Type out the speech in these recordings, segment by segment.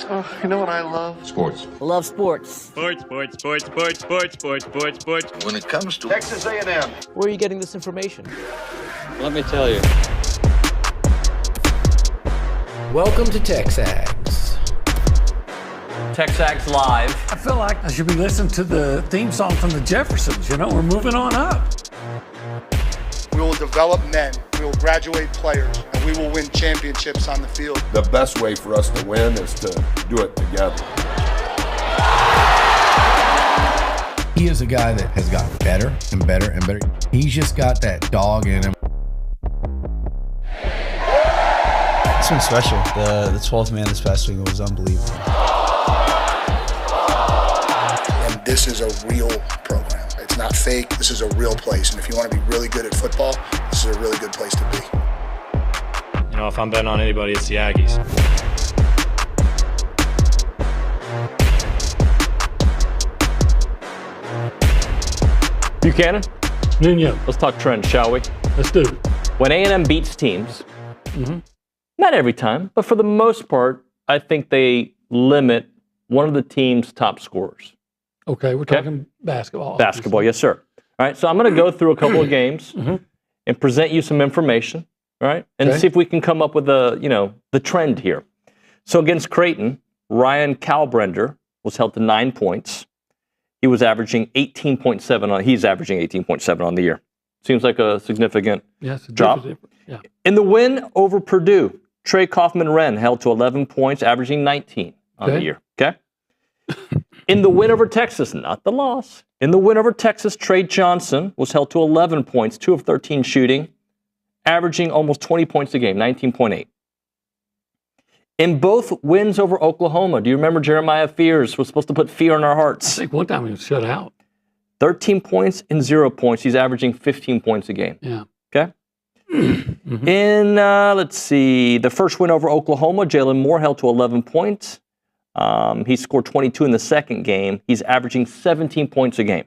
Oh, you know what I love? Sports. Love sports. Sports. When it comes to Texas A&M. Where are you getting this information? Let me tell you. Welcome to TexAgs. TexAgs Live. I feel like I should be listening to the theme song from the Jeffersons. You know, we're moving on up. We will develop men, we will graduate players, and we will win championships on the field. The best way for us to win is to do it together. He is a guy that has gotten better and better and better. He's just got that dog in him. It's been special. The 12th man this past week was unbelievable. And this is a real program. It's not fake. This is a real place. And if you want to be really good at football, this is a really good place to be. You know, if I'm betting on anybody, it's the Aggies. Buchanan, Nuño, let's talk trends, shall we? let's do it. When A&M beats teams, not every time, but for the most part, I think they limit one of the team's top scorers. Okay, we're talking basketball. Basketball, yes, sir. All right, so I'm going to go through a couple of games and present you some information, all right, and see if we can come up with the trend here. So against Creighton, Ryan Kalbrender was held to 9 points. He was averaging 18.7 on. He's averaging 18.7 on the year. Seems like a significant drop. Yeah. In the win over Purdue, Trey Kaufman-Wren held to 11 points, averaging 19 on the year. Okay. In the win over Texas, not the loss. In the win over Texas, Trey Johnson was held to 11 points, 2 of 13 shooting, averaging almost 20 points a game, 19.8. In both wins over Oklahoma, do you remember Jeremiah Fears was supposed to put fear in our hearts? I think one time he was shut out. 13 points and 0 points. He's averaging 15 points a game. Yeah. Okay? In, let's see, the first win over Oklahoma, Jalen Moore held to 11 points. He scored 22 in the second game. He's averaging 17 points a game.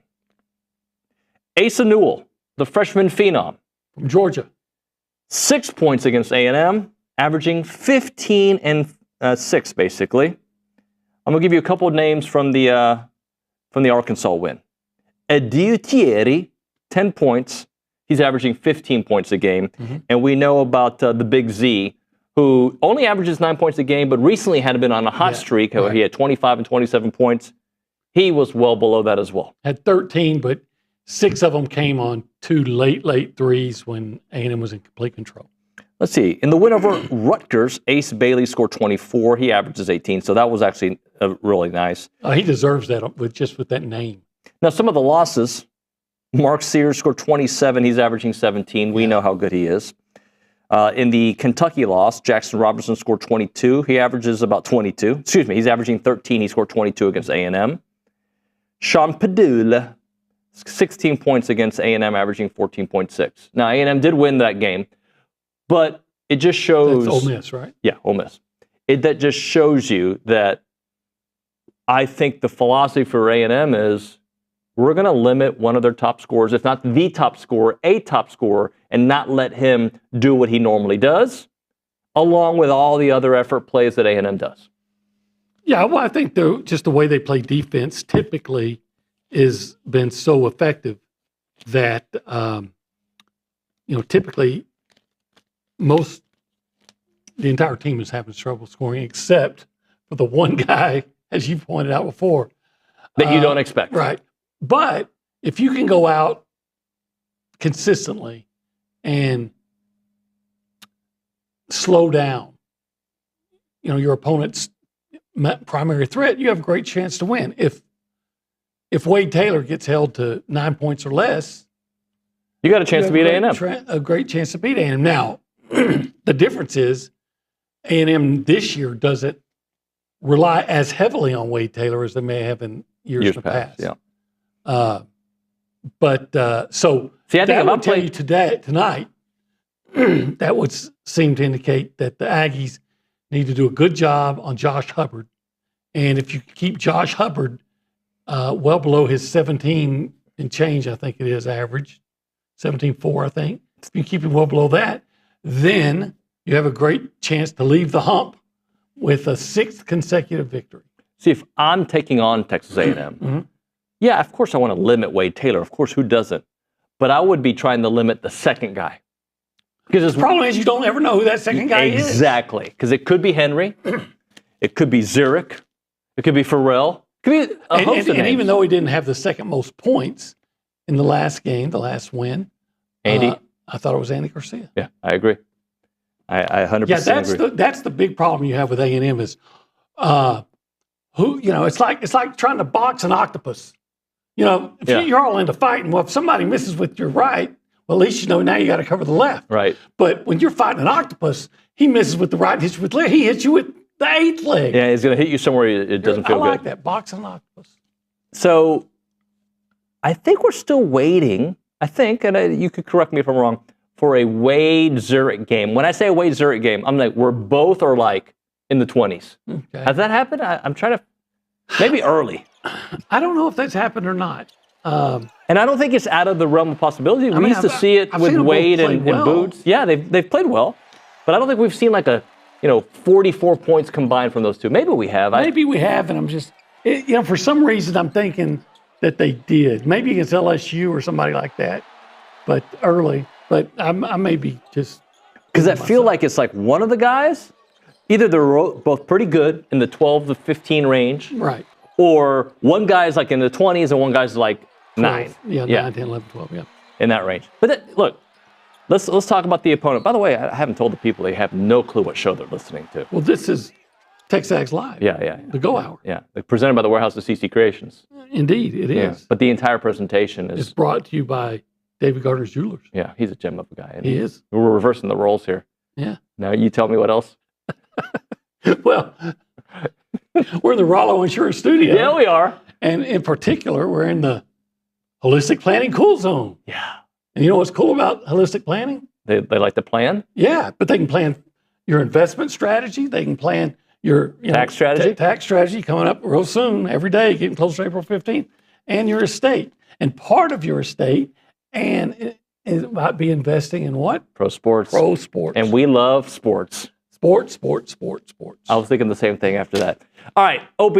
Asa Newell, the freshman phenom. From Georgia. 6 points against A&M, averaging 15 and 6, basically. I'm going to give you a couple of names from the Arkansas win. Adieu Thierry, 10 points. He's averaging 15 points a game. And we know about the Big Z, who only averages 9 points a game, but recently had been on a hot streak. Right. He had 25 and 27 points. He was well below that as well. Had 13, but 6 of them came on 2 late threes when A&M was in complete control. Let's see. In the win over Rutgers, Ace Bailey scored 24. He averages 18, so that was actually really nice. He deserves that with that name. Now, some of the losses, Mark Sears scored 27. He's averaging 17. We know how good he is. In the Kentucky loss, Jackson Robertson scored 22. He averages about 22. Excuse me, he's averaging 13. He scored 22 against A&M. Sean Padula, 16 points against A&M, averaging 14.6. Now, A&M did win that game, but it just shows... That's Ole Miss, right? Yeah, Ole Miss. That just shows you that I think the philosophy for A&M is we're going to limit one of their top scorers, if not the top scorer, a top scorer, and not let him do what he normally does, along with all the other effort plays that A&M does. Yeah, well, I think just the way they play defense typically has been so effective that, typically the entire team is having trouble scoring, except for the one guy, as you pointed out before. That you don't expect. Right. But if you can go out consistently and slow down, your opponent's primary threat, you have a great chance to win. If Wade Taylor gets held to 9 points or less, you got a chance to beat A&M. A great chance to beat A&M. Now, the difference is A&M this year doesn't rely as heavily on Wade Taylor as they may have in years past. Yeah. So see, I think that would tell you tonight, that would seem to indicate that the Aggies need to do a good job on Josh Hubbard. And if you keep Josh Hubbard well below his 17 and change, I think it is average, 17.4, I think. If you keep him well below that, then you have a great chance to leave the hump with a 6th consecutive victory. See, if I'm taking on Texas A&M, yeah, of course I want to limit Wade Taylor. Of course, who doesn't? But I would be trying to limit the second guy. Because the problem is you don't ever know who that second guy is. Exactly. Because it could be Henry. It could be Zurich. It could be Farrell. It could be a host of and names. even though he didn't have the second most points in the last game, the last win, Andy? I thought it was Andy Garcia. Yeah, I agree. I 100% agree. That's the big problem you have with A&M is it's like trying to box an octopus. If you're all into fighting, well, if somebody misses with your right, well, at least now you got to cover the left. Right. But when you're fighting an octopus, he misses with the right, hits you with the left. He hits you with the 8th leg. Yeah, he's going to hit you somewhere it doesn't feel good. I like that, box an octopus. So I think we're still waiting, and you could correct me if I'm wrong, for a Wade-Zurich game. When I say a Wade-Zurich game, I'm like, we're both are like in the 20s. Okay. Has that happened? I'm trying to, maybe early. I don't know if that's happened or not. And I don't think it's out of the realm of possibility. We used to see it with Wade and Boots. Yeah, they've played well. But I don't think we've seen like a 44 points combined from those two. Maybe we have. Maybe we have, and I'm just, for some reason I'm thinking that they did. Maybe against LSU or somebody like that, but early. But I may be just... Because I feel like it's like one of the guys, either they're both pretty good in the 12 to 15 range. Right. Or one guy's like in the 20s and one guy's like 9. Yeah, 9, 10, 11, 12, yeah. In that range. But look, let's talk about the opponent. By the way, I haven't told the people they have no clue what show they're listening to. Well, this is TexAgs Live. Yeah. The Go Hour. Yeah. They're presented by the Warehouse of CC Creations. Indeed, it is. But the entire presentation is... It's brought to you by David Gardner's Jewelers. Yeah, he's a gem of a guy. He is. We're reversing the roles here. Yeah. Now you tell me what else. Well, we're in the Rollo Insurance Studio. Yeah, we are. And in particular, we're in the Holistic Planning Cool Zone. Yeah. And you know what's cool about holistic planning? They like to plan? Yeah, but they can plan your investment strategy. They can plan your tax strategy. Tax strategy coming up real soon, every day, getting close to April 15th. And your estate. And part of your estate and it might be investing in what? Pro sports. Pro sports. And we love sports. Sports. I was thinking the same thing after that. All right, OB,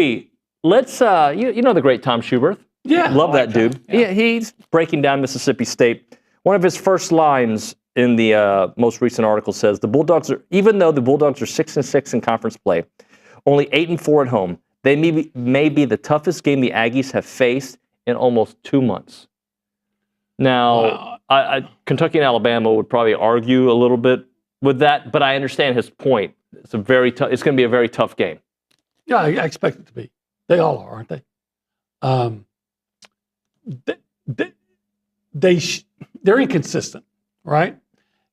let's, you know the great Tom Schubert? Yeah. Love that dude. Yeah, he's breaking down Mississippi State. One of his first lines in the most recent article says, even though the Bulldogs are 6-6 in conference play, only 8-4 at home, they may be the toughest game the Aggies have faced in almost 2 months. Now, Kentucky and Alabama would probably argue a little bit with that, but I understand his point. It's going to be a very tough game. Yeah, I expect it to be. They all are, aren't they? They're inconsistent, right?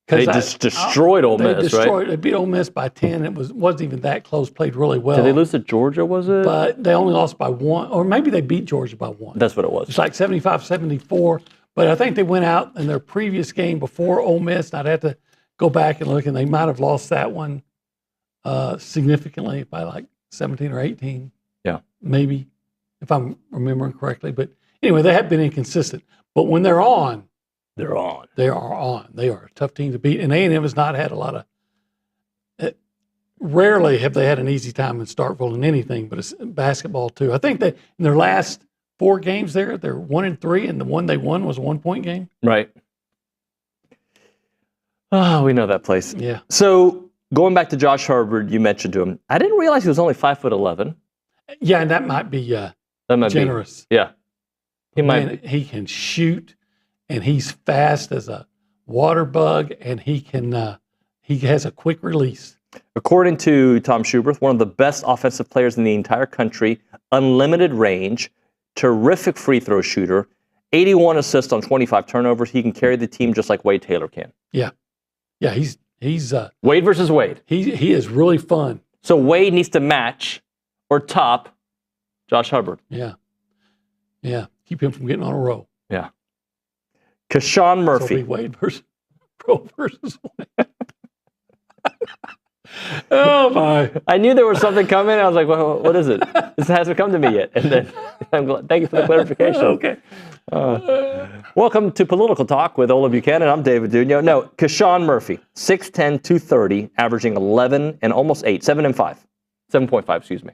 They just destroyed Ole Miss, right? They beat Ole Miss by 10. It wasn't even that close. Played really well. Did they lose to Georgia? Was it? But they only lost by 1, or maybe they beat Georgia by 1. That's what it was. It's like 75-74. But I think they went out in their previous game before Ole Miss. I'd have to go back and look, and they might have lost that one significantly by like 17 or 18. Yeah, maybe, if I'm remembering correctly. But anyway, they have been inconsistent. But when they're on, they're on. They are on. They are a tough team to beat. And A&M has not had a lot of. Rarely have they had an easy time in Starkville in anything, but it's basketball too. I think that in their last 4 games they're 1-3, and the one they won was a 1-point game. Right. Oh, we know that place. Yeah. So going back to Josh Hubbard, you mentioned to him. I didn't realize he was only 5'11". Yeah, and that might be generous. Yeah. He can shoot, and he's fast as a water bug, and he has a quick release. According to Tom Schubert, one of the best offensive players in the entire country, unlimited range, terrific free throw shooter, 81 assists on 25 turnovers. He can carry the team just like Wade Taylor can. Yeah. Yeah, he's Wade versus Wade. He is really fun. So Wade needs to match or top Josh Hubbard. Yeah. Yeah. Keep him from getting on a roll. Yeah. Kashawn Murphy. So Wade versus Wade. Oh my! I knew there was something coming. I was like, well, "What is it? This hasn't come to me yet." And then I'm glad. Thank you for the clarification. Okay. Welcome to Political Talk with Olin Buchanan. I'm David Nuño. No, Kashawn Murphy, 6'10", 230, averaging 11 and almost 8, 7 and 5. 7.5, excuse me.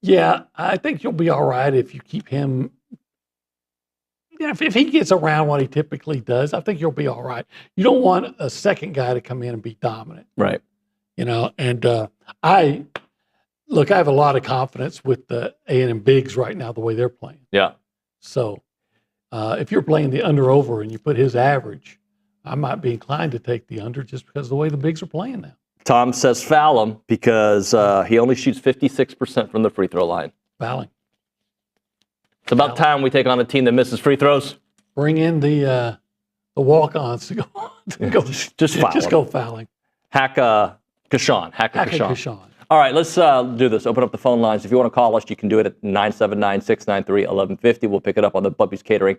Yeah, I think you'll be all right if you keep him. If he gets around what he typically does, I think you'll be all right. You don't want a second guy to come in and be dominant. Right. And I have a lot of confidence with the A&M bigs right now, the way they're playing. Yeah. So if you're playing the under-over and you put his average, I might be inclined to take the under just because of the way the bigs are playing now. Tom says foul him because he only shoots 56% from the free throw line. Fouling. It's about time we take on a team that misses free throws. Bring in the walk-ons to go Just go fouling. Hack Kashawn. Hack Kashawn. Kashawn. All right, let's do this. Open up the phone lines. If you want to call us, you can do it at 979-693-1150. We'll pick it up on the Bubby's Catering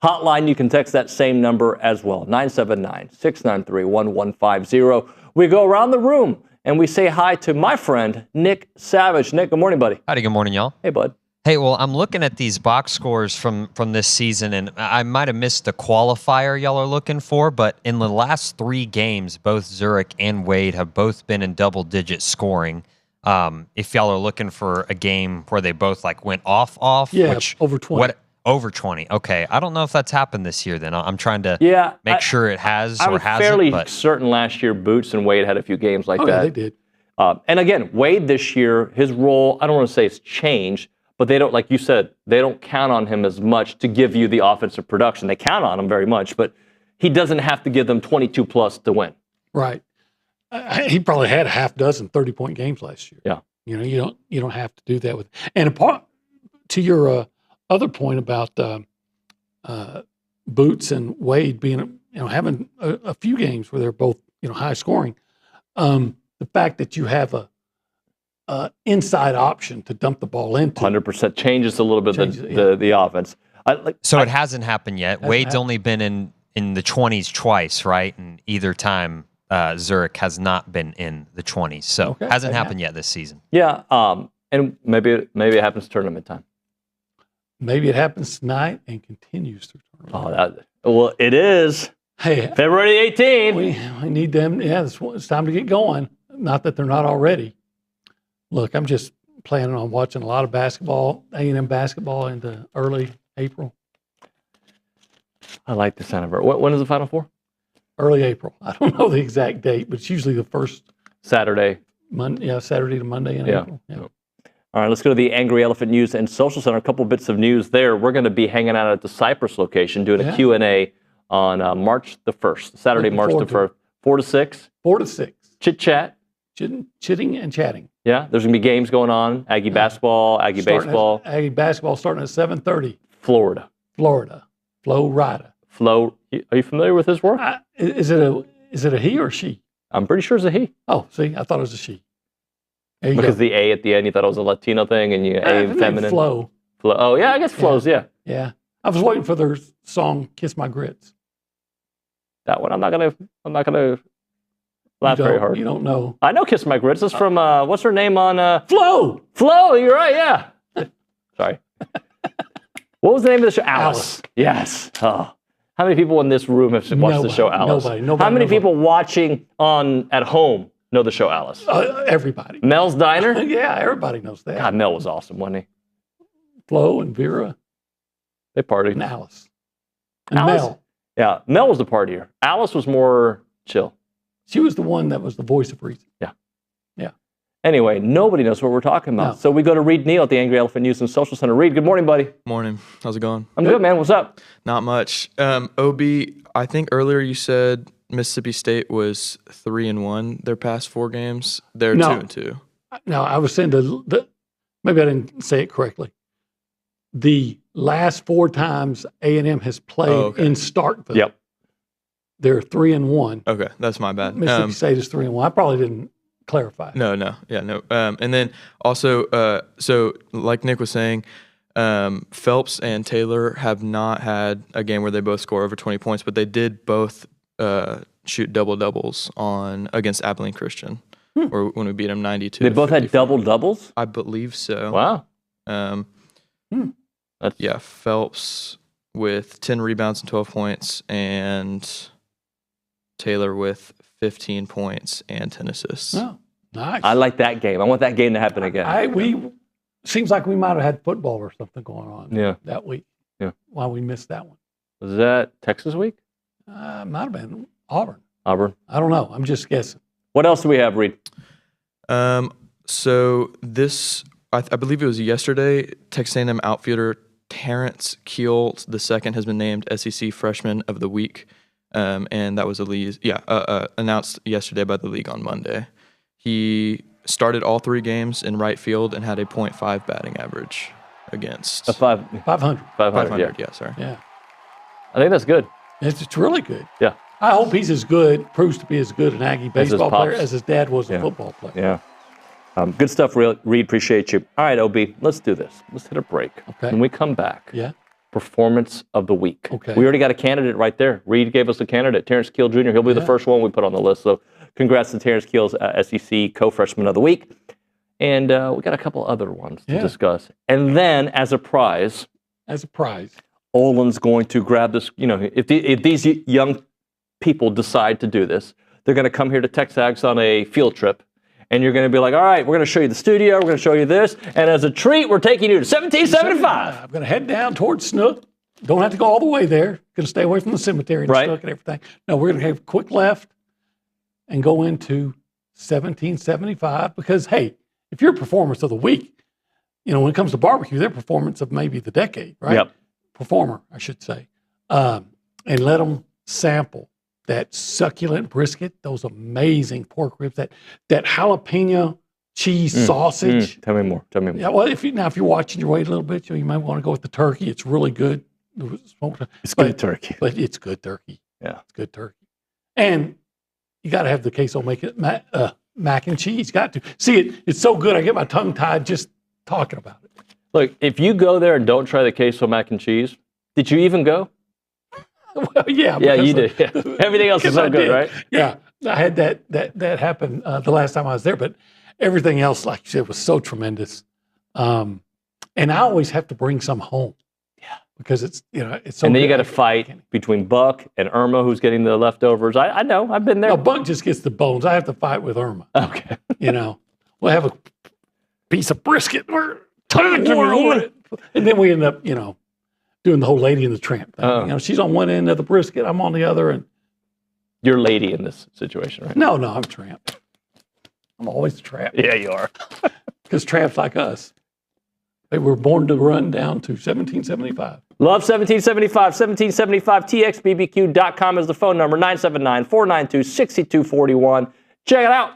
hotline. You can text that same number as well, 979-693-1150. We go around the room and we say hi to my friend, Nick Savage. Nick, good morning, buddy. Howdy, good morning, y'all. Hey, bud. Hey, well, I'm looking at these box scores from this season, and I might have missed the qualifier y'all are looking for, but in the last 3 games, both Zurich and Wade have both been in double-digit scoring. If y'all are looking for a game where they both went off, yeah, which, over 20. Over 20. Okay, I don't know if that's happened this year. Then I'm trying to make sure it has or hasn't. I'm fairly certain last year Boots and Wade had a few games like that. Yeah, they did. And again, Wade this year, his role, I don't want to say it's changed, but they don't, like you said, they don't count on him as much to give you the offensive production. They count on him very much, but he doesn't have to give them 22 plus to win. Right. He probably had a half dozen 30-point games last year. Yeah. You don't have to do that with. And apart to your other point about Boots and Wade being having a few games where they're both high scoring, the fact that you have a inside option to dump the ball into 100% changes a little bit the offense. It hasn't happened yet. Wade's only been in the 20s twice, right? And either time Zurich has not been in the 20s, so hasn't happened yet this season. Yeah, and maybe it happens tournament time. Maybe it happens tonight and continues through tournament. Well, it is. Hey, February 18th. We need them. Yeah, it's time to get going. Not that they're not already. Look, I'm just planning on watching a lot of basketball, A&M basketball into early April. I like the sound of it. When is the Final Four? Early April. I don't know the exact date, but it's usually the first Saturday. Saturday to Monday in April. Yeah. All right, let's go to the Angry Elephant News and Social Center. A couple bits of news there. We're going to be hanging out at the Cypress location doing a Q&A on March the 1st, Saturday, March the 1st, 4 to 6. 4 to 6. Chit-chat. Chitting and chatting. Yeah, there's going to be games going on. Aggie basketball, Aggie baseball. Aggie basketball starting at 7:30. Florida. Flo Rida. Flo, are you familiar with his work? Is it a he or she? I'm pretty sure it's a he. Oh, see, I thought it was a she. Because the A at the end, you thought it was a Latino thing, and A feminine. Flo. Oh, yeah, I guess Flo's, yeah. Yeah. I was waiting for their song "Kiss My Grits." That one, I'm not gonna laugh very hard. You don't know. I know "Kiss My Grits." It's from what's her name on Flo. Flo, you're right. Yeah. Sorry. What was the name of the show? Alice. Yes. Oh. How many people in this room have watched the show Alice? Nobody. How many people watching at home know the show Alice? Everybody. Mel's Diner? Yeah, everybody knows that. God, Mel was awesome, wasn't he? Flo and Vera. They partied. And Alice. And Alice? Mel. Yeah, Mel was the partier. Alice was more chill. She was the one that was the voice of reason. Yeah. Yeah. Anyway, nobody knows what we're talking about. No. So we go to Reed Neal at the Angry Elephant News and Social Center. Reed, good morning, buddy. Morning. How's it going? I'm good, man. What's up? Not much. OB, I think earlier you said Mississippi State was 3-1 their past 4 games. They're 2-2. No, I was saying maybe I didn't say it correctly. The last 4 times A&M has played in Starkville. Yep. They're 3-1. Okay, that's my bad. Mississippi State is 3-1. I probably didn't clarify. No. And then also, so like Nick was saying, Phelps and Taylor have not had a game where they both score over 20 points, but they did both shoot double-doubles against Abilene Christian, or when we beat them 92. They both had double-doubles? I believe so. Wow. Phelps with 10 rebounds and 12 points, and Taylor with 15 points and 10 assists. Oh, Nice. I like that game. I want that game to happen again. Seems like we might have had football or something going on that week. Yeah. Why we missed that one. Was that Texas week? Might have been Auburn. I don't know. I'm just guessing. What else do we have, Reed? So this, I believe it was yesterday, Texas A&M outfielder Terrence Keel II has been named SEC Freshman of the Week, and that was announced yesterday by the league on Monday. He started all 3 games in right field and had a .5 batting average against 500. 500. Yeah, sorry. Yeah, I think that's good. It's really good. Yeah. I hope he's proves to be as good an Aggie baseball player as his dad was a football player. Yeah. Good stuff, Reed. Appreciate you. All right, OB, let's do this. Let's hit a break. Okay. When we come back, performance of the week. Okay. We already got a candidate right there. Reed gave us a candidate, Terrence Keel Jr. He'll be the first one we put on the list. So congrats to Terrence Keel's SEC co-freshman of the week. And we got a couple other ones to discuss. And then as a prize, Olin's going to grab this. You know, if these young people decide to do this, they're going to come here to TexAgs on a field trip. And you're going to be like, all right, we're going to show you the studio. We're going to show you this. And as a treat, we're taking you to 1775. I'm going to head down towards Snook. Don't have to go all the way there. Going to stay away from the cemetery and Snook and everything. No, we're going to have a quick left and go into 1775 because, hey, if you're performance of the week, you know, when it comes to barbecue, they're performance of maybe the decade, right? Yep. Performer, I should say. And let them sample that succulent brisket, those amazing pork ribs, that jalapeno cheese sausage. Tell me more. Yeah, well, if you're watching your weight a little bit, you might want to go with the turkey. It's really good. It's good turkey. But it's good turkey. Yeah. It's good turkey. And you got to have the queso mac and cheese. Got to. See, it's so good, I get my tongue tied just talking about it. Look, if you go there and don't try the queso mac and cheese, did you even go? Well, yeah. Yeah, you did. Yeah. Everything else is so good, right? Yeah. I had that happen the last time I was there, but everything else, like you said, was so tremendous. And I always have to bring some home. Yeah. Because it's, you know, it's so And then good. you got to fight between Buck and Irma, who's getting the leftovers. I know. I've been there. No, Buck just gets the bones. I have to fight with Irma. Okay. You know, we'll have a piece of brisket. We're tug of war over it. And then we end up, you know, doing the whole Lady and the Tramp thing. You know, she's on one end of the brisket, I'm on the other, and you're lady in this situation, right? No, I'm a tramp. I'm always a tramp. Yeah, you are. Because tramps like us, they were born to run down to 1775. Love 1775. 1775txbbq.com is the phone number. 979-492-6241. Check it out.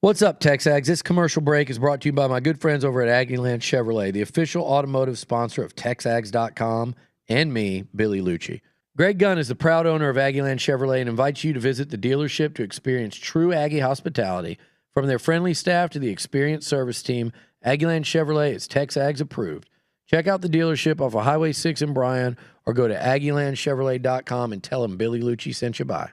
What's up, TexAgs? This commercial break is brought to you by my good friends over at Aggieland Chevrolet, the official automotive sponsor of TexAgs.com and me, Billy Lucci. Greg Gunn is the proud owner of Aggieland Chevrolet and invites you to visit the dealership to experience true Aggie hospitality. From their friendly staff to the experienced service team, Aggieland Chevrolet is TexAgs approved. Check out the dealership off of Highway 6 in Bryan or go to AggielandChevrolet.com and tell them Billy Lucci sent you by.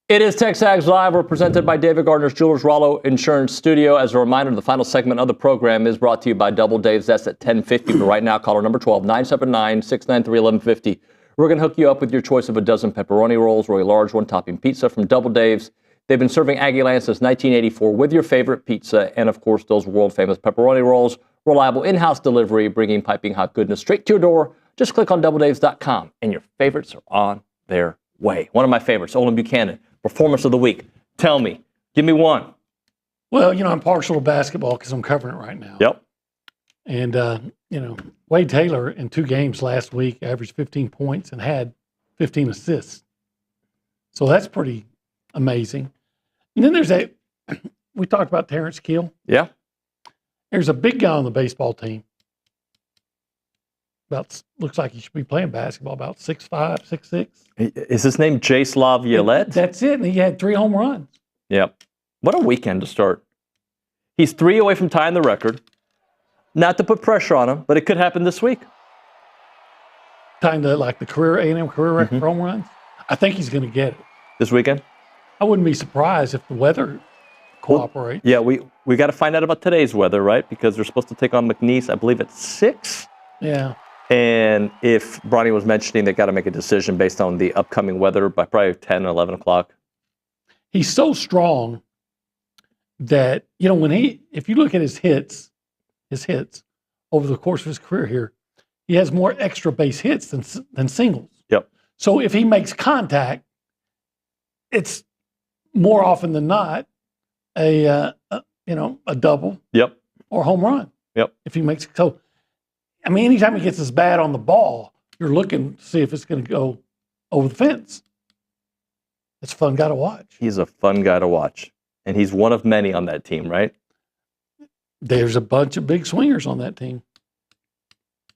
It is TexAgs Live. We're presented by David Gardner's Jewelers Rollo Insurance Studio. As a reminder, the final segment of the program is brought to you by Double Dave's. That's at 10:50. But right now, caller number 12, 979-693-1150. We're going to hook you up with your choice of a dozen pepperoni rolls or a large one-topping pizza from Double Dave's. They've been serving Aggie Land since 1984 with your favorite pizza and, of course, those world-famous pepperoni rolls. Reliable in-house delivery, bringing piping hot goodness straight to your door. Just click on doubledaves.com, and your favorites are on their way. One of my favorites, Olin Buchanan. Performance of the week. Tell me. Give me one. Well, I'm partial to basketball because I'm covering it right now. Yep. And, Wade Taylor in 2 games last week averaged 15 points and had 15 assists. So that's pretty amazing. And then there's we talked about Terrence Kill. Yeah. There's a big guy on the baseball team. Looks like he should be playing basketball, about 6'5", 6'6". Is his name Jace Laviolette? That's it. And he had 3 home runs. Yep. What a weekend to start. He's 3 away from tying the record. Not to put pressure on him, but it could happen this week. Tying the career A&M career record for home runs. I think he's going to get it. This weekend? I wouldn't be surprised if the weather cooperates. Yeah, we got to find out about today's weather, right? Because they're supposed to take on McNeese, I believe, at 6. Yeah. And if Bronny was mentioning they got to make a decision based on the upcoming weather by probably 10, 11 o'clock. He's so strong that, if you look at his hits over the course of his career here, he has more extra base hits than singles. Yep. So if he makes contact, it's more often than not a double. Yep. Or home run. Yep. If he makes so. Anytime he gets his bat on the ball, you're looking to see if it's going to go over the fence. It's a fun guy to watch. He's a fun guy to watch. And he's one of many on that team, right? There's a bunch of big swingers on that team.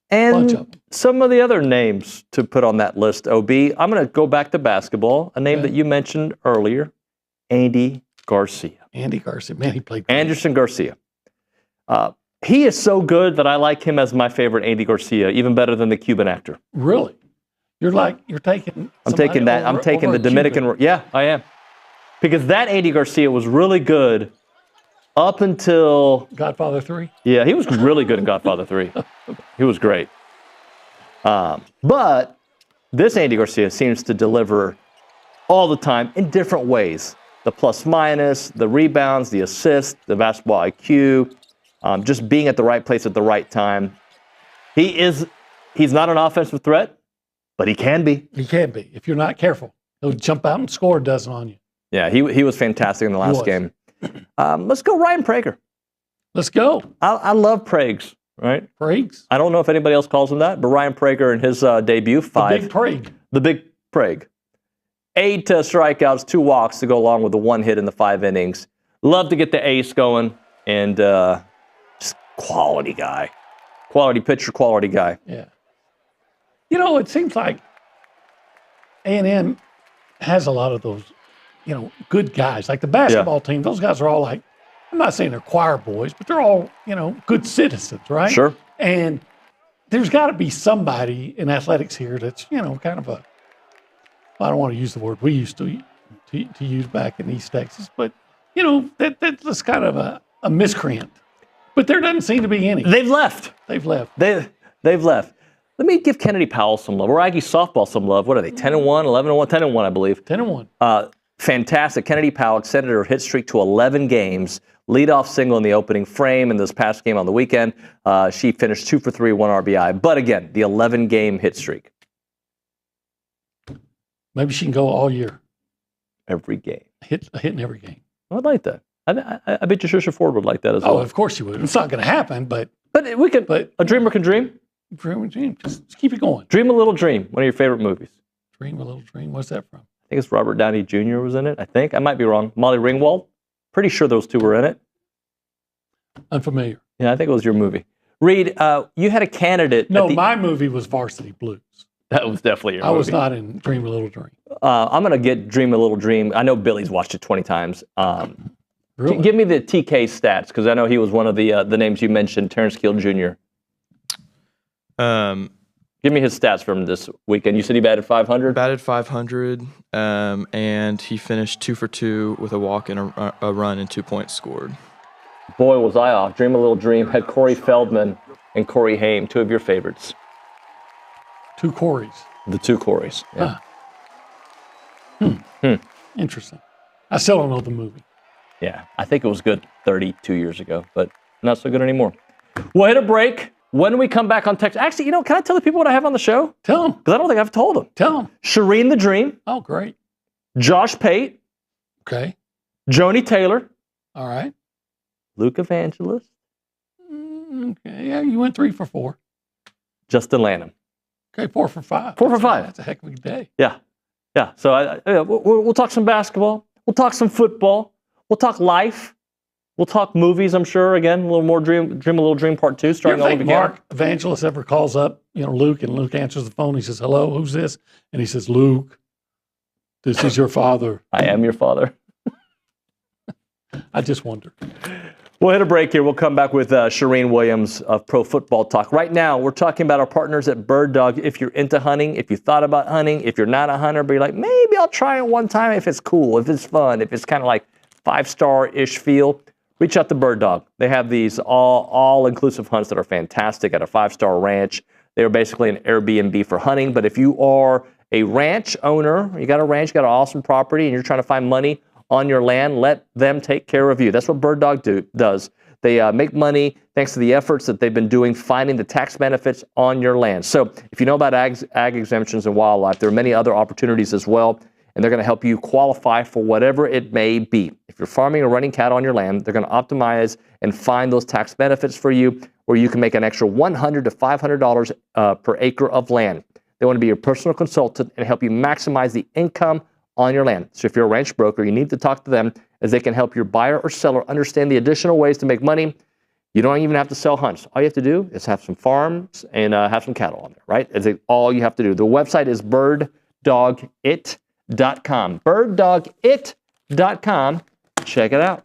And some of the other names to put on that list, OB. I'm going to go back to basketball. A name that you mentioned earlier, Andy Garcia. Andy Garcia. Man, he played great. Anderson Garcia. He is so good that I like him as my favorite Andy Garcia, even better than the Cuban actor. Really? You're taking. I'm taking that. I'm taking the Dominican. Yeah, I am. Because that Andy Garcia was really good up until Godfather 3. Yeah, he was really good in Godfather 3. He was great. But this Andy Garcia seems to deliver all the time in different ways. The plus minus, the rebounds, the assists, the basketball IQ. Just being at the right place at the right time. He's not an offensive threat, but he can be. He can be. If you're not careful, he'll jump out and score a dozen on you. Yeah, he was fantastic in the last game. Let's go Ryan Prager. Let's go. I love Prags, right? Prags? I don't know if anybody else calls him that, but Ryan Prager in his debut, 5. The big Prague. The big Prague. 8 strikeouts, 2 walks to go along with the 1 hit in the 5 innings. Love to get the ace going, and just quality guy. Quality pitcher, quality guy. Yeah. It seems like A&M has a lot of those, good guys. Like the basketball team, those guys are all I'm not saying they're choir boys, but they're all, good citizens, right? Sure. And there's got to be somebody in athletics here that's, kind of I don't want to use the word we used to use back in East Texas, but, that's kind of a miscreant. But there doesn't seem to be any. They've left. They've left. They've left. Let me give Kennedy Powell some love, or Aggie softball some love. What are they, 10-1, 11-1? 10-1, I believe. 10-1. Fantastic. Kennedy Powell extended her hit streak to 11 games. Leadoff single in the opening frame in this past game on the weekend. She finished 2 for 3, 1 RBI. But again, the 11-game hit streak. Maybe she can go all year. Every game. Hitting every game. I'd like that. I bet you Trisha Ford would like that as well. Oh, of course you would. It's not going to happen, but we could. But a dreamer can dream. Dream. Just keep it going. Dream a Little Dream. One of your favorite movies. Dream a Little Dream. What's that from? I think it's Robert Downey Jr. was in it. I think I might be wrong. Molly Ringwald. Pretty sure those two were in it. Unfamiliar. Yeah, I think it was your movie. Reed, you had a candidate. No, my movie was Varsity Blues. That was definitely your movie. I was not in Dream a Little Dream. I'm going to get Dream a Little Dream. I know Billy's watched it 20 times. Really? Give me the TK stats, because I know he was one of the names you mentioned, Terrence Kill Jr. Give me his stats from this weekend. You said he batted 500? Batted 500, and he finished 2 for 2 with a walk and a run and 2 points scored. Boy, was I off. Dream a little dream. Had Corey Feldman and Corey Haim, 2 of your favorites. 2 Coreys. The 2 Coreys. Yeah. Interesting. I still don't know the movie. Yeah, I think it was good 32 years ago, but not so good anymore. We'll hit a break. When we come back on text, actually, can I tell the people what I have on the show? Tell them. Because I don't think I've told them. Tell them. Charean the Dream. Oh, great. Josh Pate. Okay. Joni Taylor. All right. Luke Evangelist. Okay. Yeah, you went 3 for 4. Justin Lanham. Okay, 4 for 5. 4 for 5. That's a heck of a day. Yeah. Yeah. So we'll talk some basketball. We'll talk some football. We'll talk life. We'll talk movies, I'm sure. Again, a little more Dream a Little Dream Part 2 starring Olin Buchanan. Mark Evangelist ever calls up, Luke, and Luke answers the phone. He says, hello, who's this? And he says, Luke, this is your father. I am your father. I just wonder. We'll hit a break here. We'll come back with Charean Williams of Pro Football Talk. Right now, we're talking about our partners at Bird Dog. If you're into hunting, if you thought about hunting, if you're not a hunter, but you're like, maybe I'll try it one time if it's cool, if it's fun, if it's kind of like 5-star-ish feel, reach out to Bird Dog. They have these all-inclusive hunts that are fantastic at a 5-star ranch. They're basically an Airbnb for hunting, but if you are a ranch owner, you got a ranch, you got an awesome property, and you're trying to find money on your land, let them take care of you. That's what Bird Dog does. They make money thanks to the efforts that they've been doing finding the tax benefits on your land. So if you know about ag exemptions and wildlife, there are many other opportunities as well, and they're going to help you qualify for whatever it may be. If you're farming or running cattle on your land, they're going to optimize and find those tax benefits for you, where you can make an extra $100 to $500 per acre of land. They want to be your personal consultant and help you maximize the income on your land. So if you're a ranch broker, you need to talk to them, as they can help your buyer or seller understand the additional ways to make money. You don't even have to sell hunts. All you have to do is have some farms and have some cattle on there, right? That's all you have to do. The website is birddogit.com. Birddogit.com. Check it out.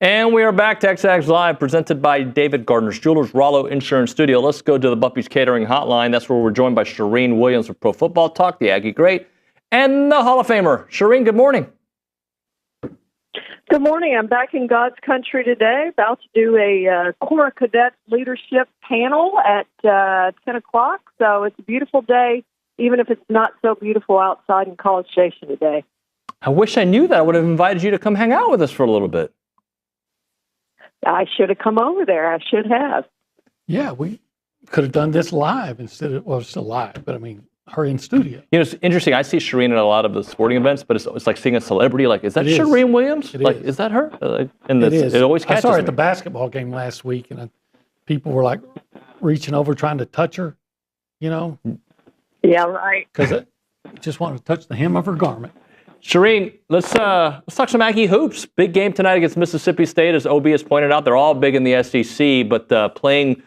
And we are back to TexAgs Live, presented by David Gardner's Jewelers, Rollo Insurance Studio. Let's go to the Buffy's Catering Hotline. That's where we're joined by Charean Williams of Pro Football Talk, the Aggie great, and the Hall of Famer. Charean, good morning. Good morning. I'm back in God's country today, about to do a Corps of Cadets leadership panel at 10 o'clock. So it's a beautiful day, even if it's not so beautiful outside in College Station today. I wish I knew that. I would have invited you to come hang out with us for a little bit. I should have come over there. I should have. Yeah, we could have done this live instead of, well, it's still live, but I mean, her in studio. You know, it's interesting. I see Charean at a lot of the sporting events, but it's like seeing a celebrity. Like, is that It is. Charean Williams? It like, is. is that her? It is. It always I catches saw her me. at the basketball game last week, and people were like reaching over trying to touch her, you know? Yeah, right. Because I just wanted to touch the hem of her garment. Charean, let's talk some Aggie hoops. Big game tonight against Mississippi State, as OB has pointed out. They're all big in the SEC, but playing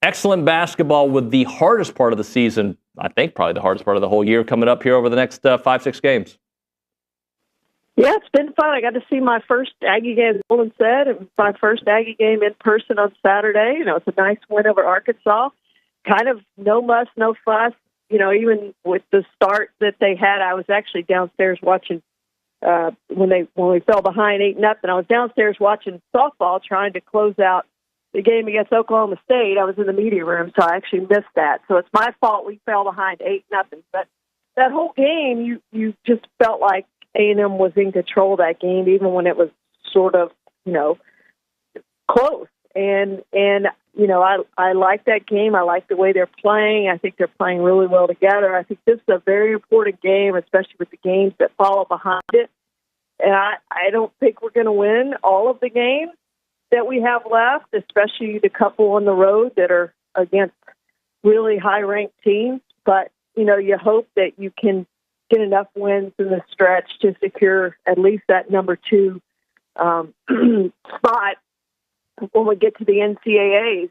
excellent basketball with the hardest part of the season. I think probably the hardest part of the whole year coming up here over the next 5-6 games. Yeah, it's been fun. I got to see my first Aggie game, as Olin said. It was my first Aggie game in person on Saturday. You know, it's a nice win over Arkansas. Kind of no muss, no fuss. You know, even with the start that they had, I was actually downstairs watching when we fell behind 8-0. I was downstairs watching softball, trying to close out the game against Oklahoma State. I was in the media room, so I actually missed that. So it's my fault we fell behind 8-0. But that whole game, you just felt like A&M was in control of that game, even when it was sort of, you know, close. And you know, I like that game. I like the way they're playing. I think they're playing really well together. I think this is a very important game, especially with the games that follow behind it. And I don't think we're going to win all of the games that we have left, especially the couple on the road that are against really high-ranked teams. But, you know, you hope that you can get enough wins in the stretch to secure at least that number 2 spot when we get to the NCAAs,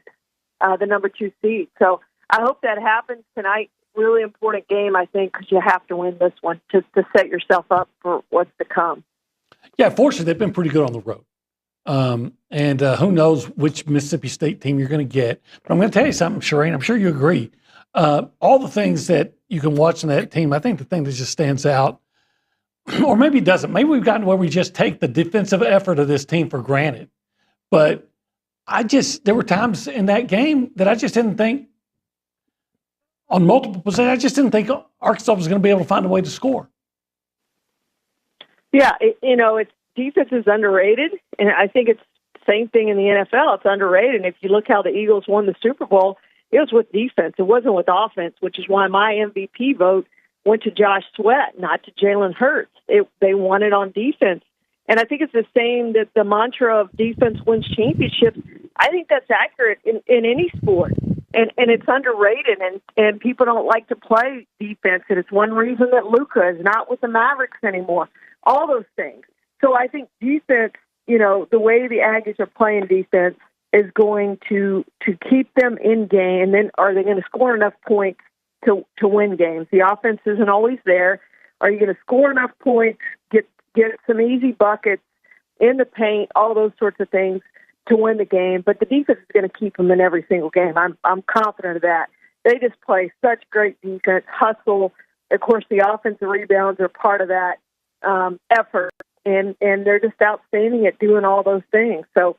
the number 2 seed. So I hope that happens tonight. Really important game, I think, because you have to win this one to set yourself up for what's to come. Yeah, fortunately, they've been pretty good on the road. And who knows which Mississippi State team you're going to get. But I'm going to tell you something, Charean, I'm sure you agree. All the things that you can watch in that team, I think the thing that just stands out, or maybe it doesn't, maybe we've gotten to where we just take the defensive effort of this team for granted. But there were times in that game that I just didn't think, on multiple possessions, I just didn't think Arkansas was going to be able to find a way to score. Yeah, It's defense is underrated, and I think it's the same thing in the NFL. It's underrated. And if you look how the Eagles won the Super Bowl, it was with defense. It wasn't with offense, which is why my MVP vote went to Josh Sweat, not to Jalen Hurts. They won it on defense. And I think it's the same that the mantra of defense wins championships. I think that's accurate in any sport. And it's underrated, and people don't like to play defense. And it's one reason that Luka is not with the Mavericks anymore. All those things. So I think defense, you know, the way the Aggies are playing defense is going to keep them in game. And then are they going to score enough points to win games? The offense isn't always there. Are you going to score enough points, get some easy buckets in the paint, all those sorts of things to win the game? But the defense is going to keep them in every single game. I'm confident of that. They just play such great defense, hustle. Of course, the offensive rebounds are part of that effort, and they're just outstanding at doing all those things. So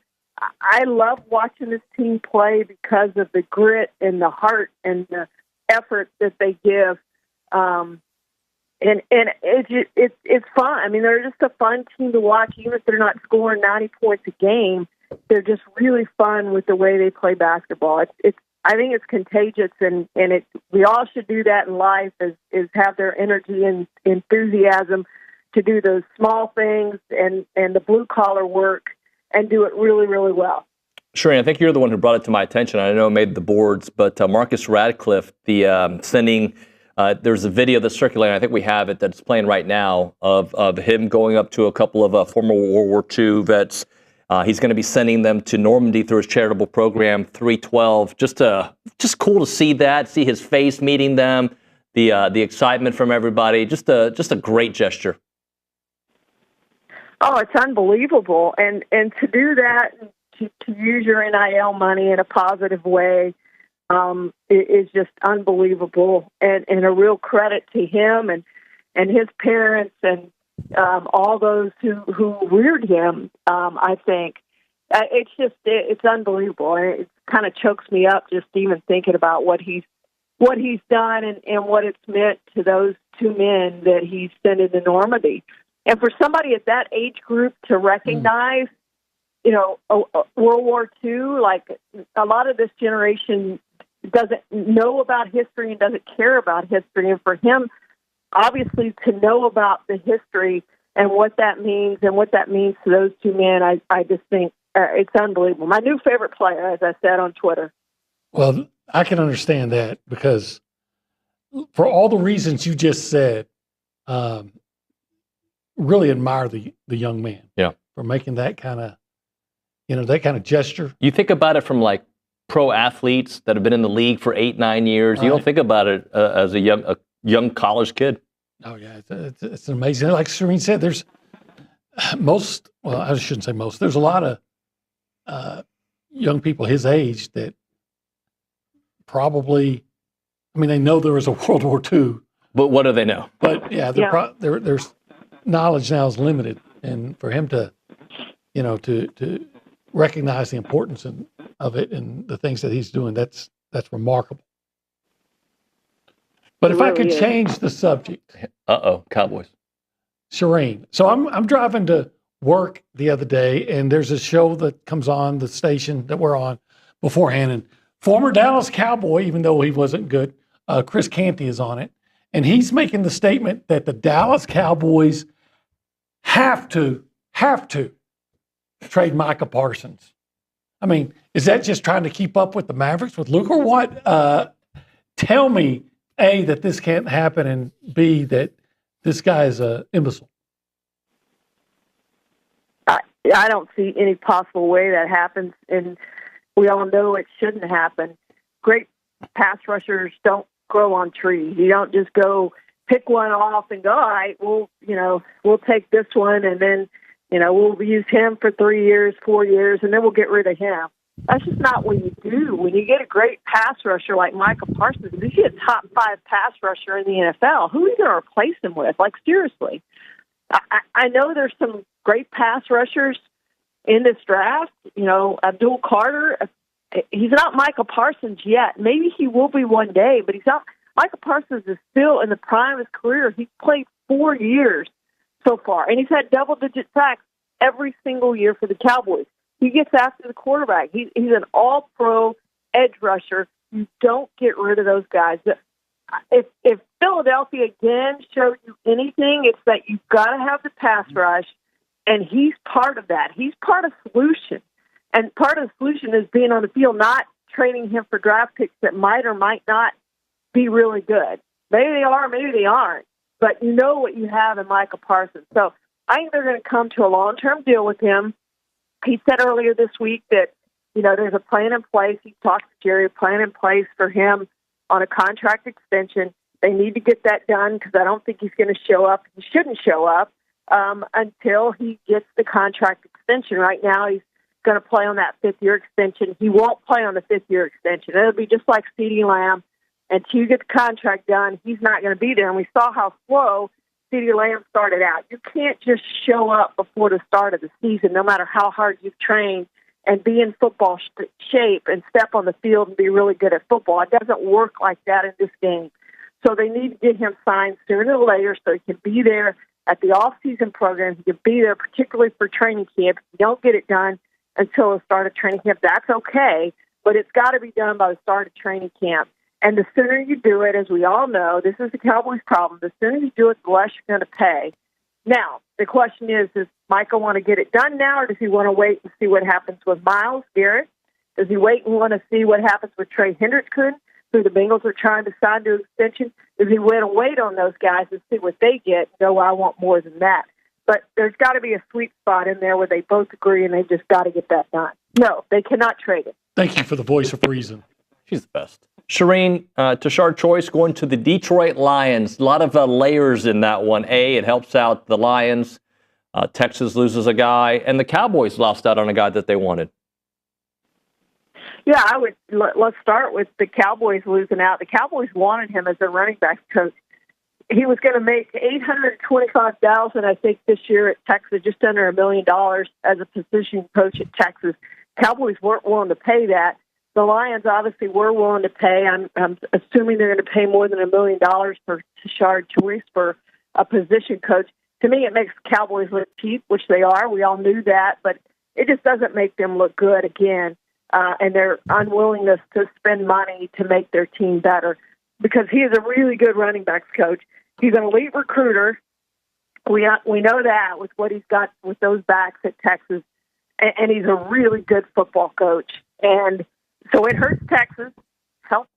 I love watching this team play because of the grit and the heart and the effort that they give. And it's fun. I mean, they're just a fun team to watch, even if they're not scoring 90 points a game. They're just really fun with the way they play basketball. I think it's contagious, and we all should do that in life, is have their energy and enthusiasm to do those small things and the blue-collar work and do it really, really well. Charean, I think you're the one who brought it to my attention. I know it made the boards, but Marcus Radcliffe, sending there's a video that's circulating, I think we have it, that's playing right now, of him going up to a couple of former World War II vets. He's going to be sending them to Normandy through his charitable program, 312. Just cool to see that, see his face meeting them, the excitement from everybody. Just a great gesture. Oh, it's unbelievable. And to do that, to use your NIL money in a positive way, is just unbelievable, and a real credit to him and his parents and all those who reared him. I think it's unbelievable, and it kind of chokes me up just even thinking about what he's done and what it's meant to those two men that he sent into Normandy. And for somebody at that age group to recognize, World War II, like a lot of this generation doesn't know about history and doesn't care about history. And for him, obviously, to know about the history and what that means to those two men, I just think it's unbelievable. My new favorite player, as I said on Twitter. Well, I can understand that because for all the reasons you just said, really admire the young man. Yeah. For making that kind of gesture. You think about it from like pro athletes that have been in the league for 8-9 years. You don't think about it as a young college kid. Oh yeah, it's amazing. Like Charean said, there's I shouldn't say most. There's a lot of young people his age that probably, they know there was a World War II. But what do they know? But yeah, there's knowledge now is limited, and for him to, to recognize the importance of it and the things that he's doing, that's remarkable. But if I could change the subject. Cowboys. Charean. So I'm driving to work the other day, and there's a show that comes on the station that we're on beforehand, and former Dallas Cowboy, even though he wasn't good, Chris Canty is on it, and he's making the statement that the Dallas Cowboys have to trade Micah Parsons. Is that just trying to keep up with the Mavericks with Luke, or what? Tell me, A, that this can't happen, and B, that this guy is an imbecile. I don't see any possible way that happens, and we all know it shouldn't happen. Great pass rushers don't grow on trees. You don't just go pick one off and go, all right, we'll take this one, and then, we'll use him for 3 years, 4 years, and then we'll get rid of him. That's just not what you do. When you get a great pass rusher like Micah Parsons, if you get a top 5 pass rusher in the NFL, who are you going to replace him with? Like, seriously. I know there's some great pass rushers in this draft. Abdul Carter, he's not Micah Parsons yet. Maybe he will be one day, but he's not. Micah Parsons is still in the prime of his career. He's played 4 years so far, and he's had double-digit sacks every single year for the Cowboys. He gets after the quarterback. He's an all-pro edge rusher. You don't get rid of those guys. If Philadelphia again showed you anything, it's that you've got to have the pass rush, and he's part of that. He's part of the solution, and part of the solution is being on the field, not trading him for draft picks that might or might not be really good. Maybe they are, maybe they aren't, but you know what you have in Micah Parsons. So I think they're going to come to a long-term deal with him. He said earlier this week that, there's a plan in place. He talked to Jerry, a plan in place for him on a contract extension. They need to get that done because I don't think he's going to show up. He shouldn't show up until he gets the contract extension. Right now, he's going to play on that 5th-year extension. He won't play on the 5th-year extension. It'll be just like CeeDee Lamb. Until you get the contract done, he's not going to be there. And we saw how slow CeeDee Lamb started out. You can't just show up before the start of the season, no matter how hard you've trained, and be in football shape and step on the field and be really good at football. It doesn't work like that in this game. So they need to get him signed sooner or later so he can be there at the off-season program. He can be there particularly for training camp. If you don't get it done until the start of training camp, that's okay, but it's got to be done by the start of training camp. And the sooner you do it, as we all know, this is the Cowboys' problem, the sooner you do it, the less you're going to pay. Now, the question is, does Michael want to get it done now, or does he want to wait and see what happens with Myles Garrett? Does he wait and want to see what happens with Trey Hendrickson, who the Bengals are trying to sign to an extension? Does he wait on those guys and see what they get and go, well, I want more than that? But there's got to be a sweet spot in there where they both agree and they just got to get that done. No, they cannot trade it. Thank you for the voice of reason. She's the best. Charean, Tashard Choice going to the Detroit Lions. A lot of layers in that one. A, it helps out the Lions. Texas loses a guy, and the Cowboys lost out on a guy that they wanted. Yeah, let's start with the Cowboys losing out. The Cowboys wanted him as their running backs coach. He was going to make $825,000, I think, this year at Texas, just under $1 million as a position coach at Texas. Cowboys weren't willing to pay that. The Lions obviously were willing to pay. I'm assuming they're going to pay more than $1 million for Tashard Choice for a position coach. To me, it makes Cowboys look cheap, which they are. We all knew that, but it just doesn't make them look good again. And their unwillingness to spend money to make their team better, because he is a really good running backs coach. He's an elite recruiter. We know that with what he's got with those backs at Texas, and he's a really good football coach. And so it hurts Texas, helps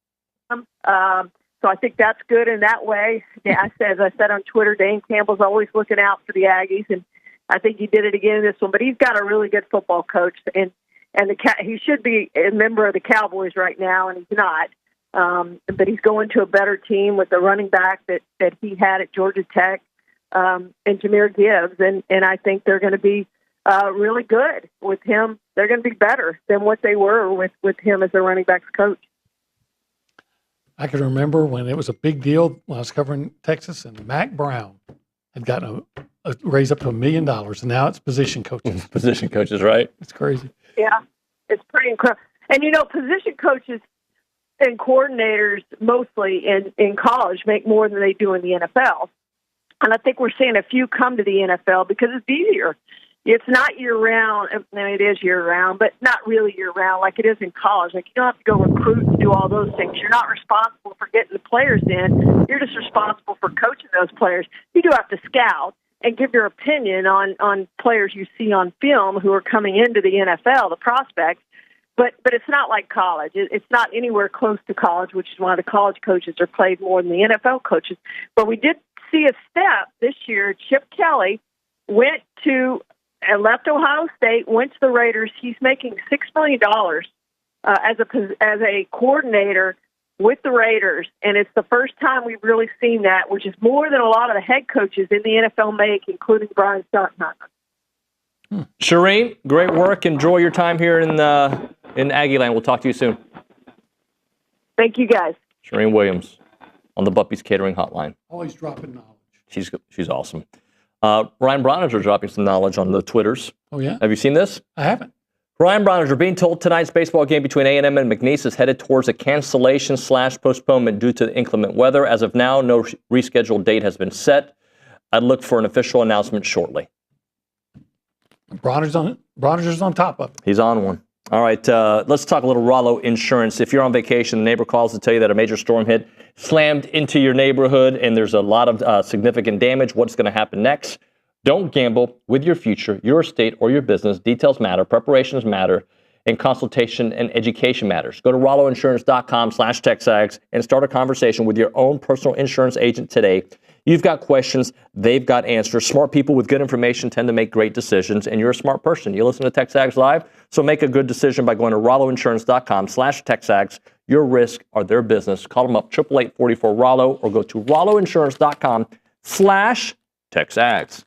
them. So I think that's good in that way. Yeah, as I said on Twitter, Dane Campbell's always looking out for the Aggies, and I think he did it again in this one. But he's got a really good football coach, and he should be a member of the Cowboys right now, and he's not. But he's going to a better team with the running back that he had at Georgia Tech, and Jahmyr Gibbs, and I think they're going to be really good with him. They're going to be better than what they were with him as their running backs coach. I can remember when it was a big deal when I was covering Texas, and Mac Brown had gotten a raise up to $1 million, and now it's position coaches. Position coaches, right? It's crazy. Yeah, it's pretty incredible. And, position coaches and coordinators mostly in college make more than they do in the NFL. And I think we're seeing a few come to the NFL because it's easier. It's not year-round. I mean, it is year-round, but not really year-round like it is in college. Like, you don't have to go recruit and do all those things. You're not responsible for getting the players in. You're just responsible for coaching those players. You do have to scout and give your opinion on players you see on film who are coming into the NFL, the prospects. But it's not like college. It's not anywhere close to college, which is why the college coaches are paid more than the NFL coaches. But we did see a step this year. Chip Kelly left Ohio State, went to the Raiders. He's making $6 million as a coordinator with the Raiders, and it's the first time we've really seen that, which is more than a lot of the head coaches in the NFL make, including Brian Sutton. Charean, great work. Enjoy your time here in Aggie Land. We'll talk to you soon. Thank you, guys. Charean Williams on the Buppy's Catering Hotline. Always dropping knowledge. She's awesome. Ryan Browninger dropping some knowledge on the Twitters. Oh, yeah? Have you seen this? I haven't. Ryan Browninger being told tonight's baseball game between A&M and McNeese is headed towards a cancellation/postponement due to the inclement weather. As of now, no rescheduled date has been set. I'd look for an official announcement shortly. Browninger's on top of it. He's on one. All right, let's talk a little Rollo Insurance. If you're on vacation, the neighbor calls to tell you that a major storm hit, slammed into your neighborhood, and there's a lot of significant damage. What's going to happen next? Don't gamble with your future, your estate, or your business. Details matter, preparations matter, and consultation and education matters. Go to rolloinsurance.com/TexAgs and start a conversation with your own personal insurance agent today. You've got questions, they've got answers. Smart people with good information tend to make great decisions, and you're a smart person. You listen to TexAgs Live, so make a good decision by going to rolloinsurance.com/TexAgs. Your risk are their business. Call them up, 888-44-ROLLO, or go to rolloinsurance.com/TexAgs.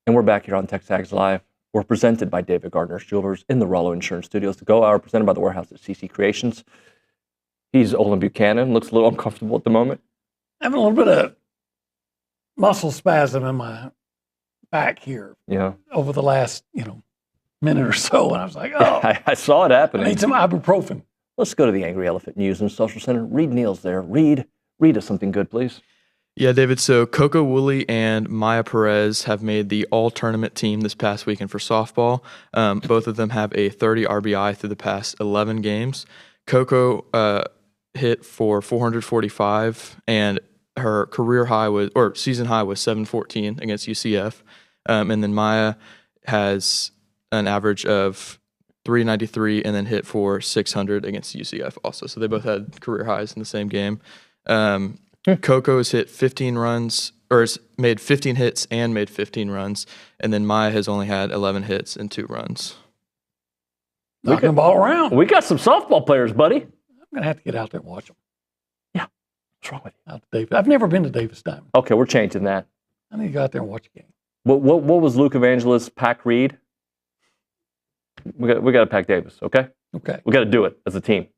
And we're back here on TexAgs Live. We're presented by David Gardner's Jewelers in the Rollo Insurance Studios. The Go Hour presented by the Warehouse at CC Creations. He's Olin Buchanan. Looks a little uncomfortable at the moment. Having a little bit of muscle spasm in my back here. Yeah. Over the last, minute or so, and I was like, oh. I saw it happening. I need some ibuprofen. Let's go to the Angry Elephant News and Social Center. Reed Neal's there. Reed us something good, please. Yeah, David. So Coco Woolley and Maya Perez have made the all-tournament team this past weekend for softball. Both of them have a 30 RBI through the past 11 games. Coco hit for 445, and her career high season high was 714 against UCF. And then Maya has an average of 393 and then hit for 600 against UCF also. So they both had career highs in the same game. Coco has hit 15 runs, or has made 15 hits and made 15 runs, and then Maya has only had 11 hits and 2 runs. Knocking the ball around. We got some softball players, buddy. I'm going to have to get out there and watch them. Yeah. What's wrong with you? Out to Davis. I've never been to Davis Diamond. Okay, we're changing that. I need to go out there and watch a game. What was Luke Evangelist, Pack Reed? We got to pack Davis, okay? Okay. We got to do it as a team.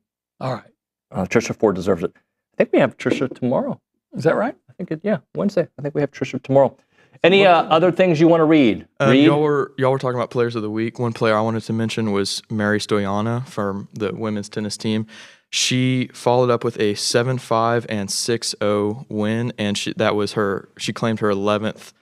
All right. Trisha Ford deserves it. I think we have Trisha tomorrow. Is that right? I think Wednesday. I think we have Trisha tomorrow. Any other things you want to read? Y'all were talking about players of the week. One player I wanted to mention was Mary Stoyana from the women's tennis team. She followed up with a 7-5 and 6-0 win, and she claimed her 11th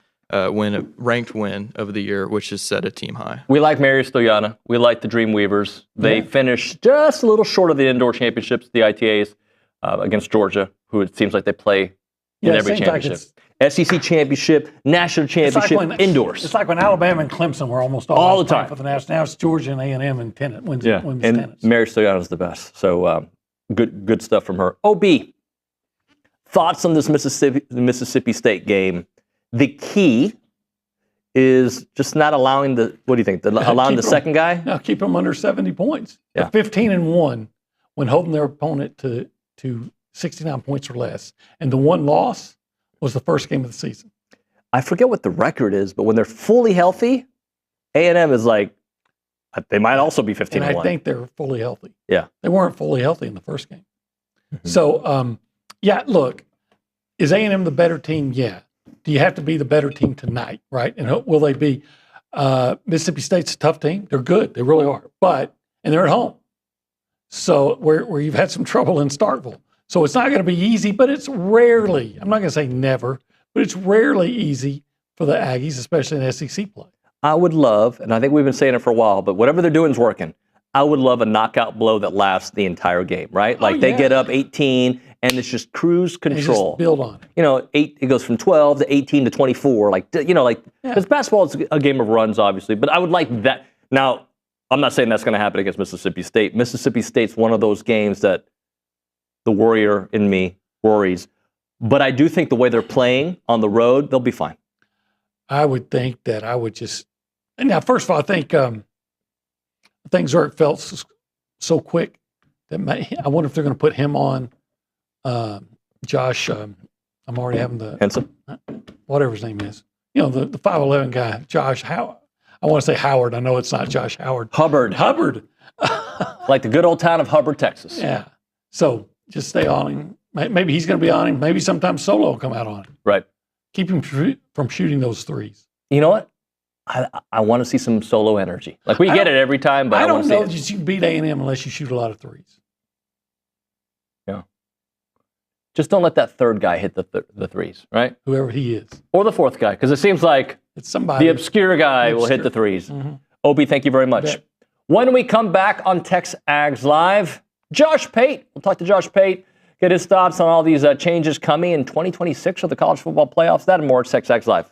ranked win of the year, which is set a team high. We like Mary Stoyana. We like the Dreamweavers. They finished just a little short of the indoor championships, the ITAs, against Georgia, who it seems like they play in every championship. SEC championship, national championship, indoors. It's like when Alabama and Clemson were almost all the time for the national. Now it's Georgia and A&M and tennis, women's tennis. Mary Stoyana's the best. So good stuff from her. OB, thoughts on this Mississippi State game? The key is just not allowing what do you think? Allowing the second guy? No, keep them under 70 points. Yeah. 15-1 when holding their opponent to 69 points or less. And the one loss was the first game of the season. I forget what the record is, but when they're fully healthy, A&M is like, they might also be 15-1. And I think they're fully healthy. Yeah. They weren't fully healthy in the first game. Mm-hmm. So, look, is A&M the better team? Yeah. Do you have to be the better team tonight, right? And will they be? Mississippi State's a tough team. They're good. They really are. And they're at home. So where you've had some trouble in Starkville. So it's not going to be easy, but it's rarely, I'm not going to say never, but it's rarely easy for the Aggies, especially in SEC play. I would love, and I think we've been saying it for a while, but whatever they're doing is working. I would love a knockout blow that lasts the entire game, right? Like they get up 18 and it's just cruise control. Just build on it. It goes from 12 to 18 to 24. Because basketball is a game of runs, obviously, but I would like that. Now, I'm not saying that's going to happen against Mississippi State. Mississippi State's one of those games that the warrior in me worries. But I do think the way they're playing on the road, they'll be fine. I would think that I would just – now, first of all, I think Zurich felt so quick that I wonder if they're going to put him on Josh I'm already having the – Henson? Whatever his name is. The 5'11" guy, Josh Howard. I want to say Howard. I know it's not Josh Howard. Hubbard. Like the good old town of Hubbard, Texas. Yeah. So just stay on him. Maybe he's going to be on him. Maybe sometimes Solo will come out on him. Right. Keep him from shooting those threes. You know what? I want to see some Solo energy. Like we get it every time, but I don't know that you can beat A&M unless you shoot a lot of threes. Yeah. Just don't let that third guy hit the threes, right? Whoever he is. Or the fourth guy, because it seems like it's somebody. The obscure guy will hit the threes. Mm-hmm. Obi, thank you very much. When we come back on TexAgs Live, Josh Pate. We'll talk to Josh Pate, get his thoughts on all these changes coming in 2026 for the college football playoffs. That and more at TexAgs Live.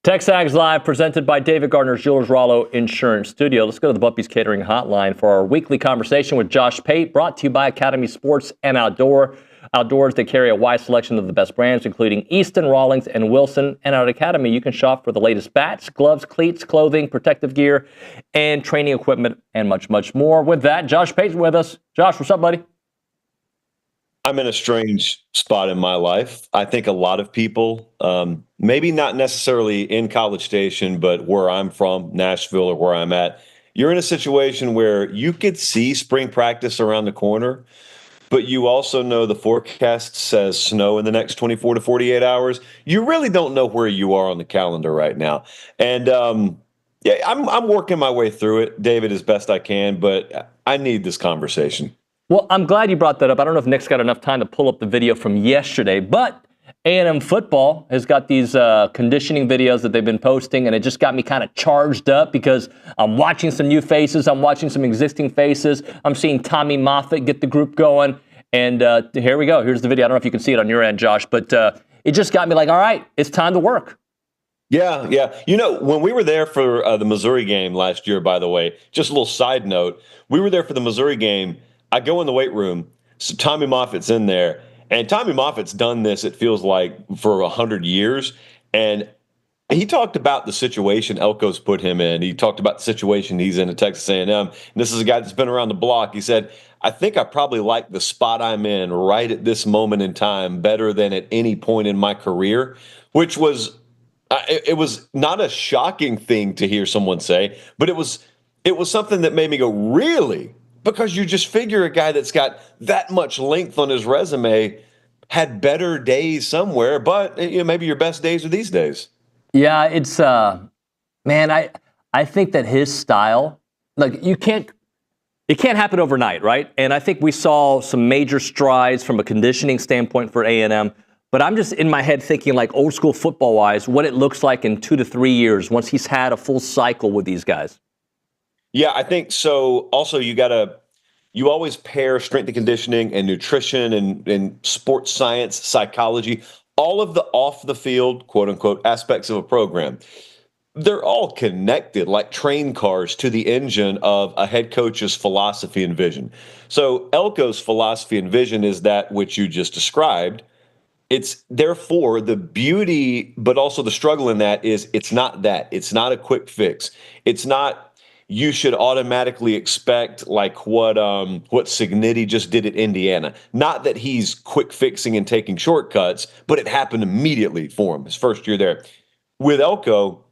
TexAgs Live, presented by David Gardner's Jewelers Rollo Insurance Studio. Let's go to the Bumpy's Catering Hotline for our weekly conversation with Josh Pate, brought to you by Academy Sports and Outdoors. They carry a wide selection of the best brands, including Easton, Rawlings, and Wilson. And at Academy, you can shop for the latest bats, gloves, cleats, clothing, protective gear, and training equipment, and much, much more. With that, Josh Pate's with us. Josh, what's up, buddy? I'm in a strange spot in my life. I think a lot of people, maybe not necessarily in College Station, but where I'm from, Nashville, or where I'm at, you're in a situation where you could see spring practice around the corner, but you also know the forecast says snow in the next 24 to 48 hours. You really don't know where you are on the calendar right now. And I'm working my way through it, David, as best I can, but I need this conversation. Well, I'm glad you brought that up. I don't know if Nick's got enough time to pull up the video from yesterday, but A&M football has got these conditioning videos that they've been posting, and it just got me kind of charged up because I'm watching some new faces. I'm watching some existing faces. I'm seeing Tommy Moffitt get the group going, and here we go. Here's the video. I don't know if you can see it on your end, Josh, but it just got me like, all right, it's time to work. Yeah. You know, when we were there for the Missouri game last year, by the way, just a little side note, we were there for the Missouri game. I go in the weight room, so Tommy Moffitt's in there, and Tommy Moffitt's done this, it feels like, for 100 years, and he talked about the situation Elko's put him in. He talked about the situation he's in at Texas A&M, and this is a guy that's been around the block. He said, I think I probably like the spot I'm in right at this moment in time better than at any point in my career, which was, it was not a shocking thing to hear someone say, but it was something that made me go, really? Because you just figure a guy that's got that much length on his resume had better days somewhere, but maybe your best days are these days. Yeah, it's man, I think that his style, like it can't happen overnight, right? And I think we saw some major strides from a conditioning standpoint for A&M, but I'm just in my head thinking like old school football wise, what it looks like in 2 to 3 years once he's had a full cycle with these guys. Yeah, I think so. Also, you always pair strength and conditioning and nutrition and sports science, psychology, all of the off the field, quote unquote, aspects of a program. They're all connected like train cars to the engine of a head coach's philosophy and vision. So Elko's philosophy and vision is that which you just described. It's therefore the beauty, but also the struggle in that is it's not that. It's not a quick fix. It's not you should automatically expect like what Cignetti just did at Indiana. Not that he's quick fixing and taking shortcuts, but it happened immediately for him his first year there. With Elko,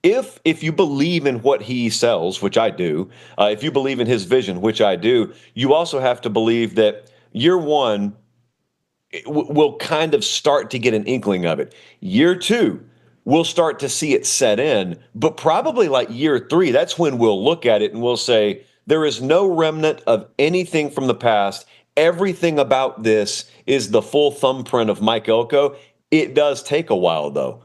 if you believe in what he sells, which I do, if you believe in his vision, which I do, you also have to believe that year one will kind of start to get an inkling of it. Year two, we'll start to see it set in, but probably like year three, that's when we'll look at it and we'll say, there is no remnant of anything from the past. Everything about this is the full thumbprint of Mike Elko. It does take a while, though.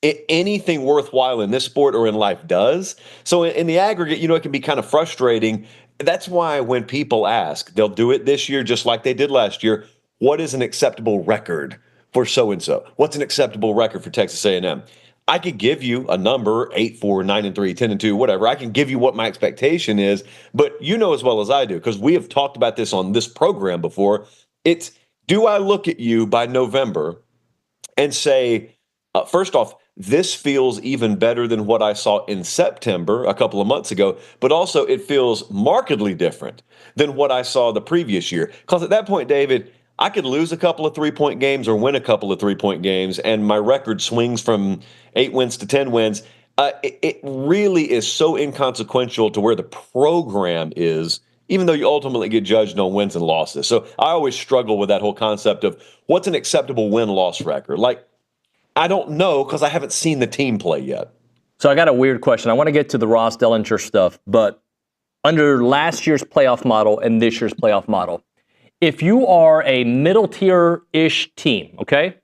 Anything worthwhile in this sport or in life does. So in the aggregate, it can be kind of frustrating. That's why when people ask, they'll do it this year just like they did last year. What is an acceptable record for so-and-so? What's an acceptable record for Texas A&M? I could give you a number, 8-4, 9-3, 10-2, whatever. I can give you what my expectation is, but you know as well as I do, because we have talked about this on this program before. It's, do I look at you by November and say, first off, this feels even better than what I saw in September a couple of months ago, but also it feels markedly different than what I saw the previous year. Because at that point, David, I could lose a couple of 3-point games or win a couple of 3-point games, and my record swings from 8 wins to 10 wins. It really is so inconsequential to where the program is, even though you ultimately get judged on wins and losses. So I always struggle with that whole concept of what's an acceptable win-loss record. Like, I don't know because I haven't seen the team play yet. So I got a weird question. I want to get to the Ross Dellinger stuff, but under last year's playoff model and this year's playoff model, if you are a middle tier-ish team, okay,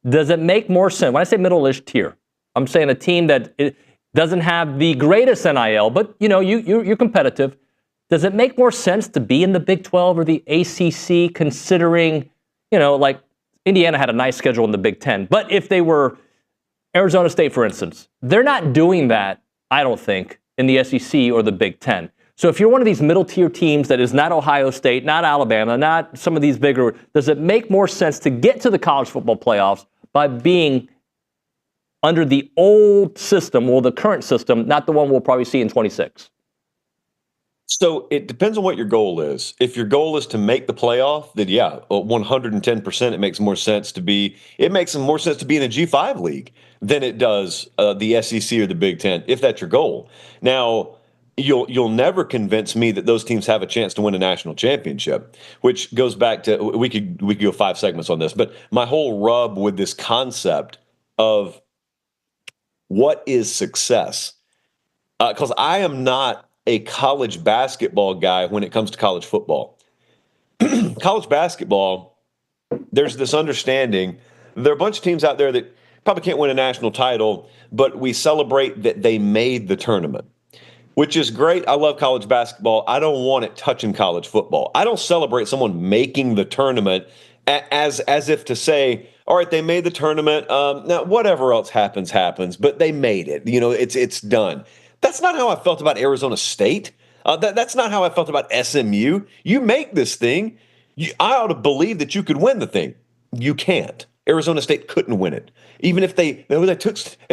does it make more sense? When I say middle-ish tier, I'm saying a team that it doesn't have the greatest NIL, but you're competitive. Does it make more sense to be in the Big 12 or the ACC, considering, like Indiana had a nice schedule in the Big 10, but if they were Arizona State, for instance, they're not doing that, I don't think, in the SEC or the Big Ten. So if you're one of these middle-tier teams that is not Ohio State, not Alabama, not some of these bigger, does it make more sense to get to the college football playoffs by being under the old system, or the current system, not the one we'll probably see in 26? So it depends on what your goal is. If your goal is to make the playoff, then yeah, 110% it makes more sense to be. It makes more sense to be in a G5 league than it does the SEC or the Big Ten, if that's your goal. Now, you'll never convince me that those teams have a chance to win a national championship, which goes back to we could go 5 segments on this, but my whole rub with this concept of what is success, because I am not a college basketball guy when it comes to college football. College basketball, there's this understanding. There are a bunch of teams out there that probably can't win a national title, but we celebrate that they made the tournament, which is great. I love college basketball. I don't want it touching college football. I don't celebrate someone making the tournament as if to say, all right, they made the tournament. Now, whatever else happens, but they made it. You know, it's done. That's not how I felt about Arizona State. That's not how I felt about SMU. You make this thing. I ought to believe that you could win the thing. You can't. Arizona State couldn't win it. Even if they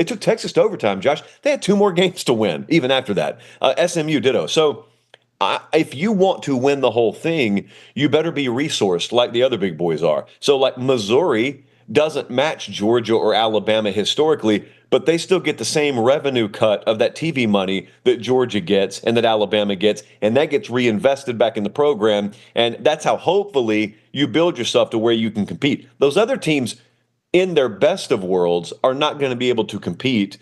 took Texas to overtime, Josh, they had 2 more games to win even after that. SMU ditto. So if you want to win the whole thing, you better be resourced like the other big boys are. So like Missouri doesn't match Georgia or Alabama historically, but they still get the same revenue cut of that TV money that Georgia gets and that Alabama gets, and that gets reinvested back in the program. And that's how hopefully you build yourself to where you can compete. Those other teams, in their best of worlds, are not going to be able to compete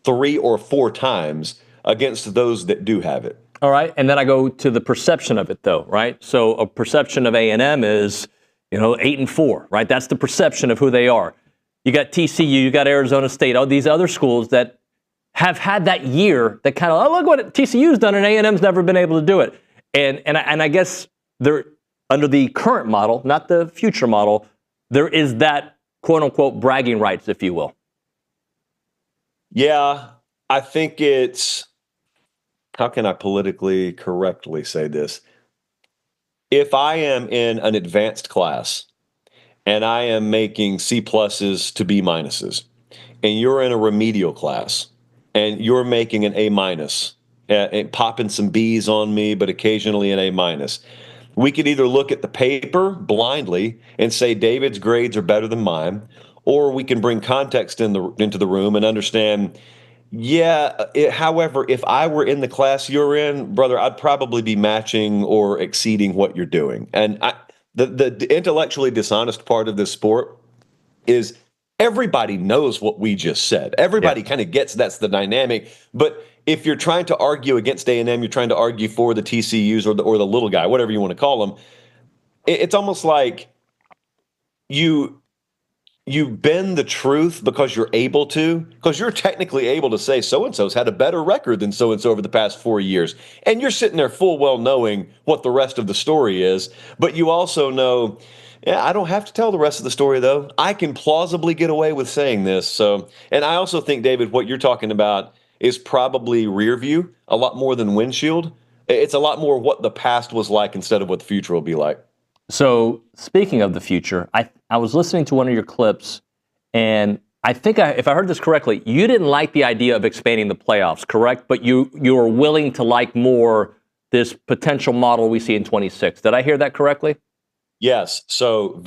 3 or 4 times against those that do have it. All right, and then I go to the perception of it, though, right? So a perception of A&M is, 8-4, right? That's the perception of who they are. You got TCU, you got Arizona State, all these other schools that have had that year that kind of, look what TCU's done and A&M's never been able to do it. And I guess they're under the current model, not the future model, there is that quote unquote bragging rights, if you will. Yeah, I think it's, how can I politically correctly say this? If I am in an advanced class and I am making C pluses to B minuses, and you're in a remedial class and you're making an A minus, and popping some B's on me, but occasionally an A minus, we could either look at the paper blindly and say David's grades are better than mine, or we can bring context into the room and understand, however, if I were in the class you're in, brother, I'd probably be matching or exceeding what you're doing. And the intellectually dishonest part of this sport is everybody knows what we just said. Everybody kind of gets that's the dynamic. But if you're trying to argue against A&M, you're trying to argue for the TCUs or the little guy, whatever you want to call them, it's almost like you bend the truth because you're able to, because you're technically able to say so-and-so's had a better record than so-and-so over the past 4 years. And you're sitting there full well knowing what the rest of the story is. But you also know, I don't have to tell the rest of the story, though. I can plausibly get away with saying this. So, and I also think, David, what you're talking about is probably rear view a lot more than windshield. It's a lot more what the past was like instead of what the future will be like. So speaking of the future, I was listening to one of your clips, and I think if I heard this correctly, you didn't like the idea of expanding the playoffs, correct? But you were willing to like more this potential model we see in 26. Did I hear that correctly? Yes. So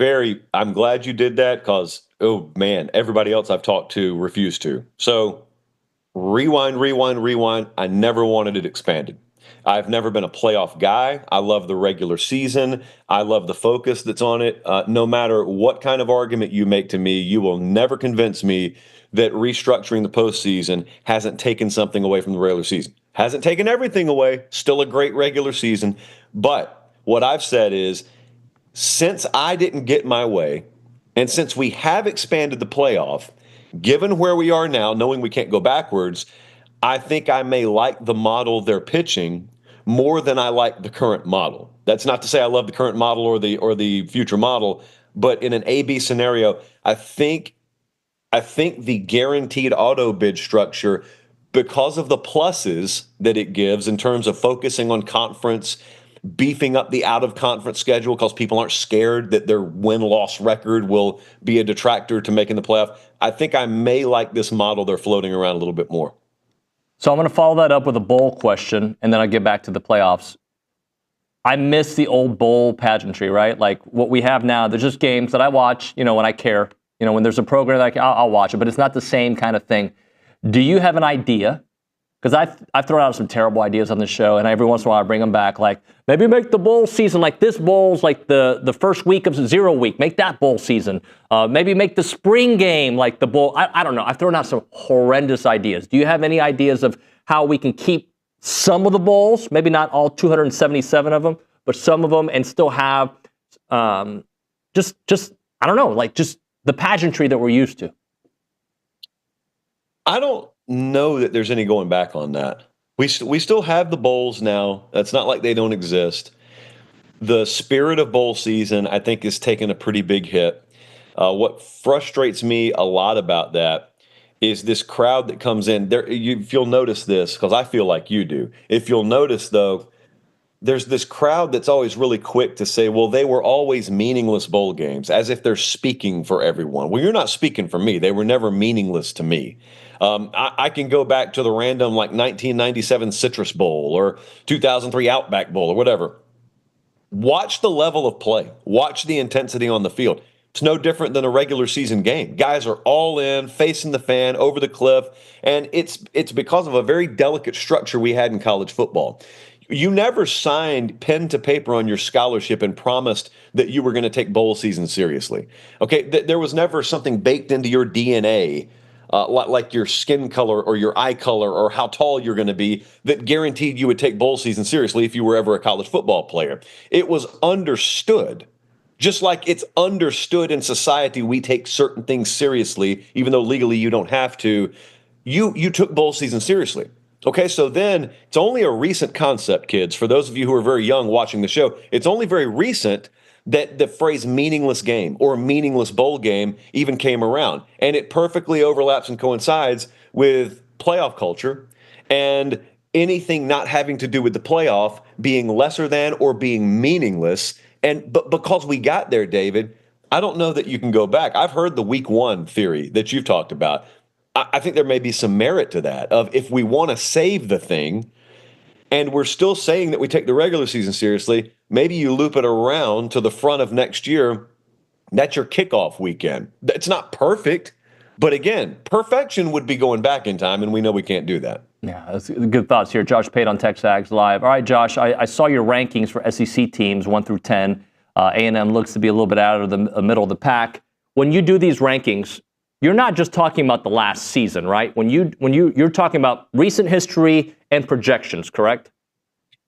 I'm glad you did that because, oh man, everybody else I've talked to refused to. So rewind. I never wanted it expanded. I've never been a playoff guy. I love the regular season. I love the focus that's on it. No matter what kind of argument you make to me, you will never convince me that restructuring the postseason hasn't taken something away from the regular season. Hasn't taken everything away. Still a great regular season. But what I've said is, since I didn't get my way, and since we have expanded the playoff, given where we are now, knowing we can't go backwards, I think I may like the model they're pitching more than I like the current model. That's not to say I love the current model or the future model, but in an A-B scenario, I think I think the guaranteed auto bid structure, because of the pluses that it gives in terms of focusing on conference, beefing up the out-of-conference schedule because people aren't scared that their win-loss record will be a detractor to making the playoff, I think I may like this model they're floating around a little bit more. So I'm going to follow that up with a bowl question, and then I'll get back to the playoffs. I miss the old bowl pageantry, right? Like what we have now, there's just games that I watch, when I care. When there's a program that I'll watch it, but it's not the same kind of thing. Do you have an idea? Because I've thrown out some terrible ideas on the show, and every once in a while I bring them back. Like maybe make the bowl season like this bowl's like the first week of 0 week. Make that bowl season. Maybe make the spring game like the bowl. I don't know. I've thrown out some horrendous ideas. Do you have any ideas of how we can keep some of the bowls, maybe not all 277 of them, but some of them, and still have just I don't know, like just the pageantry that we're used to? I don't know that there's any going back on that. We still have the bowls now. That's not like they don't exist. The spirit of bowl season, I think, is taking a pretty big hit. What frustrates me a lot about that is this crowd that comes in. If you'll notice this, because I feel like you do. If you'll notice, though, there's this crowd that's always really quick to say, well, they were always meaningless bowl games, as if they're speaking for everyone. Well, you're not speaking for me. They were never meaningless to me. I can go back to the random 1997 Citrus Bowl or 2003 Outback Bowl or whatever. Watch the level of play. Watch the intensity on the field. It's no different than a regular season game. Guys are all in, facing the fan, over the cliff, and it's because of a very delicate structure we had in college football. You never signed pen to paper on your scholarship and promised that you were going to take bowl season seriously. Okay, there was never something baked into your DNA, like your skin color or your eye color or how tall you're going to be, that guaranteed you would take bowl season seriously if you were ever a college football player. It was understood, just like it's understood in society we take certain things seriously, even though legally you don't have to. You took bowl season seriously. Okay, so then it's only a recent concept, kids. For those of you who are very young watching the show, it's only very recent that the phrase meaningless game or meaningless bowl game even came around. And it perfectly overlaps and coincides with playoff culture and anything not having to do with the playoff being lesser than or being meaningless. But because we got there, David, I don't know that you can go back. I've heard the week one theory that you've talked about. I think there may be some merit to that, of if we want to save the thing and we're still saying that we take the regular season seriously, maybe you loop it around to the front of next year. That's your kickoff weekend. It's not perfect, but again, perfection would be going back in time, and we know we can't do that. Yeah, that's good thoughts here. Josh Pate on TexAgs Live. All right, Josh, I saw your rankings for SEC teams 1 through 10. A&M looks to be a little bit out of the middle of the pack. When you do these rankings, you're not just talking about the last season, right? You're talking about recent history and projections, correct?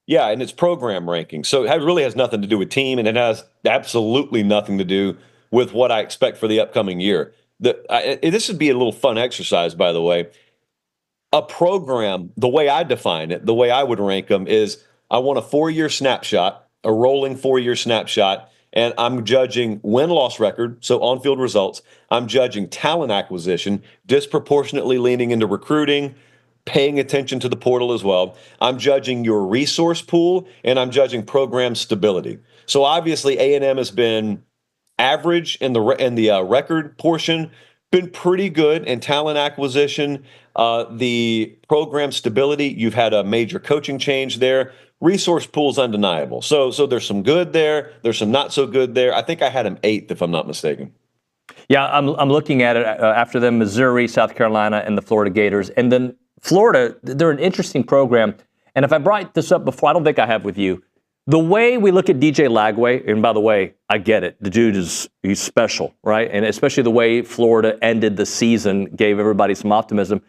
Yeah, and it's program ranking. So it really has nothing to do with team, and it has absolutely nothing to do with what I expect for the upcoming year. This would be a little fun exercise, by the way. A program, the way I define it, the way I would rank them is I want a 4-year snapshot, a rolling 4-year snapshot, and I'm judging win-loss record, so on-field results. I'm judging talent acquisition, disproportionately leaning into recruiting, paying attention to the portal as well. I'm judging your resource pool, and I'm judging program stability. So obviously A&M has been average in the record portion, been pretty good in talent acquisition. The program stability, you've had a major coaching change there. Resource pool's undeniable. So there's some good there. There's some not so good there. I think I had him 8th, if I'm not mistaken. Yeah, I'm looking at it after them, Missouri, South Carolina, and the Florida Gators. And then Florida, they're an interesting program. And if I brought this up before, I don't think I have with you. The way we look at DJ Lagway, and by the way, I get it. The dude he's special, right? And especially the way Florida ended the season gave everybody some optimism.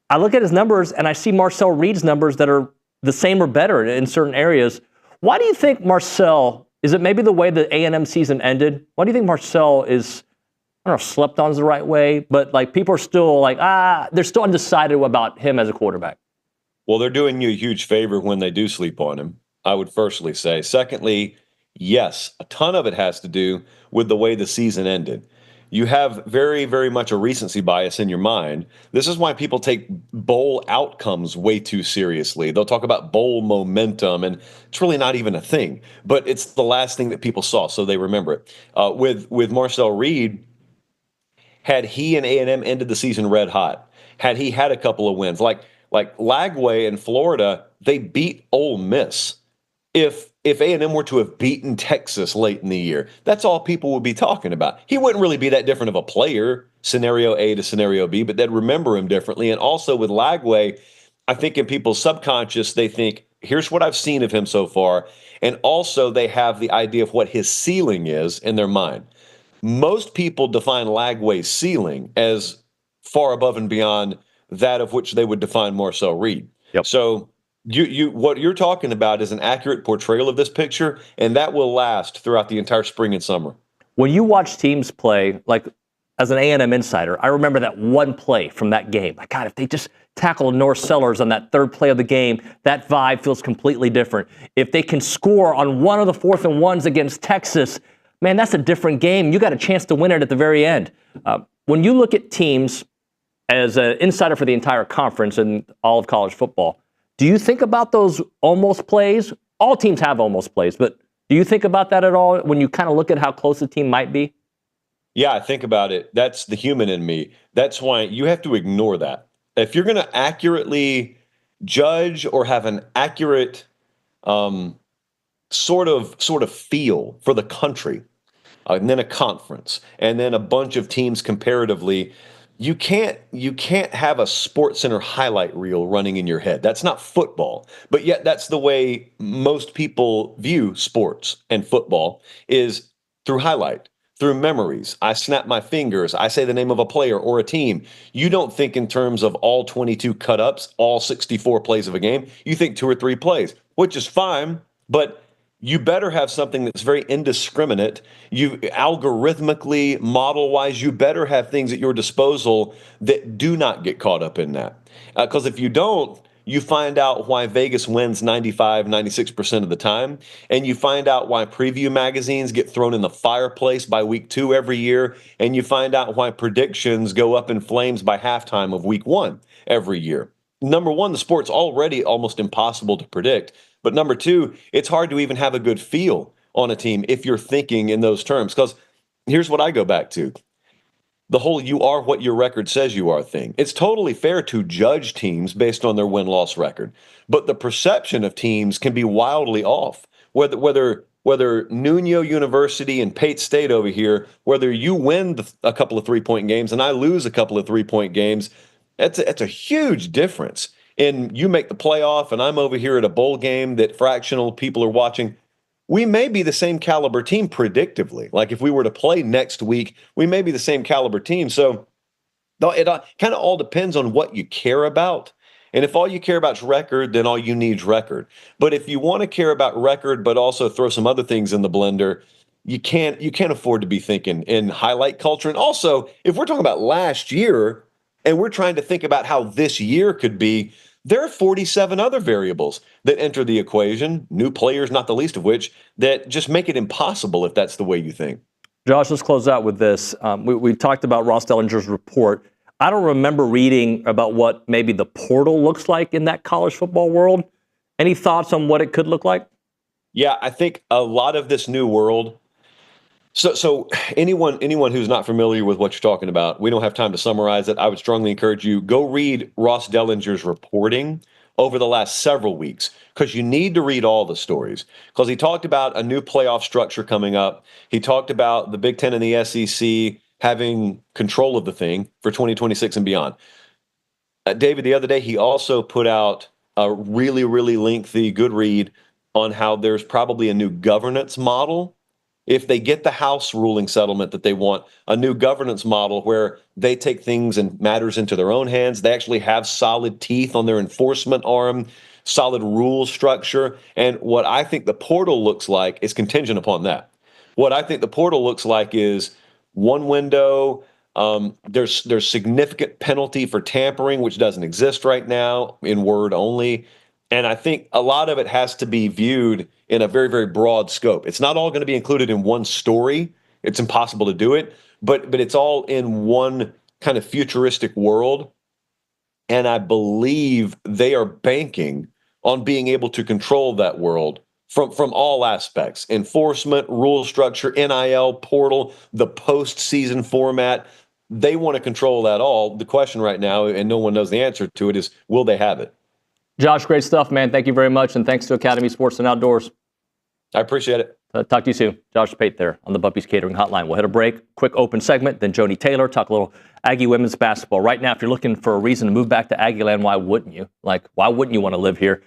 I look at his numbers, and I see Marcel Reed's numbers that are the same or better in certain areas. Why do you think Marcel, is it maybe the way the A&M season ended? Why do you think Marcel is, I don't know if slept on is the right way, but like people are still like, they're still undecided about him as a quarterback? Well, they're doing you a huge favor when they do sleep on him, I would firstly say. Secondly, yes, a ton of it has to do with the way the season ended. you have very, very much a recency bias in your mind. This is why people take bowl outcomes way too seriously. They'll talk about bowl momentum, and it's really not even a thing. But it's the last thing that people saw, so they remember it. With Marcel Reed, had he and A&M ended the season red hot, had he had a couple of wins, like Lagway in Florida, they beat Ole Miss. If A&M were to have beaten Texas late in the year, that's all people would be talking about. He wouldn't really be that different of a player, scenario A to scenario B, but they'd remember him differently. And also with Lagway, I think in people's subconscious, they think, here's what I've seen of him so far. And also they have the idea of what his ceiling is in their mind. Most people define Lagway's ceiling as far above and beyond that of which they would define Marcel Reed. Yep. So you what you're talking about is an accurate portrayal of this picture, and that will last throughout the entire spring and summer. When you watch teams play, like as an A&M insider, I remember that one play from that game. Like, God, if they just tackle North Sellers on that third play of the game, that vibe feels completely different. If they can score on one of the 4th and 1s against Texas, man, that's a different game. You got a chance to win it at the very end. When you look at teams as an insider for the entire conference and all of college football, do you think about those almost plays? All teams have almost plays, but do you think about that at all when you kind of look at how close the team might be? Yeah, I think about it. That's the human in me. That's why you have to ignore that. If you're going to accurately judge or have an accurate sort of feel for the country, and then a conference, and then a bunch of teams comparatively, you can't have a SportsCenter highlight reel running in your head. That's not football. But yet that's the way most people view sports and football, is through highlight, through memories. I snap my fingers. I say the name of a player or a team. You don't think in terms of all 22 cut-ups, all 64 plays of a game. You think 2 or 3 plays, which is fine, but you better have something that's very indiscriminate. You algorithmically, model-wise, you better have things at your disposal that do not get caught up in that. Because if you don't, you find out why Vegas wins 95, 96% of the time, and you find out why preview magazines get thrown in the fireplace by week 2 every year, and you find out why predictions go up in flames by halftime of week 1 every year. Number one, the sport's already almost impossible to predict. But number 2, it's hard to even have a good feel on a team if you're thinking in those terms. Because here's what I go back to. The whole you are what your record says you are thing. It's totally fair to judge teams based on their win-loss record. But the perception of teams can be wildly off. Whether Nuño University and Pate State over here, whether you win a couple of 3-point games and I lose a couple of 3-point games, that's a huge difference. And you make the playoff, and I'm over here at a bowl game that fractional people are watching. We may be the same caliber team predictively. Like if we were to play next week, we may be the same caliber team. So it kind of all depends on what you care about. And if all you care about is record, then all you need is record. But if you want to care about record, but also throw some other things in the blender, you can't afford to be thinking in highlight culture. And also, if we're talking about last year and we're trying to think about how this year could be, there are 47 other variables that enter the equation, new players not the least of which, that just make it impossible if that's the way you think. Josh, let's close out with this. We talked about Ross Dellinger's report. I don't remember reading about what maybe the portal looks like in that college football world. Any thoughts on what it could look like? Yeah, I think a lot of this new world. So anyone who's not familiar with what you're talking about, we don't have time to summarize it. I would strongly encourage you, go read Ross Dellinger's reporting over the last several weeks, because you need to read all the stories. Because he talked about a new playoff structure coming up. He talked about the Big Ten and the SEC having control of the thing for 2026 and beyond. David, the other day, he also put out a really, really lengthy, good read on how there's probably a new governance model. If they get the House ruling settlement that they want, a new governance model where they take things and matters into their own hands, they actually have solid teeth on their enforcement arm, solid rule structure. And what I think the portal looks like is contingent upon that. What I think the portal looks like is one window. There's significant penalty for tampering, which doesn't exist right now, in word only. And I think a lot of it has to be viewed in a very, very broad scope. It's not all going to be included in one story. It's impossible to do it. but it's all in one kind of futuristic world. And I believe they are banking on being able to control that world from all aspects: enforcement, rule structure, NIL, portal, the postseason format. They want to control that all. The question right now, and no one knows the answer to it, is will they have it? Josh, great stuff, man. Thank you very much. And thanks to Academy Sports and Outdoors. I appreciate it. Talk to you soon. Josh Pate there on the Buppy's Catering Hotline. We'll hit a break, quick open segment, then Joni Taylor, talk a little Aggie women's basketball. Right now, if you're looking for a reason to move back to Aggie land, why wouldn't you? Why wouldn't you want to live here?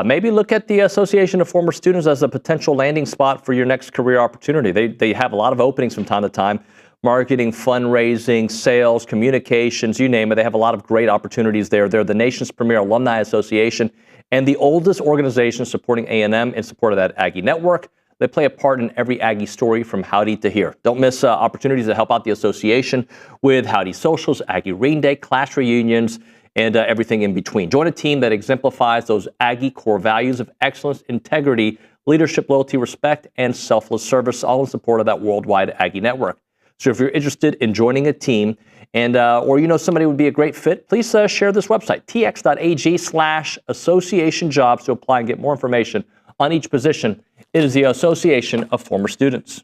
Maybe look at the Association of Former Students as a potential landing spot for your next career opportunity. They have a lot of openings from time to time. Marketing, fundraising, sales, communications, you name it. They have a lot of great opportunities there. They're the nation's premier alumni association and the oldest organization supporting A&M in support of that Aggie network. They play a part in every Aggie story from Howdy to here. Don't miss opportunities to help out the association with Howdy Socials, Aggie Reading Day, class reunions, and everything in between. Join a team that exemplifies those Aggie core values of excellence, integrity, leadership, loyalty, respect, and selfless service, all in support of that worldwide Aggie network. So if you're interested in joining a team and or you know somebody would be a great fit, please share this website, tx.ag/association jobs to apply and get more information on each position. It is the Association of Former Students.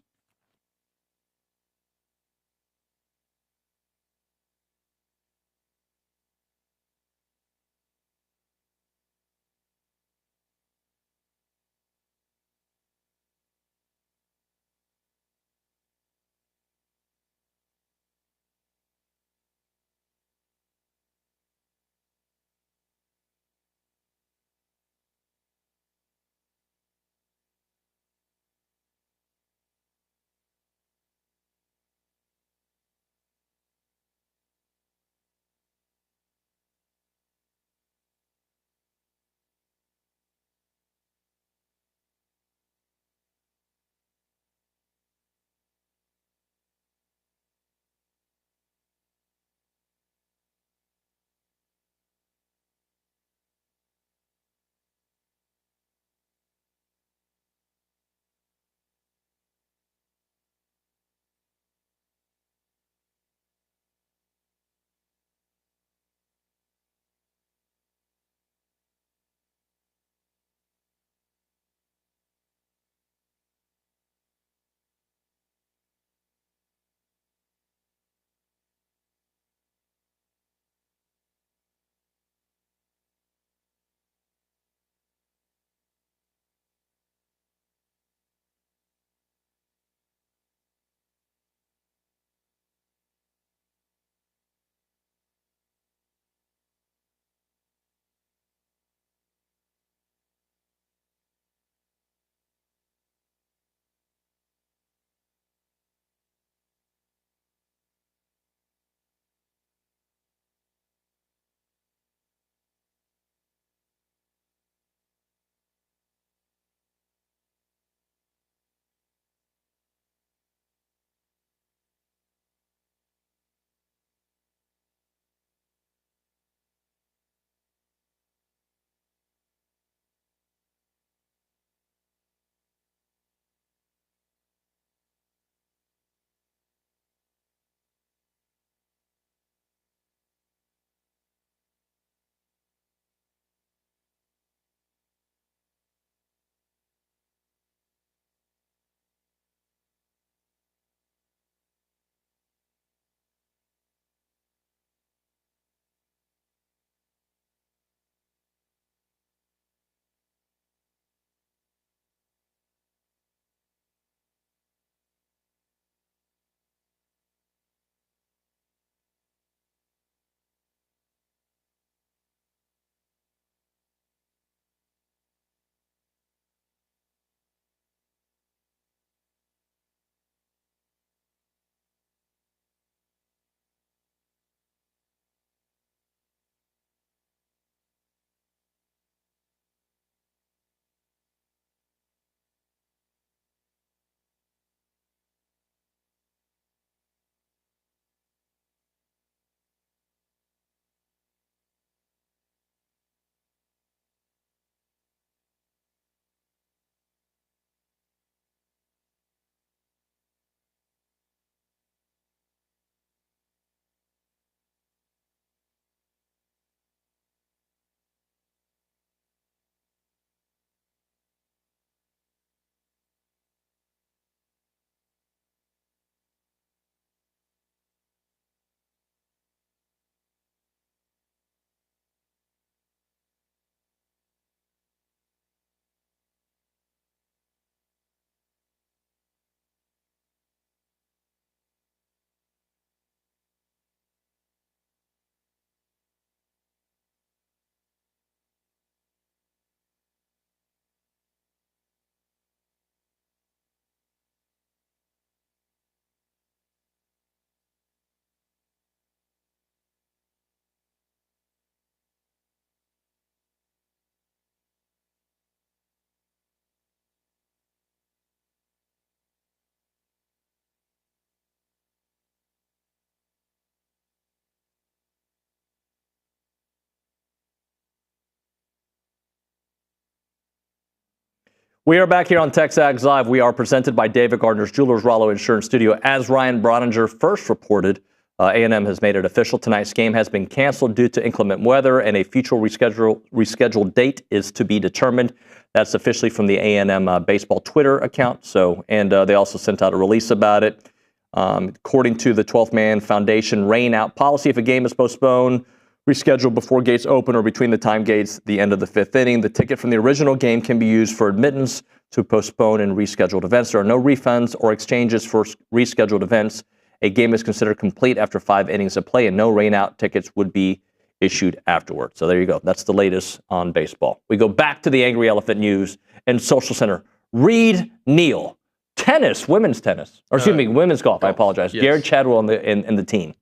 We are back here on TexAgs Live. We are presented by David Gardner's Jewelers Rollo Insurance Studio. As Ryan Broninger first reported, A&M has made it official. Tonight's game has been canceled due to inclement weather, and a future rescheduled date is to be determined. That's officially from the A&M baseball Twitter account. And they also sent out a release about it. According to the 12th Man Foundation rain out policy, if a game is postponed, rescheduled before gates open or between the time gates, the end of the 5th inning, the ticket from the original game can be used for admittance to postpone and rescheduled events. There are no refunds or exchanges for rescheduled events. A game is considered complete after 5 innings of play, and no rain-out tickets would be issued afterward. So there you go. That's the latest on baseball. We go back to the Angry Elephant News and Social Center. Reed Neal, tennis, women's tennis, or excuse me, women's golf. I apologize. Yes. Garrett Chadwell in the team.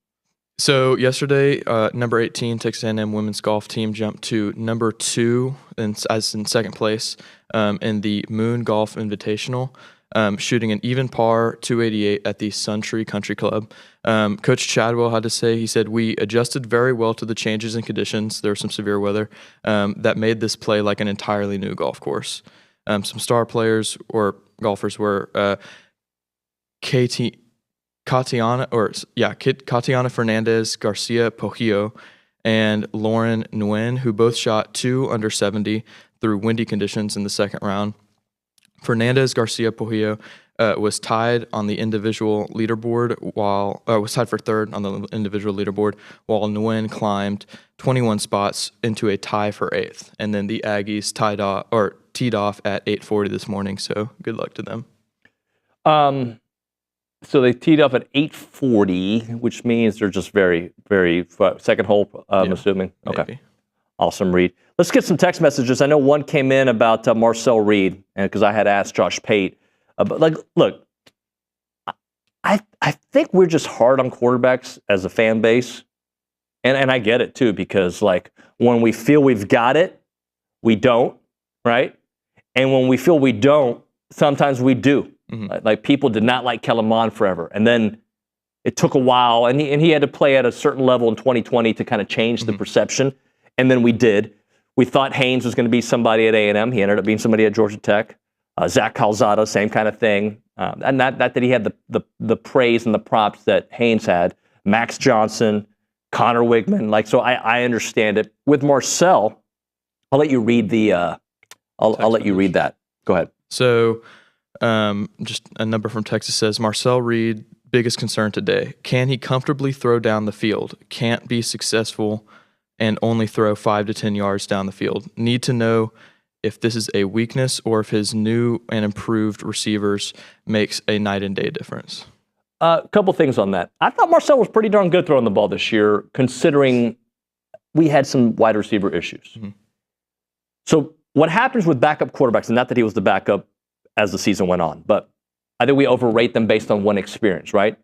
So yesterday, number 18 Texas A&M women's golf team jumped to number 2 as in second place in the Moon Golf Invitational, shooting an even par 288 at the Suntree Country Club. Coach Chadwell had to say, he said, "We adjusted very well to the changes in conditions. There was some severe weather that made this play like an entirely new golf course." Some star players or golfers were Katiana Fernandez Garcia Pojillo and Lauren Nguyen, who both shot 2 under 70 through windy conditions in the second round. Fernandez Garcia Pojillo was tied on the individual leaderboard was tied for third on the individual leaderboard, while Nguyen climbed 21 spots into a tie for 8th. And then the Aggies teed off at 8:40 this morning. So good luck to them. So they teed up at 8:40, which means they're just very, very second hole, I'm assuming. Okay. Maybe. Awesome, Reed. Let's get some text messages. I know one came in about Marcel Reed, and because I had asked Josh Pate. But look, I think we're just hard on quarterbacks as a fan base, and I get it too, because like when we feel we've got it, we don't, right? And when we feel we don't, sometimes we do. Mm-hmm. Like people did not like Kellen Mond forever, and then it took a while, and he had to play at a certain level in 2020 to kind of change the perception, and then we did. We thought Haynes was going to be somebody at A&M. He ended up being somebody at Georgia Tech. Zach Calzada, same kind of thing, and not that he had the praise and the props that Haynes had. Max Johnson, Connor Wigman, so I understand it. With Marcel, I'll let you read I'll let you read that. Go ahead. So. Just a number from Texas says, Marcel Reed, biggest concern today. Can he comfortably throw down the field? Can't be successful and only throw 5 to 10 yards down the field. Need to know if this is a weakness or if his new and improved receivers makes a night and day difference. A couple things on that. I thought Marcel was pretty darn good throwing the ball this year, considering we had some wide receiver issues. Mm-hmm. So what happens with backup quarterbacks, and not that he was the backup as the season went on, but I think we overrate them based on one experience, right?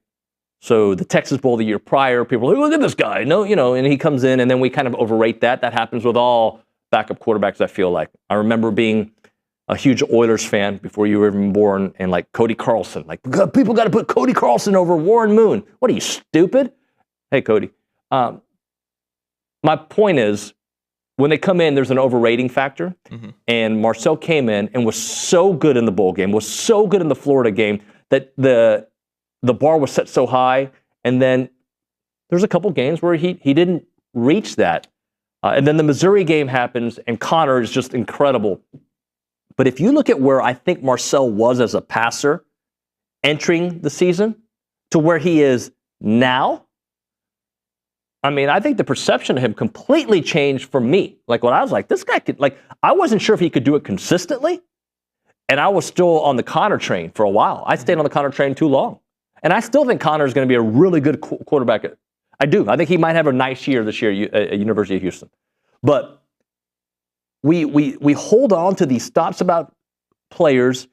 So the Texas Bowl the year prior, people are like, look at this guy, and he comes in, and then we kind of overrate that. That happens with all backup quarterbacks, I feel like. I remember being a huge Oilers fan before you were even born, and like Cody Carlson. Like, people got to put Cody Carlson over Warren Moon. What are you, stupid? Hey, Cody. My point is, when they come in, there's an overrating factor. Mm-hmm. And Marcel came in and was so good in the bowl game, was so good in the Florida game, that the bar was set so high. And then there's a couple games where he didn't reach that. And then the Missouri game happens, and Connor is just incredible. But if you look at where I think Marcel was as a passer entering the season to where he is now, I mean, I think the perception of him completely changed for me. Like, when I was like, this guy could, I wasn't sure if he could do it consistently. And I was still on the Connor train for a while. I stayed on the Connor train too long. And I still think Connor is going to be a really good quarterback. I do. I think he might have a nice year this year at University of Houston. But we hold on to these thoughts about players.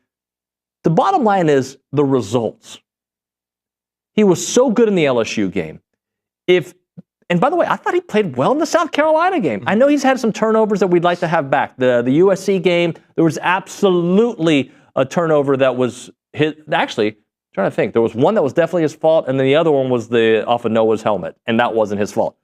The bottom line is the results. He was so good in the LSU game. And by the way, I thought he played well in the South Carolina game. I know he's had some turnovers that we'd like to have back. The USC game, there was absolutely a turnover that was his. Actually, I'm trying to think. There was one that was definitely his fault, and then the other one was off of Noah's helmet, and that wasn't his fault.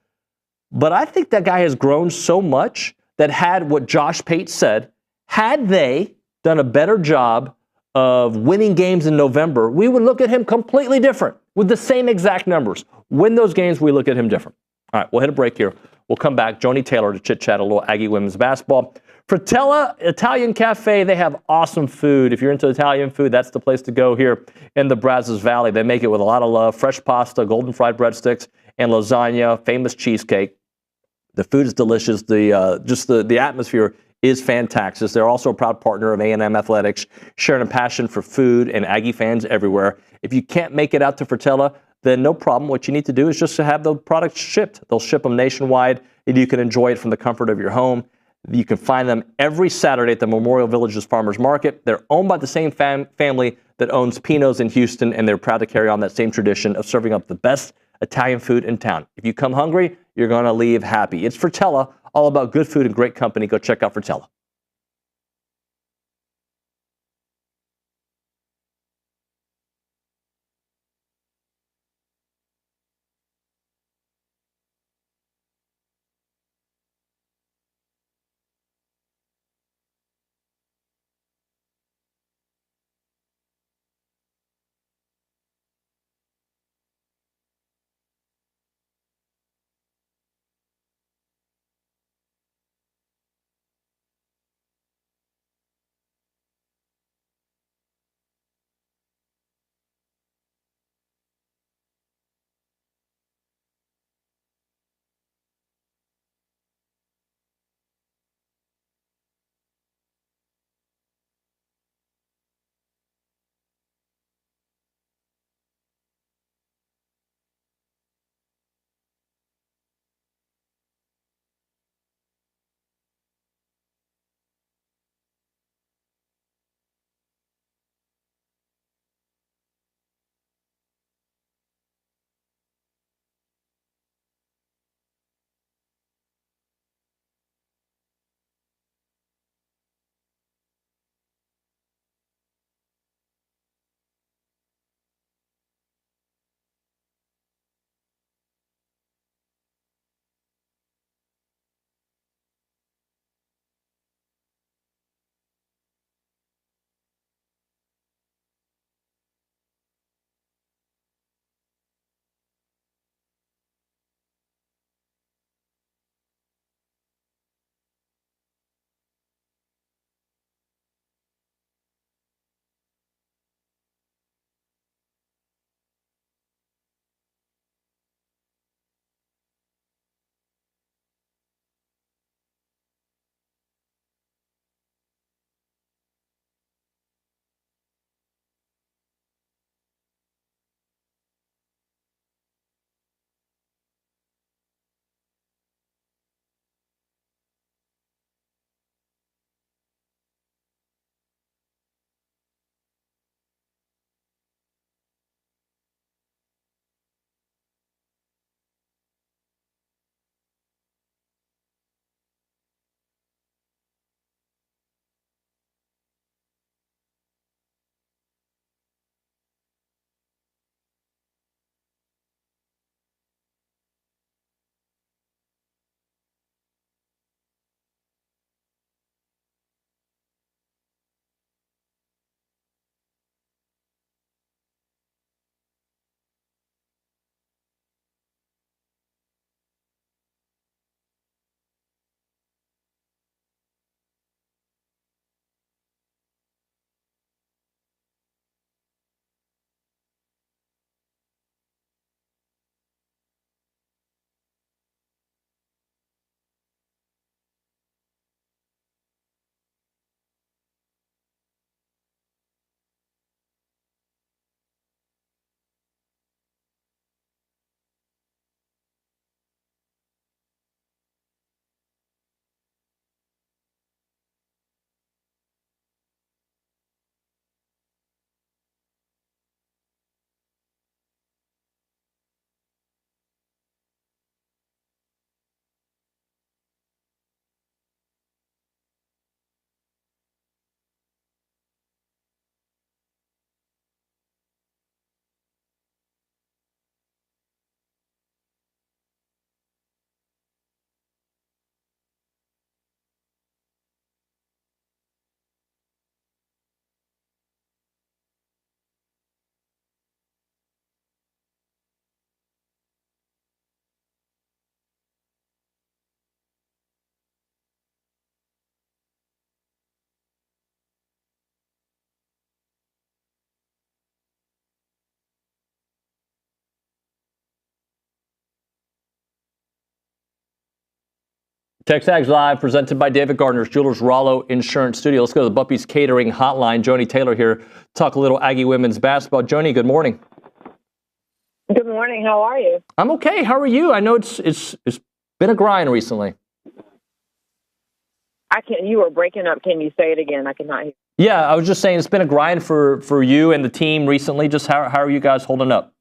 But I think that guy has grown so much that had what Josh Pate said, had they done a better job of winning games in November, we would look at him completely different with the same exact numbers. Win those games, we look at him different. All right, we'll hit a break here. We'll come back. Joni Taylor to chit-chat a little Aggie women's basketball. Fratella Italian Cafe, they have awesome food. If you're into Italian food, that's the place to go here in the Brazos Valley. They make it with a lot of love. Fresh pasta, golden fried breadsticks, and lasagna, famous cheesecake. The food is delicious. The atmosphere is fantastic. They're also a proud partner of A&M Athletics, sharing a passion for food and Aggie fans everywhere. If you can't make it out to Fratella, then no problem. What you need to do is just to have the products shipped. They'll ship them nationwide, and you can enjoy it from the comfort of your home. You can find them every Saturday at the Memorial Villages Farmers Market. They're owned by the same family that owns Pino's in Houston, and they're proud to carry on that same tradition of serving up the best Italian food in town. If you come hungry, you're going to leave happy. It's Fratella, all about good food and great company. Go check out Fratella. TexAgs Live, presented by David Gardner's Jewelers Rollo Insurance Studio. Let's go to the Buppy's Catering Hotline. Joni Taylor here, talk a little Aggie women's basketball. Joni, good morning. Good morning. How are you? I'm okay. How are you? I know it's been a grind recently. You were breaking up. Can you say it again? I cannot hear. Yeah, I was just saying it's been a grind for you and the team recently. Just how are you guys holding up?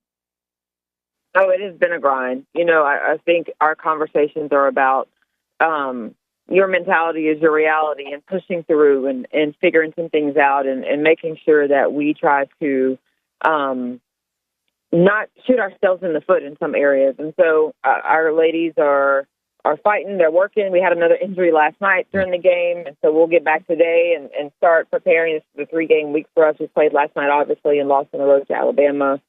Oh, it has been a grind. I think our conversations are about your mentality is your reality, and pushing through and figuring some things out and making sure that we try to not shoot ourselves in the foot in some areas. And so our ladies are fighting. They're working. We had another injury last night during the game, and so we'll get back today and start preparing. This is a 3-game week for us. We played last night, obviously, and lost on the road to Alabama.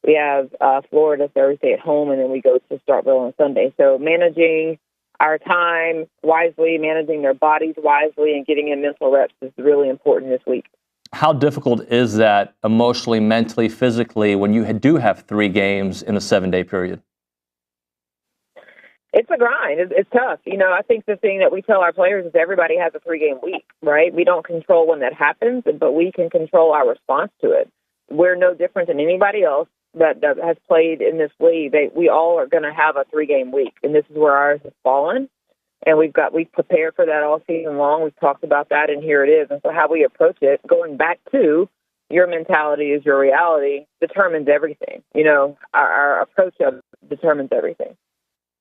We have Florida Thursday at home, and then we go to Starkville on Sunday. So managing our time wisely, managing their bodies wisely, and getting in mental reps is really important this week. How difficult is that emotionally, mentally, physically when you do have 3 games in a 7-day period? It's a grind. It's tough. I think the thing that we tell our players is everybody has a 3-game week, right? We don't control when that happens, but we can control our response to it. We're no different than anybody else that has played in this league. We all are going to have a 3-game week, and this is where ours has fallen. And we've prepared for that all season long. We've talked about that, and here it is. And so how we approach it, going back to your mentality is your reality, determines everything. Our approach of it determines everything.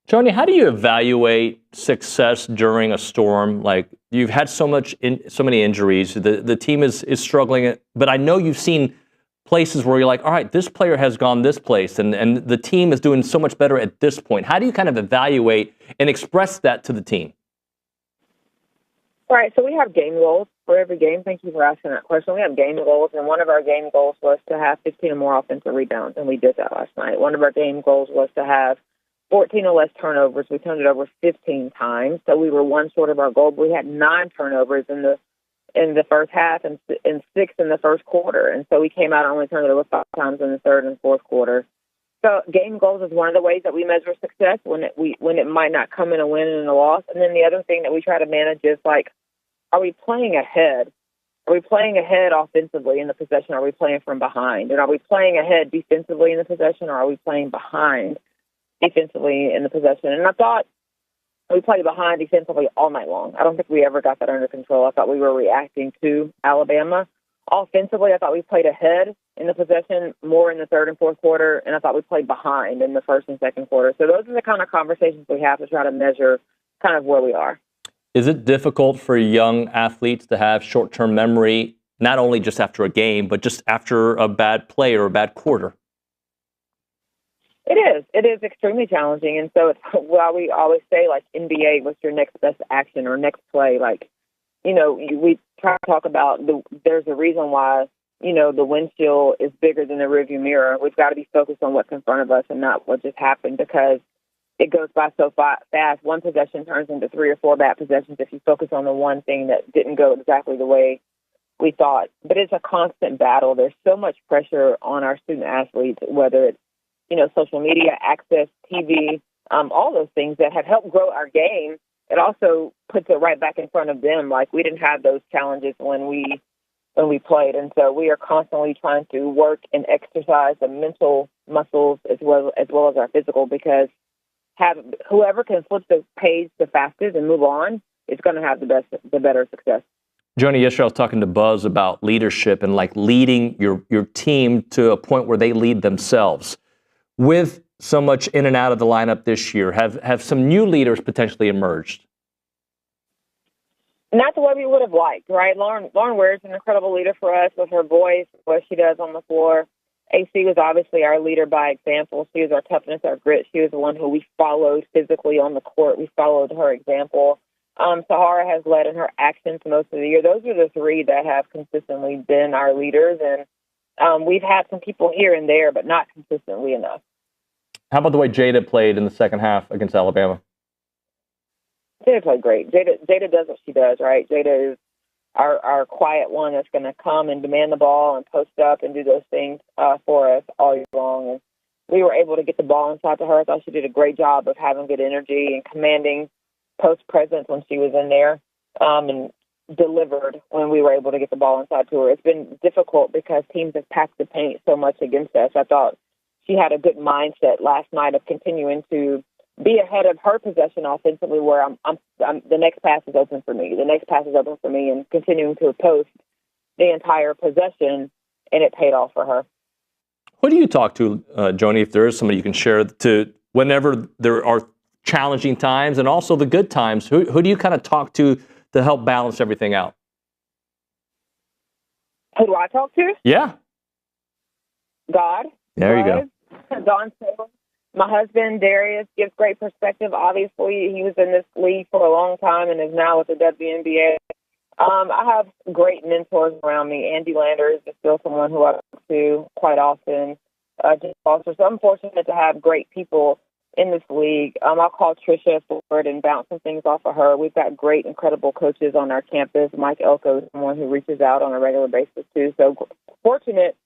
Joni, how do you evaluate success during a storm? Like, you've had so many injuries. The team is struggling, but I know you've seen places where you're like, all right, this player has gone this place, and the team is doing so much better at this point. How do you kind of evaluate and express that to the team? All right, so we have game goals for every game. Thank you for asking that question. We have game goals, and one of our game goals was to have 15 or more offensive rebounds, and we did that last night. One of our game goals was to have 14 or less turnovers. We turned it over 15 times, so we were one short of our goal. But we had 9 turnovers in the first half and 6 in the first quarter, and so we came out and only turned it over 5 times in the third and fourth quarter. So game goals is one of the ways that we measure success when it might not come in a win and a loss. And then the other thing that we try to manage is, like, are we playing ahead? Are we playing ahead offensively in the possession? Are we playing from behind? And are we playing ahead defensively in the possession, or are we playing behind defensively in the possession? And I thought we played behind defensively all night long. I don't think we ever got that under control. I thought we were reacting to Alabama. Offensively, I thought we played ahead in the possession more in the third and fourth quarter, and I thought we played behind in the first and second quarter. So those are the kind of conversations we have to try to measure kind of where we are. Is it difficult for young athletes to have short-term memory, not only just after a game, but just after a bad play or a bad quarter? It is. It is extremely challenging. And so it's why we always say, like, NBA, what's your next best action or next play? Like, we try to talk about there's a reason why, the windshield is bigger than the rearview mirror. We've got to be focused on what's in front of us and not what just happened, because it goes by so fast. One possession turns into 3 or 4 bad possessions if you focus on the one thing that didn't go exactly the way we thought. But it's a constant battle. There's so much pressure on our student athletes, whether it's, social media, access, TV, all those things that have helped grow our game. It also puts it right back in front of them. Like, we didn't have those challenges when we played. And so we are constantly trying to work and exercise the mental muscles as well as our physical, because whoever can flip the page the fastest and move on is going to have the better success. Joni, yesterday I was talking to Buzz about leadership and, like, leading your team to a point where they lead themselves. With so much in and out of the lineup this year, have some new leaders potentially emerged? Not the way we would have liked, right? Lauren Ware is an incredible leader for us with her voice, what she does on the floor. AC was obviously our leader by example. She was our toughness, our grit. She was the one who we followed physically on the court. We followed her example. Sahara has led in her actions most of the year. Those are the 3 that have consistently been our leaders. And we've had some people here and there, but not consistently enough. How about the way Jada played in the second half against Alabama? Jada played great. Jada does what she does, right? Jada is our quiet one that's going to come and demand the ball and post up and do those things for us all year long. And we were able to get the ball inside to her. I thought she did a great job of having good energy and commanding post presence when she was in there, and delivered when we were able to get the ball inside to her. It's been difficult because teams have packed the paint so much against us. I thought she had a good mindset last night of continuing to be ahead of her possession offensively, where I'm the next pass is open for me. The next pass is open for me, and continuing to post the entire possession, and it paid off for her. Who do you talk to, Joni, if there is somebody you can share to whenever there are challenging times and also the good times? Who do you kind of talk to help balance everything out? Who do I talk to? Yeah. God. There you go. Don Taylor. My husband, Darius, gives great perspective. Obviously, he was in this league for a long time and is now with the WNBA. I have great mentors around me. Andy Landers is still someone who I talk to quite often. So I'm fortunate to have great people in this league. I'll call Tricia forward and bounce some things off of her. We've got great, incredible coaches on our campus. Mike Elko is someone who reaches out on a regular basis, too. So fortunate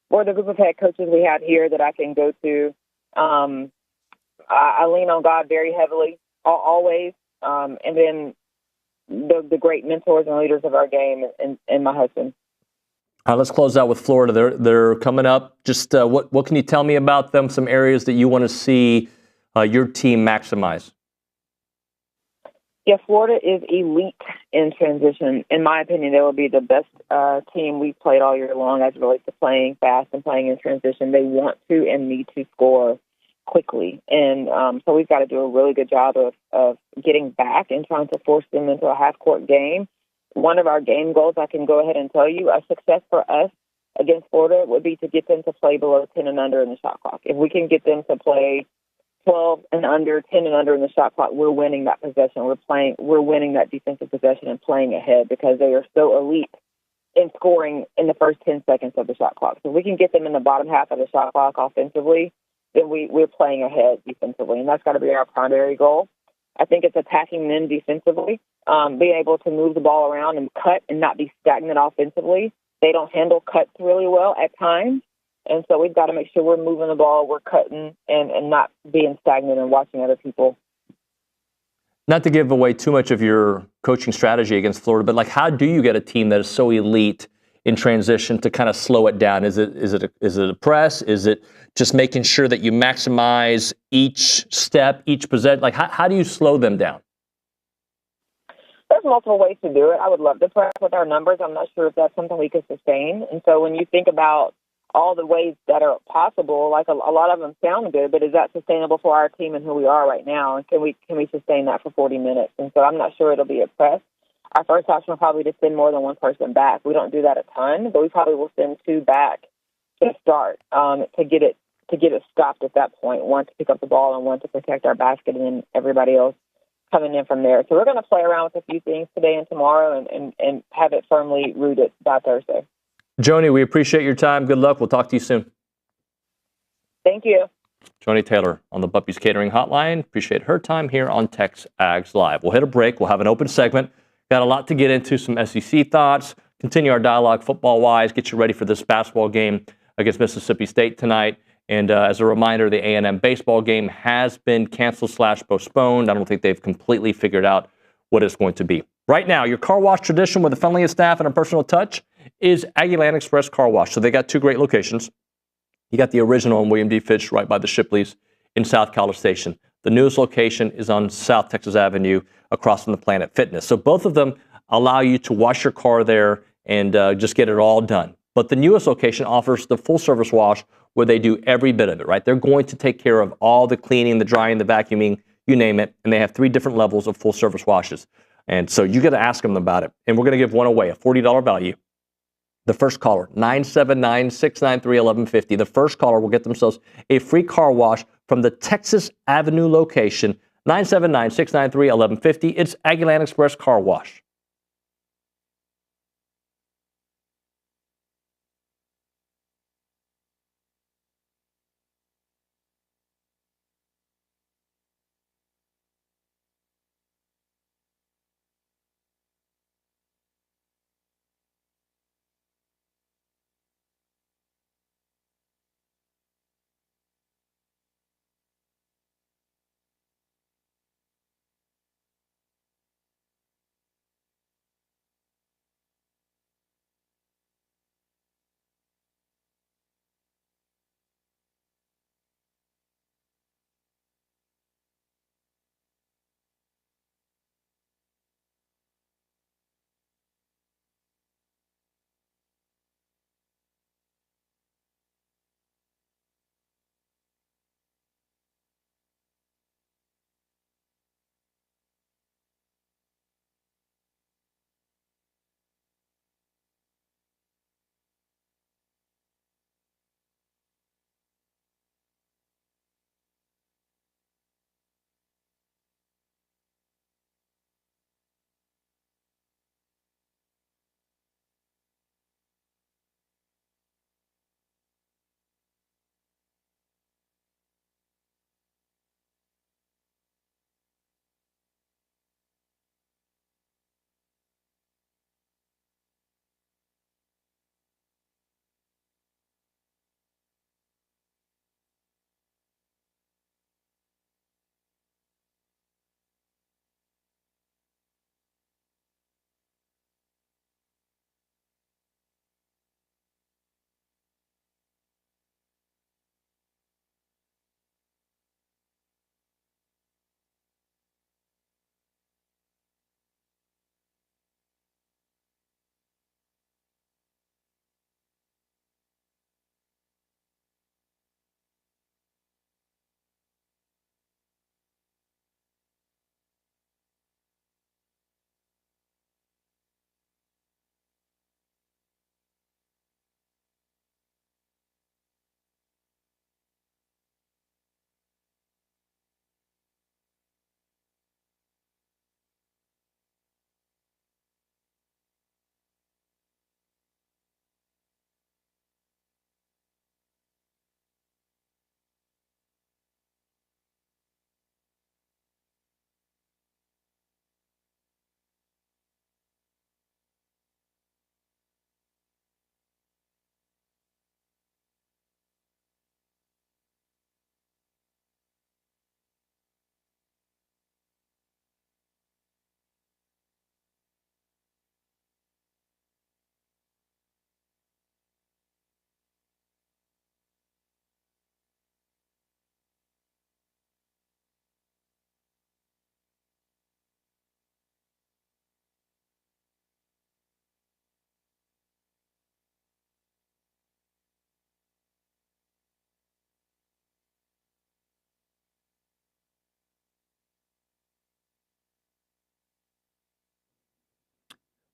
for the group of head coaches we have here that I can go to. I lean on God very heavily, always. And then the great mentors and leaders of our game and my husband. Let's close out with Florida. They're coming up. Just what can you tell me about them? Some areas that you want to see your team maximize. Yeah, Florida is elite in transition. In my opinion, they will be the best team we've played all year long as it relates to playing fast and playing in transition. They want to and need to score quickly. And so we've got to do a really good job of getting back and trying to force them into a half-court game. One of our game goals, I can go ahead and tell you, a success for us against Florida would be to get them to play below 10 and under in the shot clock. If we can get them to play 12 and under, 10 and under in the shot clock, we're winning that possession. We're winning that defensive possession and playing ahead because they are so elite in scoring in the first 10 seconds of the shot clock. So if we can get them in the bottom half of the shot clock offensively, then we're playing ahead defensively, and that's got to be our primary goal. I think it's attacking them defensively, being able to move the ball around and cut and not be stagnant offensively. They don't handle cuts really well at times, and so we've got to make sure we're moving the ball, we're cutting, and not being stagnant and watching other people. Not to give away too much of your coaching strategy against Florida, but like, how do you get a team that is so elite in transition to kind of slow it down? Is it a press? Is it just making sure that you maximize each step, each possession? Like, how do you slow them down? There's multiple ways to do it. I would love to press with our numbers. I'm not sure if that's something we could sustain. And so when you think about all the ways that are possible, like a lot of them sound good, but is that sustainable for our team and who we are right now? And can we sustain that for 40 minutes? And so I'm not sure it'll be a press. Our first option will probably to send more than one person back. We don't do that a ton, but we probably will send two back to start to get it stopped at that point. One to pick up the ball and one to protect our basket, and then everybody else coming in from there. So we're going to play around with a few things today and tomorrow and have it firmly rooted by Thursday. Joni, we appreciate your time. Good luck. We'll talk to you soon. Thank you. Joni Taylor on the Buppy's Catering Hotline. Appreciate her time here on TexAgs Live. We'll hit a break. We'll have an open segment. Got a lot to get into, some SEC thoughts, continue our dialogue football-wise, get you ready for this basketball game against Mississippi State tonight. And as a reminder, the A&M baseball game has been canceled/postponed. I don't think they've completely figured out what it's going to be. Right now, your car wash tradition with the friendliest staff and a personal touch is Aggie Land Express Car Wash. So they got two great locations. You got the original in William D. Fitch right by the Shipleys in South College Station. The newest location is on South Texas Avenue across from the Planet Fitness. So both of them allow you to wash your car there and just get it all done. But the newest location offers the full service wash where they do every bit of it, right? They're going to take care of all the cleaning, the drying, the vacuuming, you name it. And they have 3 different levels of full service washes. And so you got to ask them about it. And we're going to give one away, a $40 value. The first caller, 979-693-1150. The first caller will get themselves a free car wash from the Texas Avenue location, 979-693-1150. It's Aggie Land Express Car Wash.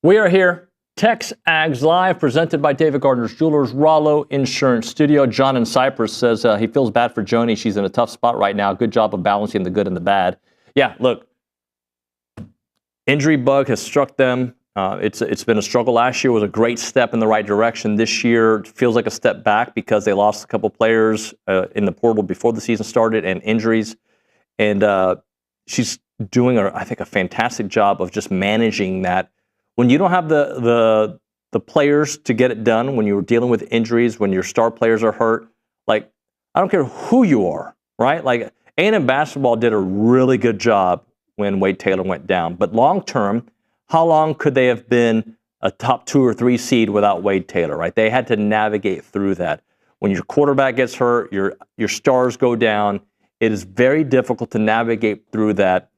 We are here. TexAgs Live, presented by David Gardner's Jewelers, Rollo Insurance Studio. John in Cyprus says he feels bad for Joni. She's in a tough spot right now. Good job of balancing the good and the bad. Yeah, look, injury bug has struck them. It's been a struggle. Last year was a great step in the right direction. This year feels like a step back because they lost a couple players in the portal before the season started and injuries. And she's doing, I think, a fantastic job of just managing that. When you don't have the players to get it done, when you're dealing with injuries, when your star players are hurt, like, I don't care who you are, right? Like, A&M basketball did a really good job when Wade Taylor went down. But long term, how long could they have been a top 2 or 3 seed without Wade Taylor, right? They had to navigate through that. When your quarterback gets hurt, your stars go down, it is very difficult to navigate through that.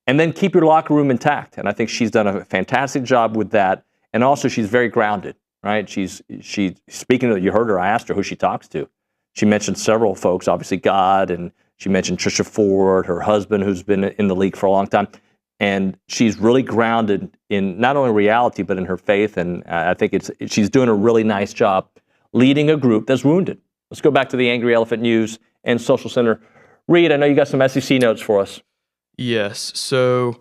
And then keep your locker room intact. And I think she's done a fantastic job with that. And also, she's very grounded, right? She's speaking of, you heard her, I asked her who she talks to. She mentioned several folks, obviously God, and she mentioned Trisha Ford, her husband, who's been in the league for a long time. And she's really grounded in not only reality, but in her faith. And I think she's doing a really nice job leading a group that's wounded. Let's go back to the Angry Elephant News and Social Center. Reed, I know you got some SEC notes for us. Yes. So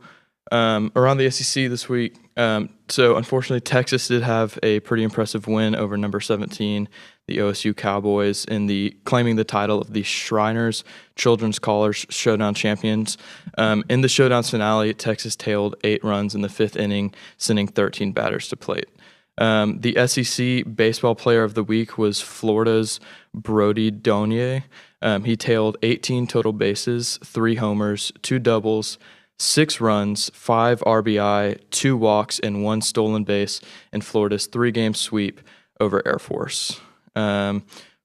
around the SEC this week, so unfortunately Texas did have a pretty impressive win over number 17, the OSU Cowboys, in claiming the title of the Shriners Children's College Showdown Champions. In the Showdown finale, Texas tailed 8 runs in the 5th inning, sending 13 batters to plate. The SEC Baseball Player of the Week was Florida's Brody Donier. He tailed 18 total bases, 3 homers, 2 doubles, 6 runs, 5 RBI, 2 walks, and 1 stolen base in Florida's 3-game sweep over Air Force.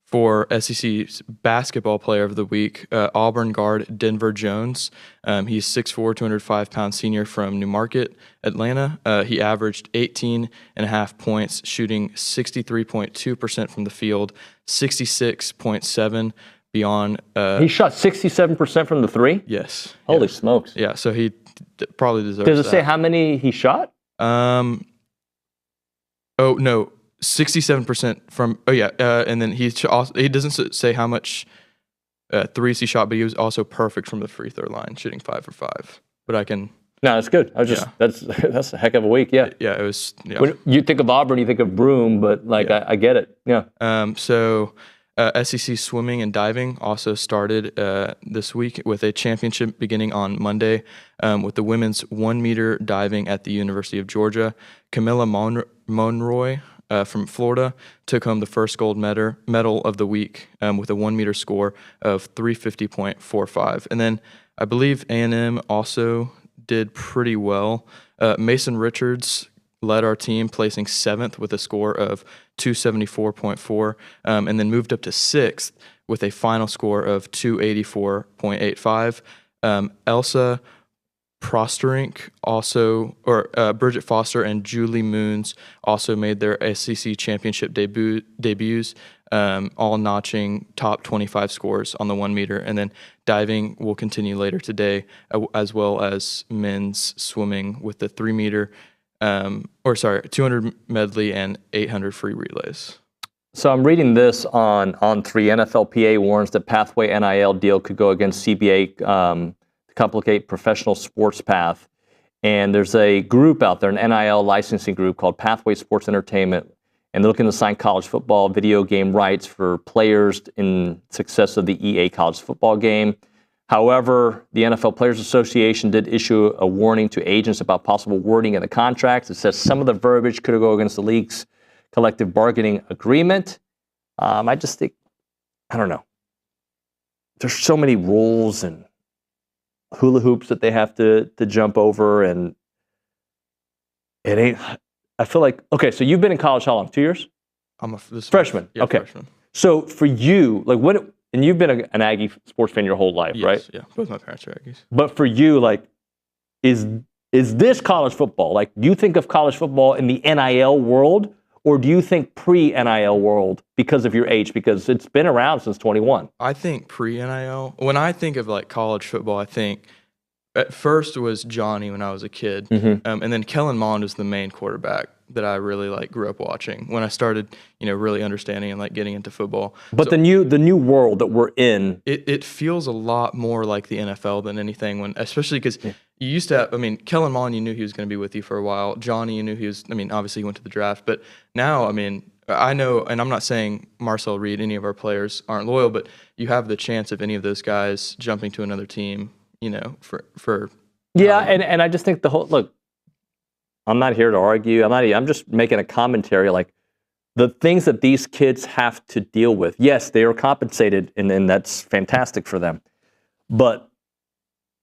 For SEC's Basketball Player of the Week, Auburn guard Denver Jones. He's 6'4", 205-pound senior from Newmarket, Atlanta. He averaged 18.5 points, shooting 63.2% from the field, 66.7% beyond. He shot 67% from the 3? Yes. Holy smokes. Yeah, so he probably deserves Does it that. say how many he shot? Oh, no. 67% from, and then he doesn't say how much threes he shot, but he was also perfect from the free throw line, shooting 5 for 5. But I can. No, that's good. That's a heck of a week. Yeah. Yeah, it was. Yeah. When you think of Auburn, you think of Broome, but I get it. Yeah. So SEC swimming and diving also started this week with a championship beginning on Monday with the women's 1 meter diving at the University of Georgia. Camilla Monroy from Florida took home the first gold medal of the week with a 1 meter score of 350.45. And then I believe A&M also did pretty well. Mason Richards led our team, placing 7th with a score of 274.4, and then moved up to 6th with a final score of 284.85. Elsa Prosterink Bridget Foster and Julie Moons also made their SEC championship debuts, all notching top 25 scores on the 1 meter. And then diving will continue later today, as well as men's swimming with the 3 meter, 200 medley and 800 free relays. So I'm reading this on 3. NFLPA warns that Pathway NIL deal could go against CBA complicate professional sports path. And there's a group out there, an NIL licensing group called Pathway Sports Entertainment, and they're looking to sign college football video game rights for players in success of the EA college football game. However, the NFL Players Association did issue a warning to agents about possible wording in the contracts. It says some of the verbiage could go against the league's collective bargaining agreement. I just think, I don't know. There's so many rules and hula hoops that they have to jump over, and it ain't. I feel like, okay, so you've been in college how long? 2 years? I'm a freshman. Yeah, okay. Freshman. So for you, like and you've been an Aggie sports fan your whole life, Yes, right? Yeah, both my parents are Aggies. But for you, like, is this college football? Like, do you think of college football in the NIL world, or do you think pre-NIL world because of your age? Because it's been around since 21. I think pre-NIL. When I think of like college football, I think at first was Johnny when I was a kid, Mm-hmm. and then Kellen Mond was the main quarterback that I really like grew up watching when I started, really understanding and like getting into football. But the new world that we're in, it feels a lot more like the NFL than anything. Especially because you used to have, Kellen Mond, you knew he was going to be with you for a while. Johnny, you knew he was. Obviously he went to the draft, but now, I know, and I'm not saying Marcel Reed, any of our players aren't loyal, but you have the chance of any of those guys jumping to another team, for. Yeah, and I just think look, I'm not here to argue. I'm just making a commentary. Like the things that these kids have to deal with. Yes, they are compensated, and that's fantastic for them. But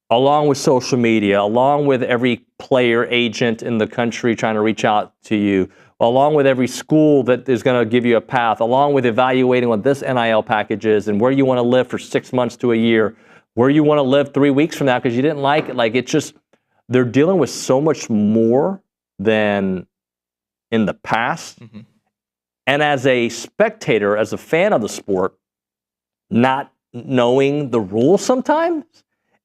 along with social media, along with every player agent in the country trying to reach out to you, along with every school that is going to give you a path, along with evaluating what this NIL package is and where you want to live for 6 months to a year, where you want to live 3 weeks from now because you didn't like it. Like it's just, they're dealing with so much more than in the past. Mm-hmm. And as a spectator, as a fan of the sport, not knowing the rules sometimes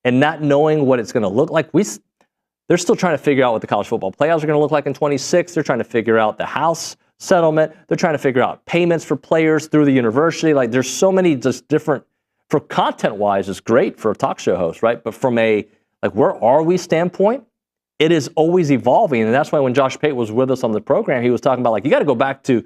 and not knowing what it's going to look like, they're still trying to figure out what the college football playoffs are going to look like in 26. They're trying to figure out the House settlement. They're trying to figure out payments for players through the university. Like there's so many just different, for content-wise, it's great for a talk show host, right? But from a, like, where are we standpoint, it is always evolving. And that's why when Josh Pate was with us on the program, he was talking about, like, you got to go back to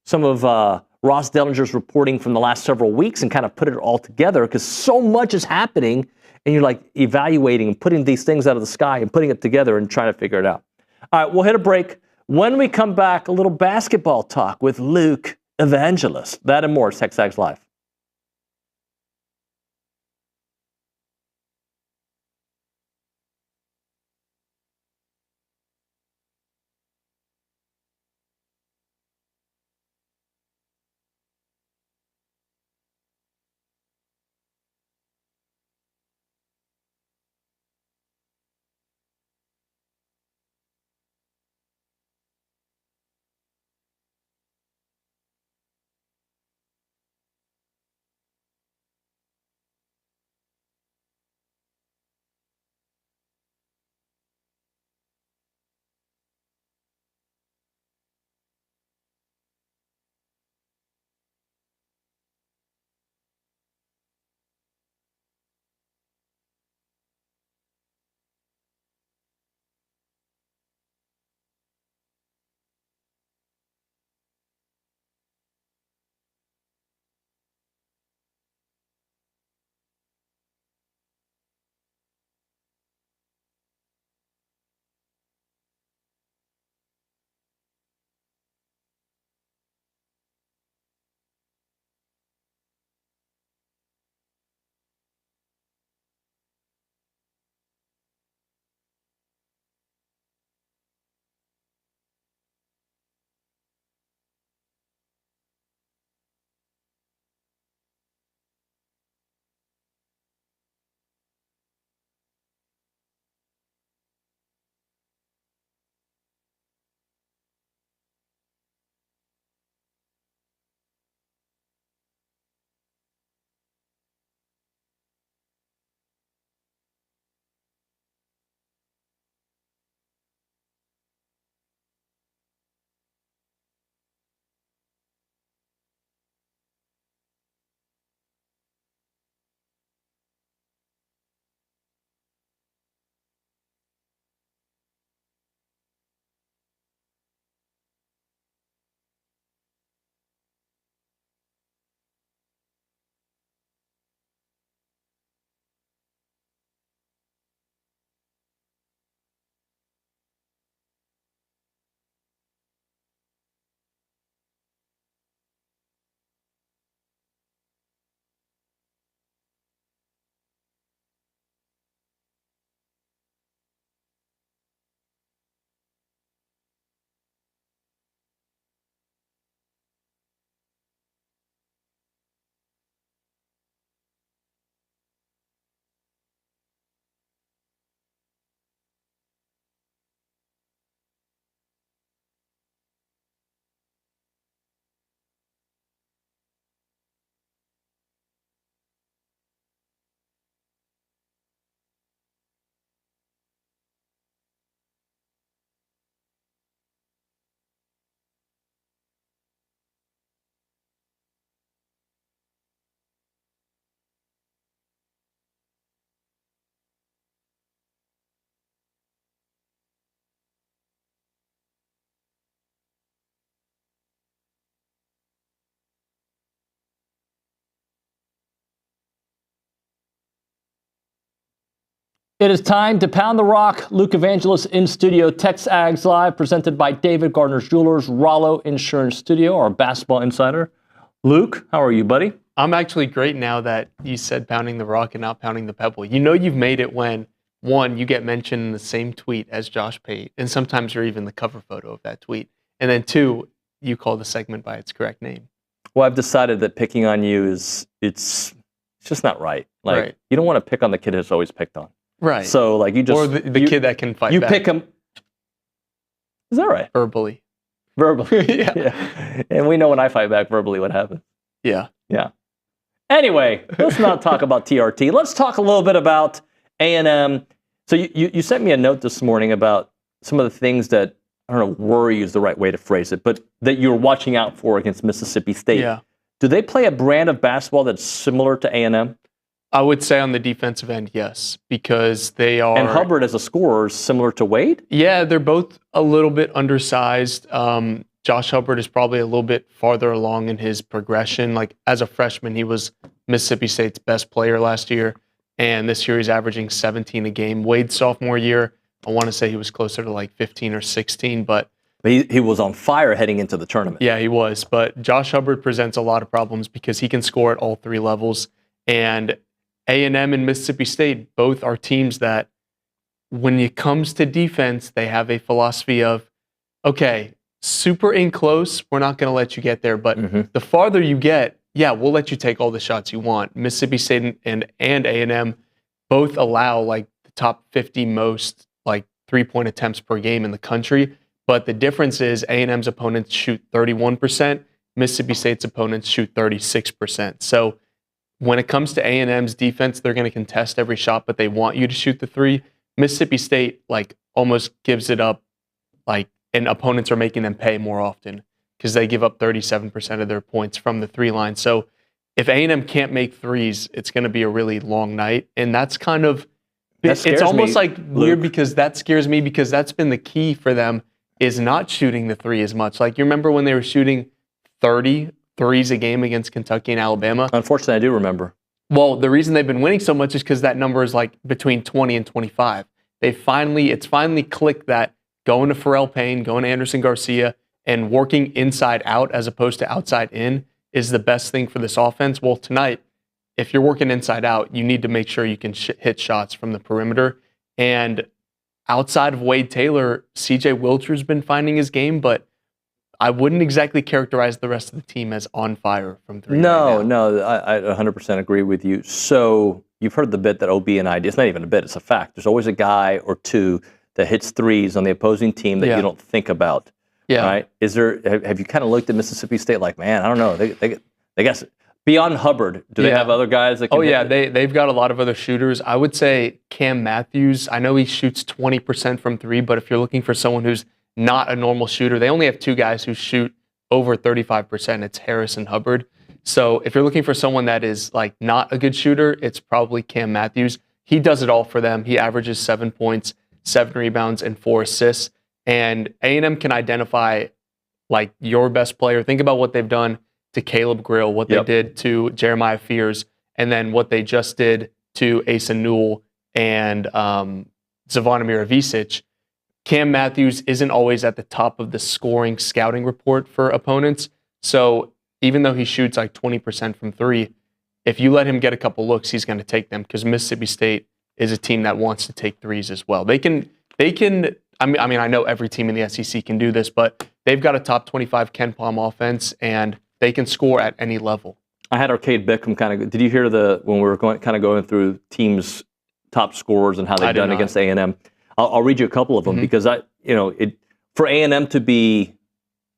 some of Ross Dellinger's reporting from the last several weeks and kind of put it all together because so much is happening. And you're like evaluating and putting these things out of the sky and putting it together and trying to figure it out. All right, we'll hit a break. When we come back, a little basketball talk with Luke Evangelist. That and more. It's TexAgs Live. It is time to pound the rock. Luke Evangelist in studio. TexAgs Live, presented by David Gardner's Jewelers, Rollo Insurance Studio, our basketball insider. Luke, how are you, buddy? I'm actually great now that you said pounding the rock and not pounding the pebble. You know you've made it when, one, you get mentioned in the same tweet as Josh Pate, and sometimes you're even the cover photo of that tweet. And then two, you call the segment by its correct name. Well, I've decided that picking on you is it's just not right. Like Right. you don't want to pick on the kid who's always picked on. Right. So like you just Or the kid that can fight You back. pick him. Is that right? Verbally. Verbally. Yeah. And we know when I fight back verbally what happens. Yeah. Yeah. Anyway, let's not talk about TRT. Let's talk a little bit about A&M. So you sent me a note this morning about some of the things that, I don't know, worry is the right way to phrase it, but that you're watching out for against Mississippi State. Yeah. Do they play a brand of basketball that's similar to A&M? I would say on the defensive end, yes, because they are. And Hubbard as a scorer is similar to Wade? Yeah, they're both a little bit undersized. Josh Hubbard is probably a little bit farther along in his progression. Like as a freshman, he was Mississippi State's best player last year, and this year he's averaging 17 a game. Wade's sophomore year, I want to say he was closer to like 15 or 16, but he was on fire heading into the tournament. Yeah, he was. But Josh Hubbard presents a lot of problems because he can score at all three levels, and A&M and Mississippi State both are teams that, when it comes to defense, they have a philosophy of, okay, super in close, we're not going to let you get there, but the farther you get, yeah, we'll let you take all the shots you want. Mississippi State and A&M both allow like the top 50 most like three-point attempts per game in the country, but the difference is A&M's opponents shoot 31%, Mississippi State's opponents shoot 36%. So when it comes to A&M's defense, they're going to contest every shot, but they want you to shoot the three. Mississippi State like almost gives it up, like, and opponents are making them pay more often because they give up 37% of their points from the three line. So if A&M can't make threes, it's going to be a really long night, and that's kind of it's almost like weird because that scares me because that's been the key for them is not shooting the three as much. Like you remember when they were shooting 30 threes a game against Kentucky and Alabama? Unfortunately, I do remember. Well, the reason they've been winning so much is because that number is like between 20 and 25. It's finally clicked that going to Pharrell Payne, going to Anderson Garcia, and working inside out as opposed to outside in is the best thing for this offense. Well, tonight, if you're working inside out, you need to make sure you can hit shots from the perimeter. And outside of Wade Taylor, CJ Wilcher's been finding his game, but I wouldn't exactly characterize the rest of the team as on fire from three. No, I 100% agree with you. So you've heard the bit that OB and I do. It's not even a bit, it's a fact. There's always a guy or two that hits threes on the opposing team that you don't think about. Yeah. Right? Have you kind of looked at Mississippi State like, man, I don't know. They guess beyond Hubbard, do they have other guys that can they've got a lot of other shooters. I would say Cam Matthews, I know he shoots 20% from three, but if you're looking for someone who's not a normal shooter, they only have two guys who shoot over 35%. It's Harris and Hubbard. So if you're looking for someone that is like not a good shooter, it's probably Cam Matthews. He does it all for them. He averages 7 points, 7 rebounds, and 4 assists. And A&M can identify like your best player. Think about what they've done to Caleb Grill, what they did to Jeremiah Fears, and then what they just did to Asa Newell and Zvonimir Ivicic. Cam Matthews isn't always at the top of the scoring scouting report for opponents. So even though he shoots like 20% from three, if you let him get a couple looks, he's going to take them because Mississippi State is a team that wants to take threes as well. They can. I mean, I know every team in the SEC can do this, but they've got a top 25 Ken Palm offense, and they can score at any level. I had Arcade Beckham did you hear when we were going through teams' top scorers and how they've done against A&M? I'll read you a couple of them because for A&M to be,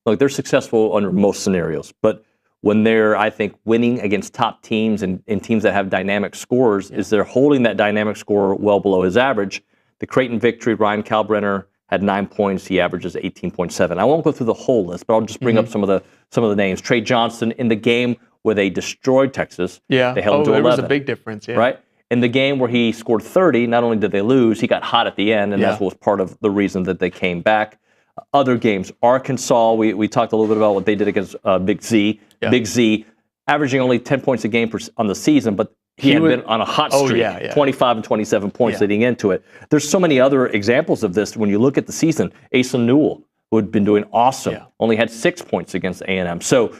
look, they're successful under most scenarios, but when they're, I think, winning against top teams and teams that have dynamic scorers, is they're holding that dynamic score well below his average. The Creighton victory, Ryan Kalbrenner had 9 points. He averages 18.7. I won't go through the whole list, but I'll just bring up some of the names. Trey Johnson in the game where they destroyed Texas. Yeah. They held them to 11. There was a big difference. Yeah. Right. In the game where he scored 30, not only did they lose, he got hot at the end, and that was part of the reason that they came back. Other games, Arkansas, we talked a little bit about what they did against Big Z. Yeah. Big Z averaging only 10 points a game on the season, but he had been on a hot streak, 25 and 27 points leading into it. There's so many other examples of this when you look at the season. Asa Newell, who had been doing awesome, only had 6 points against A&M. So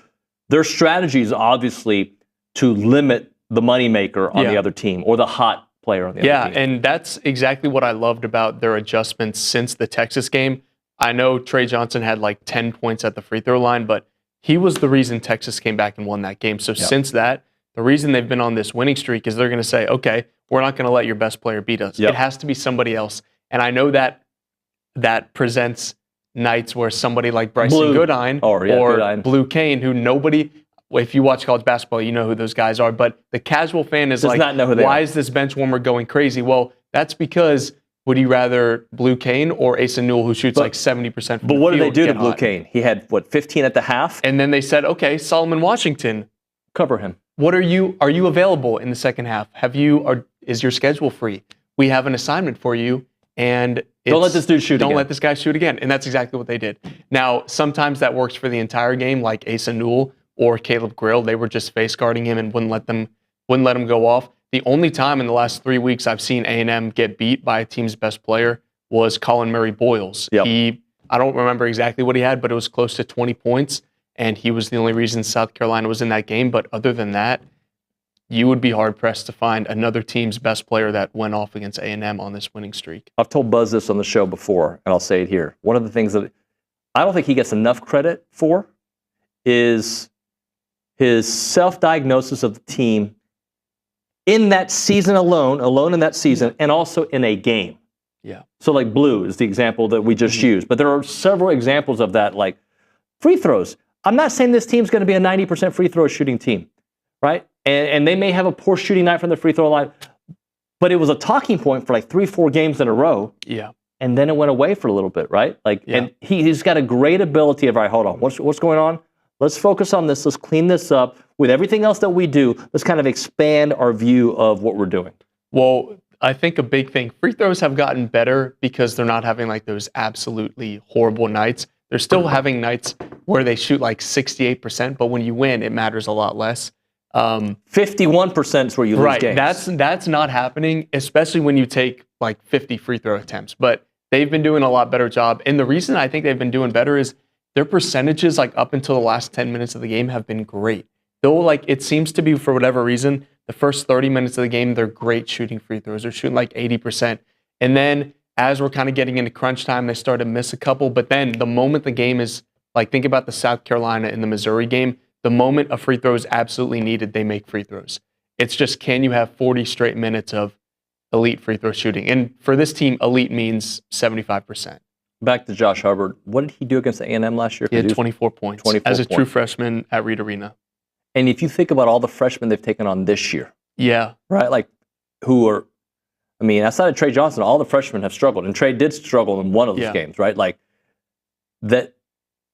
their strategy is obviously to limit the moneymaker on the other team or the hot player on the other team. Yeah, and that's exactly what I loved about their adjustments since the Texas game. I know Trey Johnson had like 10 points at the free throw line, but he was the reason Texas came back and won that game. So since that, the reason they've been on this winning streak is they're going to say, okay, we're not going to let your best player beat us. It has to be somebody else. And I know that presents nights where somebody like Bryson Goodine or Blue Kane, who nobody, if you watch college basketball, you know who those guys are, but the casual fan is why is this bench warmer going crazy? Well, that's because would you rather Blue Kane or Asa Newell, who shoots like 70% from the field? But what did they do to Blue Kane? He had, 15 at the half? And then they said, okay, Solomon Washington. Cover him. Are you available in the second half? Is your schedule free? We have an assignment for you, and don't let this dude shoot again. Don't let this guy shoot again. And that's exactly what they did. Now, sometimes that works for the entire game, like Asa Newell or Caleb Grill. They were just face guarding him and wouldn't let him go off. The only time in the last 3 weeks I've seen A&M get beat by a team's best player was Colin Murray Boyles. I don't remember exactly what he had, but it was close to 20 points, and he was the only reason South Carolina was in that game. But other than that, you would be hard-pressed to find another team's best player that went off against A&M on this winning streak. I've told Buzz this on the show before, and I'll say it here. One of the things that I don't think he gets enough credit for is his self-diagnosis of the team in that season alone in that season, and also in a game. Yeah. So like Blue is the example that we just used, but there are several examples of that, like free throws. I'm not saying this team's going to be a 90% free throw shooting team, right? And they may have a poor shooting night from the free throw line, but it was a talking point for like 3-4 games in a row. Yeah. And then it went away for a little bit, right? And he's got a great ability of, all right, hold on, what's going on? Let's focus on this. Let's clean this up. With everything else that we do, let's kind of expand our view of what we're doing. Well, I think a big thing, free throws have gotten better because they're not having like those absolutely horrible nights. They're still having nights where they shoot like 68%, but when you win, it matters a lot less. 51% is where you lose games. That's not happening, especially when you take like 50 free throw attempts. But they've been doing a lot better job. And the reason I think they've been doing better is their percentages, like up until the last 10 minutes of the game, have been great. Though, like, it seems to be, for whatever reason, the first 30 minutes of the game, they're great shooting free throws. They're shooting like 80%. And then as we're kind of getting into crunch time, they start to miss a couple. But then the moment the game is, like, think about the South Carolina and the Missouri game, the moment a free throw is absolutely needed, they make free throws. It's just, can you have 40 straight minutes of elite free throw shooting? And for this team, elite means 75%. Back to Josh Hubbard. What did he do against A&M last year? He had 24 points as a true freshman at Reed Arena. And if you think about all the freshmen they've taken on this year, right, like who are, I mean, outside of Trey Johnson, all the freshmen have struggled, and Trey did struggle in one of those games, right? Like that,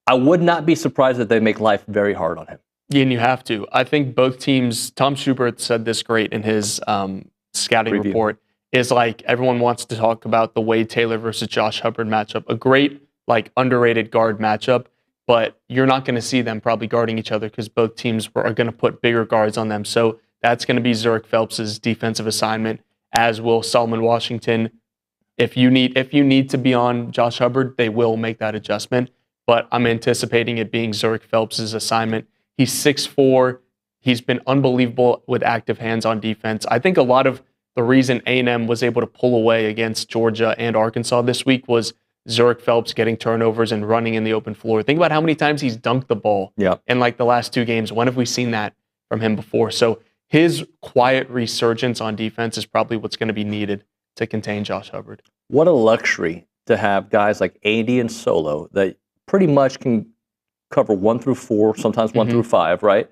I would not be surprised that they make life very hard on him. Yeah, and you have to. I think both teams. Tom Schubert said this great in his scouting report. Is like everyone wants to talk about the Wade Taylor versus Josh Hubbard matchup, a great like underrated guard matchup. But you're not going to see them probably guarding each other because both teams are going to put bigger guards on them. So that's going to be Zurich Phelps' defensive assignment, as will Solomon Washington. If you need to be on Josh Hubbard, they will make that adjustment. But I'm anticipating it being Zurich Phelps' assignment. He's 6'4". He's been unbelievable with active hands on defense. I think a lot of the reason A&M was able to pull away against Georgia and Arkansas this week was Zurich Phelps getting turnovers and running in the open floor. Think about how many times he's dunked the ball in like the last 2 games. When have we seen that from him before? So his quiet resurgence on defense is probably what's going to be needed to contain Josh Hubbard. What a luxury to have guys like AD and Solo that pretty much can cover 1 through 4, sometimes 1 through 5, right?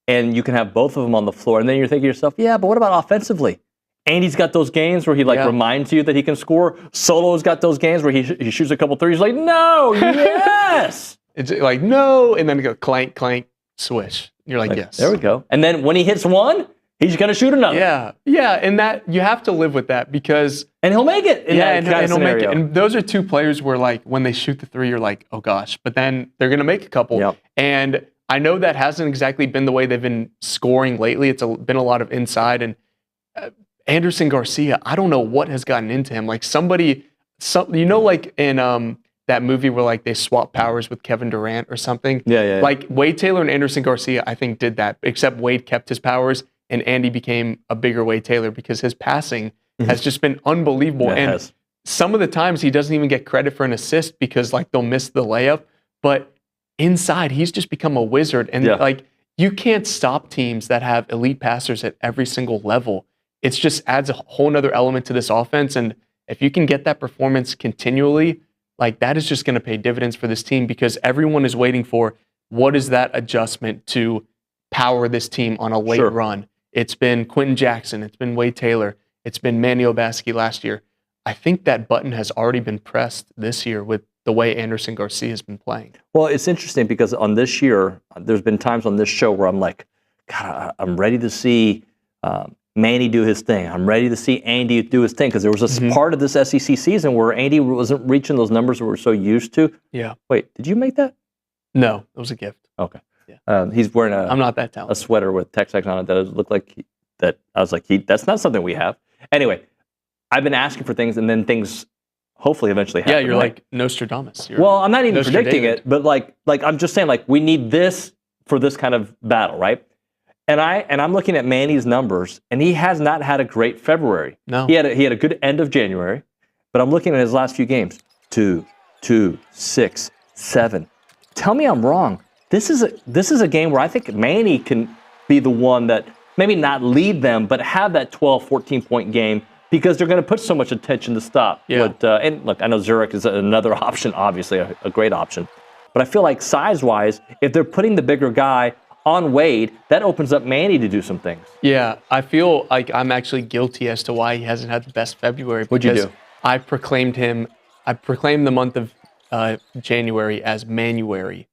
And you can have both of them on the floor. And then you're thinking to yourself, yeah, but what about offensively? Andy's got those games where he reminds you that he can score. Solo's got those games where he shoots a couple threes. Like, no, yes. It's like, no, and then you go clank, clank, swish. You're like, yes. There we go. And then when he hits one, he's going to shoot another. Yeah, and that you have to live with that because... And he'll make it in that kind of he'll scenario. Make it. And those are 2 players where, like, when they shoot the 3, you're like, oh, gosh. But then they're going to make a couple. Yep. And I know that hasn't exactly been the way they've been scoring lately. It's been a lot of inside, and Anderson Garcia, I don't know what has gotten into him. Like like in that movie where like they swap powers with Kevin Durant or something. Yeah. Like Wade Taylor and Anderson Garcia, I think did that, except Wade kept his powers and Andy became a bigger Wade Taylor because his passing has just been unbelievable. Yeah, it and has. some of the times he doesn't even get credit for an assist because like they'll miss the layup, but inside he's just become a wizard. And like you can't stop teams that have elite passers at every single level. It just adds a whole nother element to this offense. And if you can get that performance continually, like that is just going to pay dividends for this team because everyone is waiting for what is that adjustment to power this team on a late run. It's been Quentin Jackson. It's been Wade Taylor. It's been Manny Obaski last year. I think that button has already been pressed this year with the way Anderson Garcia has been playing. Well, it's interesting because on this year, there's been times on this show where I'm like, God, I'm ready to see Manny do his thing. I'm ready to see Andy do his thing because there was a part of this SEC season where Andy wasn't reaching those numbers that we're so used to. Yeah. Wait, did you make that? No, it was a gift. Okay. Yeah. He's wearing I'm not that talented. a sweater with TexAgs on it that looked like that. I was like, that's not something we have. Anyway, I've been asking for things and then things hopefully eventually happen. Yeah, you're like Nostradamus. Well, I'm not even predicting David. it, but like I'm just saying like we need this for this kind of battle, right? And I'm looking at Manny's numbers, and he has not had a great February. No. He had a good end of January, but I'm looking at his last few games. 2, 6, 7. Tell me I'm wrong. This is a game where I think Manny can be the one that maybe not lead them, but have that 12, 14-point game because they're going to put so much attention to stop. Yeah. But, and look, I know Zurich is another option, obviously a great option. But I feel like size-wise, if they're putting the bigger guy on Wade, that opens up Manny to do some things. Yeah, I feel like I'm actually guilty as to why he hasn't had the best February. What'd you do? I proclaimed the month of January as Manuary.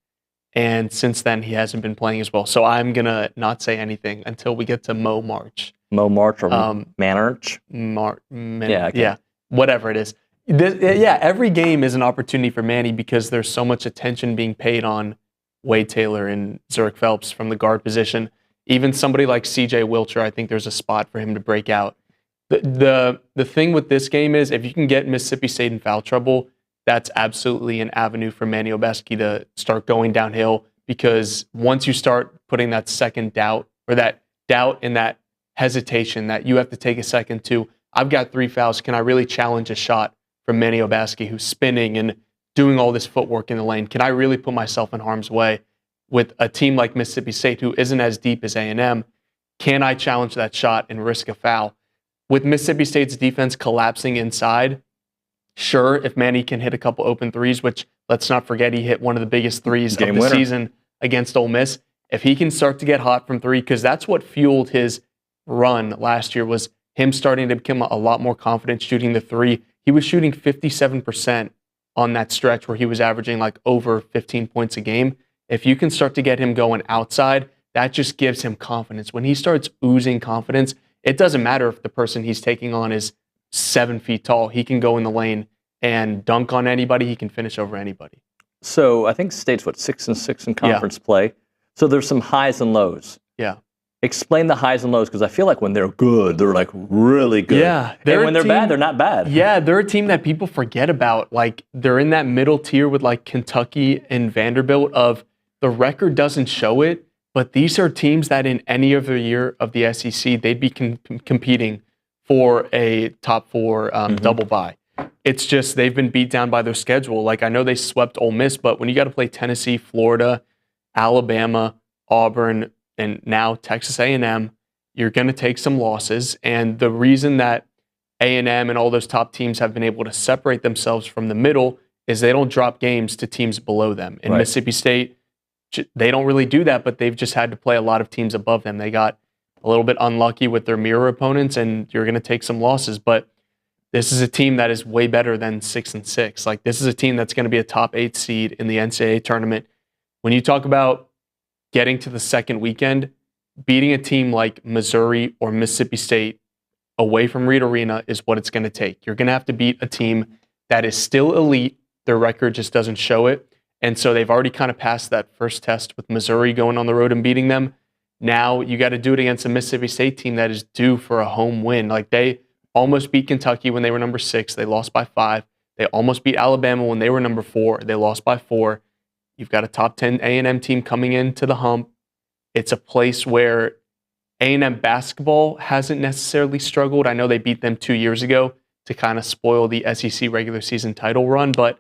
And since then, he hasn't been playing as well. So I'm going to not say anything until we get to March. March or Manarch? Yeah, whatever it is. Every game is an opportunity for Manny because there's so much attention being paid on Wade Taylor and Zurich Phelps from the guard position. Even somebody like CJ Wilcher, I think there's a spot for him to break out. The thing with this game is if you can get Mississippi State in foul trouble, that's absolutely an avenue for Manny Obaski to start going downhill because once you start putting that second doubt or that doubt and that hesitation that you have to take a second to, I've got 3 fouls. Can I really challenge a shot from Manny Obaski who's spinning and doing all this footwork in the lane? Can I really put myself in harm's way with a team like Mississippi State who isn't as deep as A&M? Can I challenge that shot and risk a foul? With Mississippi State's defense collapsing inside, sure, if Manny can hit a couple open threes, which let's not forget he hit one of the biggest threes of the season against Ole Miss. If he can start to get hot from 3, because that's what fueled his run last year was him starting to become a lot more confident shooting the 3. He was shooting 57% on that stretch where he was averaging like over 15 points a game. If you can start to get him going outside, that just gives him confidence. When he starts oozing confidence, it doesn't matter if the person he's taking on is 7 feet tall. He can go in the lane and dunk on anybody. He can finish over anybody. So I think State's 6-6 in conference play. So there's some highs and lows. Yeah. Explain the highs and lows because I feel like when they're good, they're like really good. Yeah. And when they're bad, they're not bad. Yeah, they're a team that people forget about. Like they're in that middle tier with like Kentucky and Vanderbilt of the record doesn't show it, but these are teams that in any other year of the SEC, they'd be competing for a top 4 double bye. It's just they've been beat down by their schedule. Like I know they swept Ole Miss, but when you got to play Tennessee, Florida, Alabama, Auburn, and now Texas A&M, you're going to take some losses. And the reason that A&M and all those top teams have been able to separate themselves from the middle is they don't drop games to teams below them. In Mississippi State, they don't really do that, but they've just had to play a lot of teams above them. They got a little bit unlucky with their mirror opponents, and you're going to take some losses. But this is a team that is way better than 6-6. Like this is a team that's going to be a top 8 seed in the NCAA tournament. When you talk about getting to the second weekend, beating a team like Missouri or Mississippi State away from Reed Arena is what it's going to take. You're going to have to beat a team that is still elite. Their record just doesn't show it. And so they've already kind of passed that first test with Missouri going on the road and beating them. Now you got to do it against a Mississippi State team that is due for a home win. Like, they almost beat Kentucky when they were number 6. They lost by 5. They almost beat Alabama when they were number 4. They lost by 4. You've got a top 10 A&M team coming into the hump. It's a place where A&M basketball hasn't necessarily struggled. I know they beat them 2 years ago to kind of spoil the SEC regular season title run, but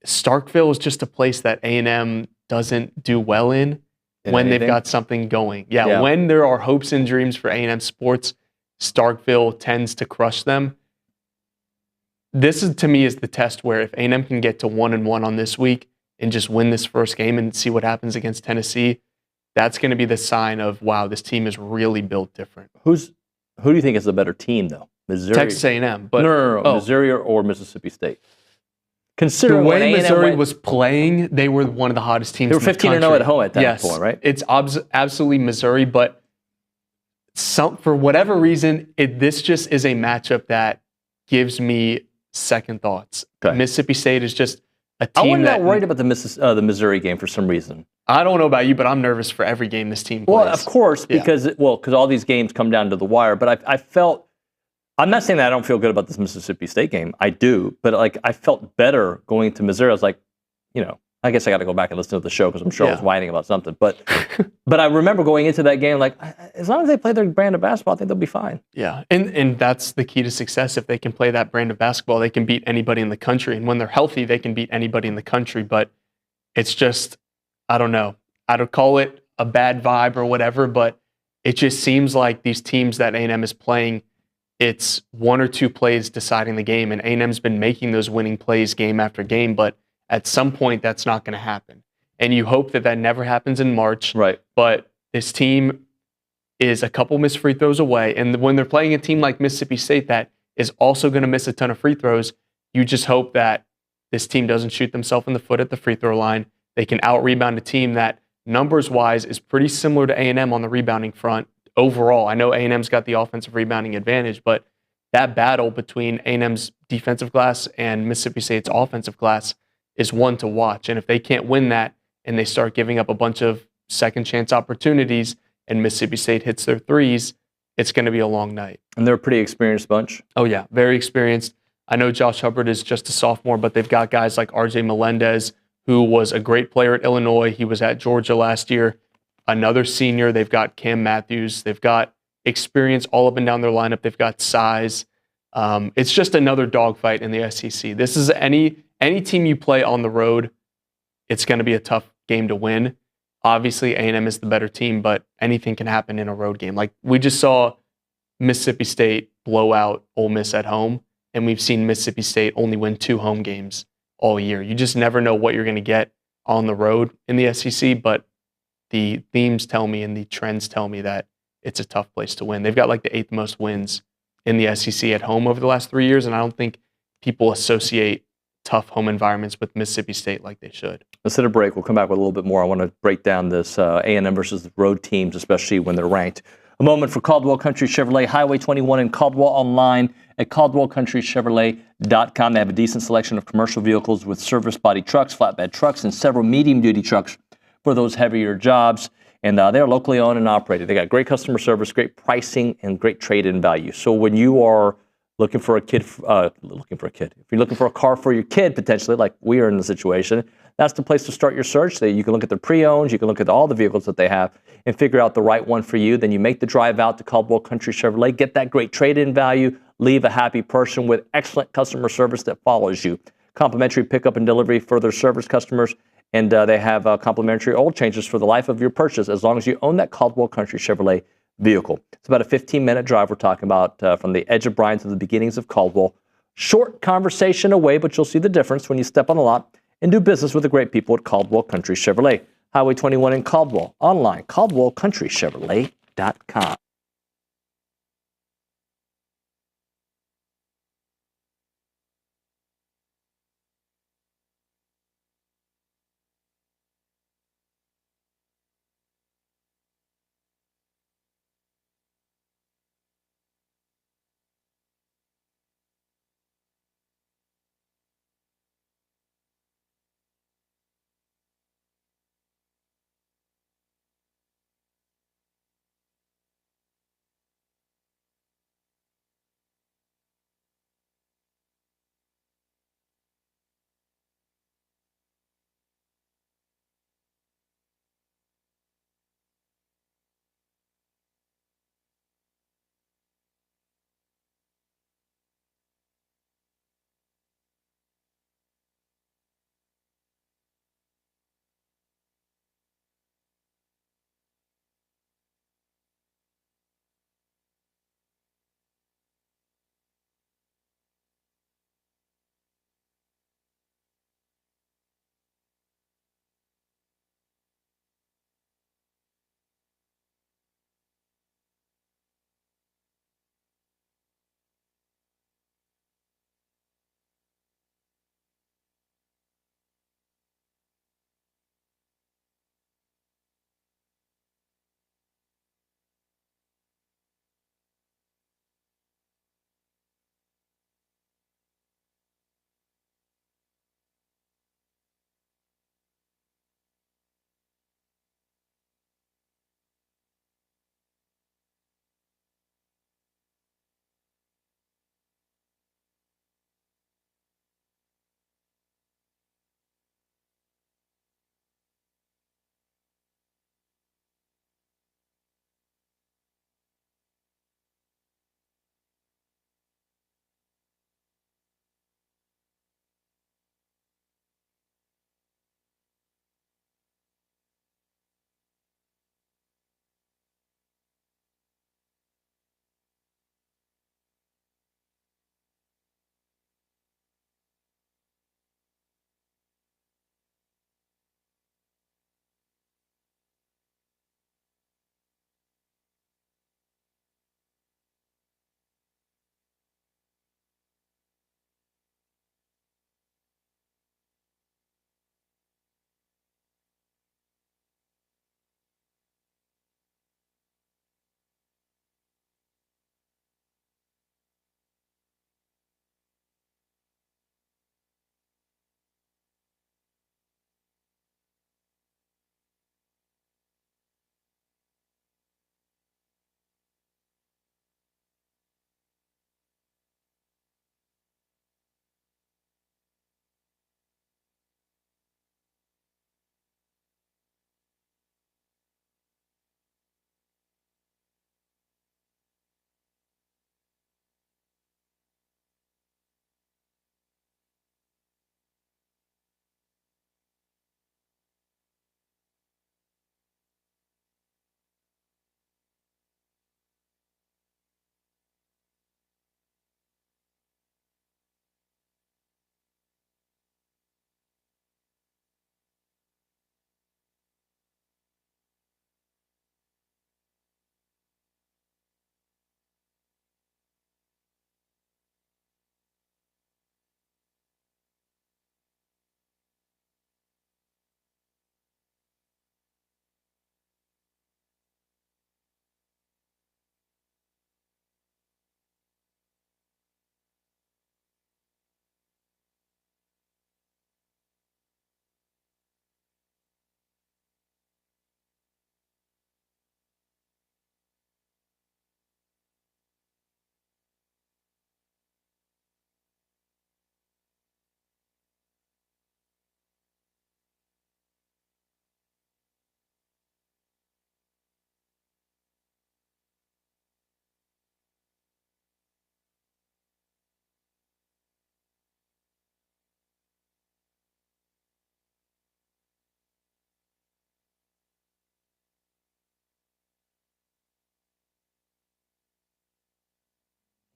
Starkville is just a place that A&M doesn't do well in when they've got something going. Yeah, when there are hopes and dreams for A&M sports, Starkville tends to crush them. This is, to me, is the test where if A&M can get to 1-1 on this week and just win this first game and see what happens against Tennessee, that's going to be the sign of, wow, this team is really built different. Who do you think is the better team, though? Missouri? Texas A&M. But no. Missouri or Mississippi State? Considering the way when Missouri was playing, they were one of the hottest teams. They were 15-0 at home at that point, right? It's absolutely Missouri, but for whatever reason, this just is a matchup that gives me second thoughts. Okay. Mississippi State is just a team I'm not worried about the Missouri game for some reason. I don't know about you, but I'm nervous for every game this team plays. Well, of course, because all these games come down to the wire. But I felt, I'm not saying that I don't feel good about this Mississippi State game. I do, but I felt better going to Missouri. I was like, I guess I got to go back and listen to the show because I'm sure I was whining about something. But I remember going into that game like, as long as they play their brand of basketball, I think they'll be fine. Yeah, and that's the key to success. If they can play that brand of basketball, they can beat anybody in the country. And when they're healthy, they can beat anybody in the country. But it's just, I don't know. I don't call it a bad vibe or whatever, but it just seems like these teams that A&M is playing, it's 1 or 2 plays deciding the game. And A&M's been making those winning plays game after game, but at some point, that's not going to happen. And you hope that never happens in March. Right. But this team is a couple missed free throws away. And when they're playing a team like Mississippi State that is also going to miss a ton of free throws, you just hope that this team doesn't shoot themselves in the foot at the free throw line. They can out-rebound a team that, numbers-wise, is pretty similar to A&M on the rebounding front overall. I know A&M's got the offensive rebounding advantage, but that battle between A&M's defensive glass and Mississippi State's offensive glass is one to watch. And if they can't win that and they start giving up a bunch of second chance opportunities and Mississippi State hits their threes, it's going to be a long night. And they're a pretty experienced bunch. Oh, yeah, very experienced. I know Josh Hubbard is just a sophomore, but they've got guys like RJ Melendez, who was a great player at Illinois. He was at Georgia last year. Another senior. They've got Cam Matthews. They've got experience all up and down their lineup. They've got size. It's just another dogfight in the SEC. This is any team you play on the road, it's going to be a tough game to win. Obviously, A&M is the better team, but anything can happen in a road game. Like, we just saw Mississippi State blow out Ole Miss at home, and we've seen Mississippi State only win 2 home games all year. You just never know what you're going to get on the road in the SEC, but the themes tell me and the trends tell me that it's a tough place to win. They've got like the 8th most wins in the SEC at home over the last 3 years, and I don't think people associate tough home environments with Mississippi State like they should. Let's hit a break. We'll come back with a little bit more. I want to break down this A&M versus the road teams, especially when they're ranked. A moment for Caldwell Country Chevrolet, Highway 21 in Caldwell, online at caldwellcountrychevrolet.com. They have a decent selection of commercial vehicles with service body trucks, flatbed trucks, and several medium-duty trucks for those heavier jobs. And they're locally owned and operated. They got great customer service, great pricing, and great trade-in value. So when you are looking for a kid, if you're looking for a car for your kid, potentially, like we are in the situation, that's the place to start your search. You can look at the pre-owns, you can look at all the vehicles that they have and figure out the right one for you. Then you make the drive out to Caldwell Country Chevrolet, get that great trade-in value, leave a happy person with excellent customer service that follows you. Complimentary pickup and delivery for their service customers, and they have complimentary oil changes for the life of your purchase as long as you own that Caldwell Country Chevrolet vehicle. It's about a 15-minute drive we're talking about from the edge of Bryan to the beginnings of Caldwell. Short conversation away, but you'll see the difference when you step on the lot and do business with the great people at Caldwell Country Chevrolet. Highway 21 in Caldwell. Online, caldwellcountrychevrolet.com.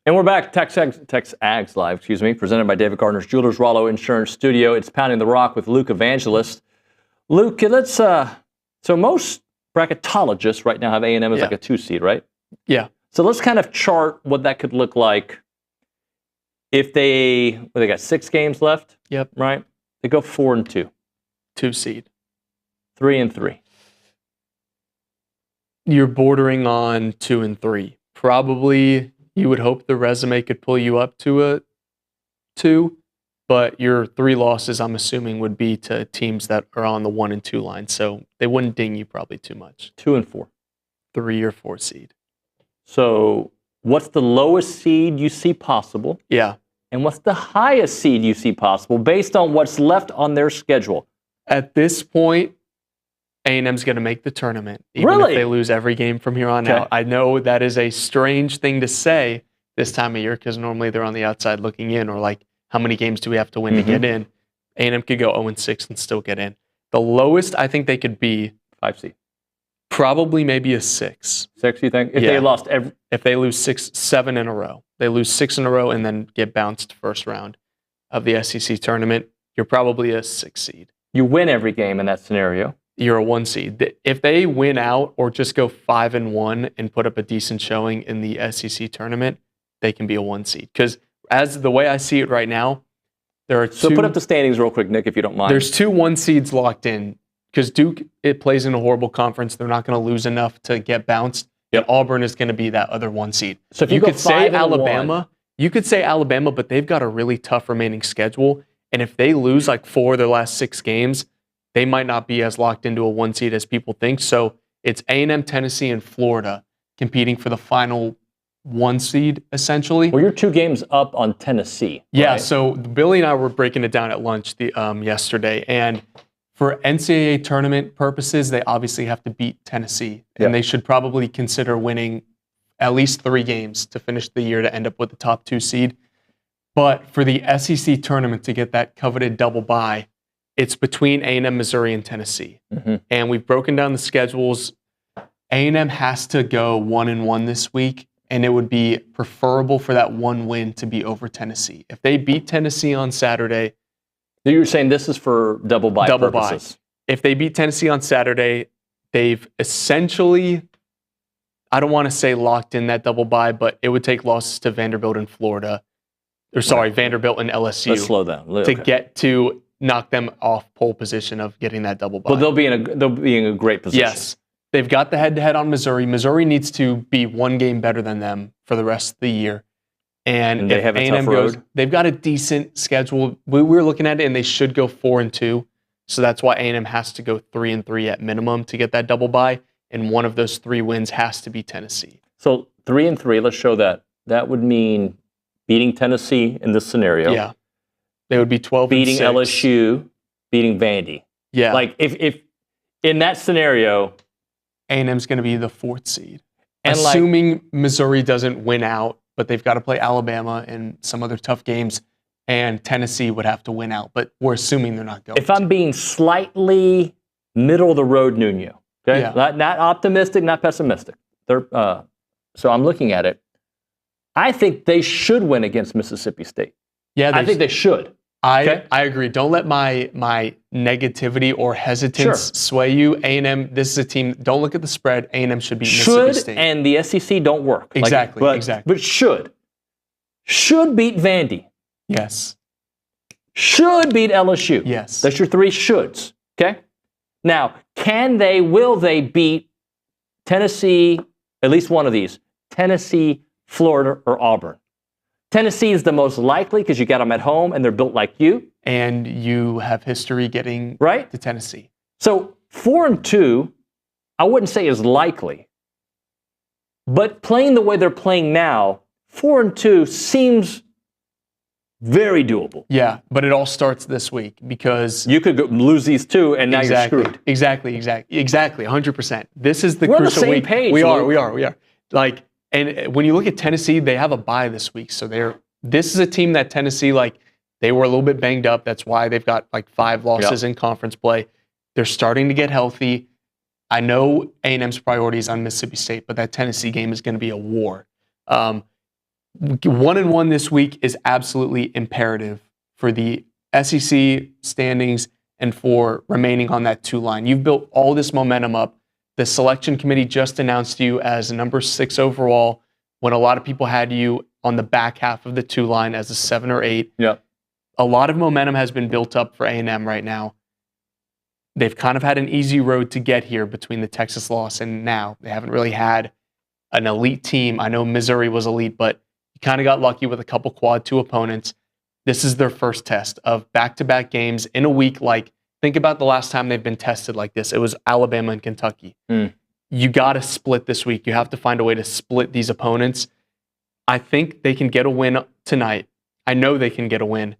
And we're back, TexAgs Live, presented by David Gardner's Jewelers Rollo Insurance Studio. It's Pounding the Rock with Luke Evangelist. Luke, let's, so most bracketologists right now have A&M as like a 2 seed, right? Yeah. So let's kind of chart what that could look like if they got 6 games left. Yep. Right? They go 4-2. 2 seed. 3-3. You're bordering on 2-3. Probably you would hope the resume could pull you up to a 2, but your 3 losses, I'm assuming, would be to teams that are on the 1 and 2 line. So they wouldn't ding you probably too much. 2-4. 3 or 4 seed. So what's the lowest seed you see possible? Yeah. And what's the highest seed you see possible based on what's left on their schedule? At this point, A&M's going to make the tournament, even if they lose every game from here on out. I know that is a strange thing to say this time of year because normally they're on the outside looking in, or like, how many games do we have to win to get in? A&M could go 0-6 and still get in. The lowest I think they could be 5 seed. Probably maybe a 6. 6, you think? If they lost if they lose 7 in a row. They lose 6 in a row and then get bounced first round of the SEC tournament, you're probably a 6 seed. You win every game in that scenario. You're a 1 seed. If they win out or just go 5-1 and put up a decent showing in the SEC tournament, they can be a 1 seed. Because as the way I see it right now, there are 2. So put up the standings real quick, Nick, if you don't mind. There's 2 1 seeds locked in. Because Duke, it plays in a horrible conference. They're not going to lose enough to get bounced. Yep. And Auburn is going to be that other 1 seed. So if you could say 5-1, Alabama, but they've got a really tough remaining schedule. And if they lose like 4 of their last 6 games, they might not be as locked into a 1 seed as people think. So it's A&M, Tennessee, and Florida competing for the final 1 seed, essentially. Well, you're 2 games up on Tennessee. Yeah, right? so Billy and I were breaking it down at lunch yesterday, and for NCAA tournament purposes, they obviously have to beat Tennessee, and they should probably consider winning at least 3 games to finish the year to end up with the top 2 seed. But for the SEC tournament to get that coveted double bye, it's between A&M, Missouri, and Tennessee. And we've broken down the schedules. A&M has to go 1-1 this week, and it would be preferable for that 1 win to be over Tennessee. If they beat Tennessee on Saturday... So you're saying this is for double bye purposes? If they beat Tennessee on Saturday, they've essentially, I don't want to say locked in that double bye, but it would take losses to Vanderbilt and Florida. Vanderbilt and LSU. Let's slow down. To get to knock them off pole position of getting that double bye. But they'll be in a great position. Yes. They've got the head-to-head on Missouri. Missouri needs to be 1 game better than them for the rest of the year. And they have a tough road. They've got a decent schedule. We were looking at it, and they should go 4-2. So that's why A&M has to go 3-3 at minimum to get that double bye. And one of those 3 wins has to be Tennessee. So 3-3, let's show that. That would mean beating Tennessee in this scenario. Yeah. They would be 12-6. Beating LSU, beating Vandy. Yeah. Like if in that scenario, A&M's going to be the 4th seed. And assuming Missouri doesn't win out, but they've got to play Alabama and some other tough games, and Tennessee would have to win out. But we're assuming they're not going. If I'm being slightly middle of the road, Nuño, okay, not optimistic, not pessimistic. So I'm looking at it. I think they should win against Mississippi State. Yeah, I think they should. I agree. Don't let my negativity or hesitance sway you. A&M, this is a team, don't look at the spread. A&M should beat Mississippi State. And the SEC don't work. Exactly, But should. Should beat Vandy. Yes. Should beat LSU. Yes. That's your 3 shoulds. Okay? Now, will they beat Tennessee, at least one of these, Tennessee, Florida, or Auburn? Tennessee is the most likely because you got them at home and they're built like you. And you have history getting to Tennessee. So 4-2, I wouldn't say is likely. But playing the way they're playing now, 4-2 seems very doable. Yeah, but it all starts this week because... You could lose these 2 and now you're screwed. Exactly, 100%. This is the We're crucial on the same week. page. We are. Like, and when you look at Tennessee, they have a bye this week. So this is a team that Tennessee, they were a little bit banged up. That's why they've got 5 losses in conference play. They're starting to get healthy. I know A&M's priority is on Mississippi State, but that Tennessee game is going to be a war. 1-1 this week is absolutely imperative for the SEC standings and for remaining on that 2 line. You've built all this momentum up. The selection committee just announced you as number 6 overall when a lot of people had you on the back half of the 2 line as a 7 or 8. Yep. A lot of momentum has been built up for A&M right now. They've kind of had an easy road to get here between the Texas loss and now. They haven't really had an elite team. I know Missouri was elite, but you kind of got lucky with a couple quad 2 opponents. This is their first test of back-to-back games in a week. Like, think about the last time they've been tested like this. It was Alabama and Kentucky. You got to split this week. You have to find a way to split these opponents. I think they can get a win tonight. I know they can get a win,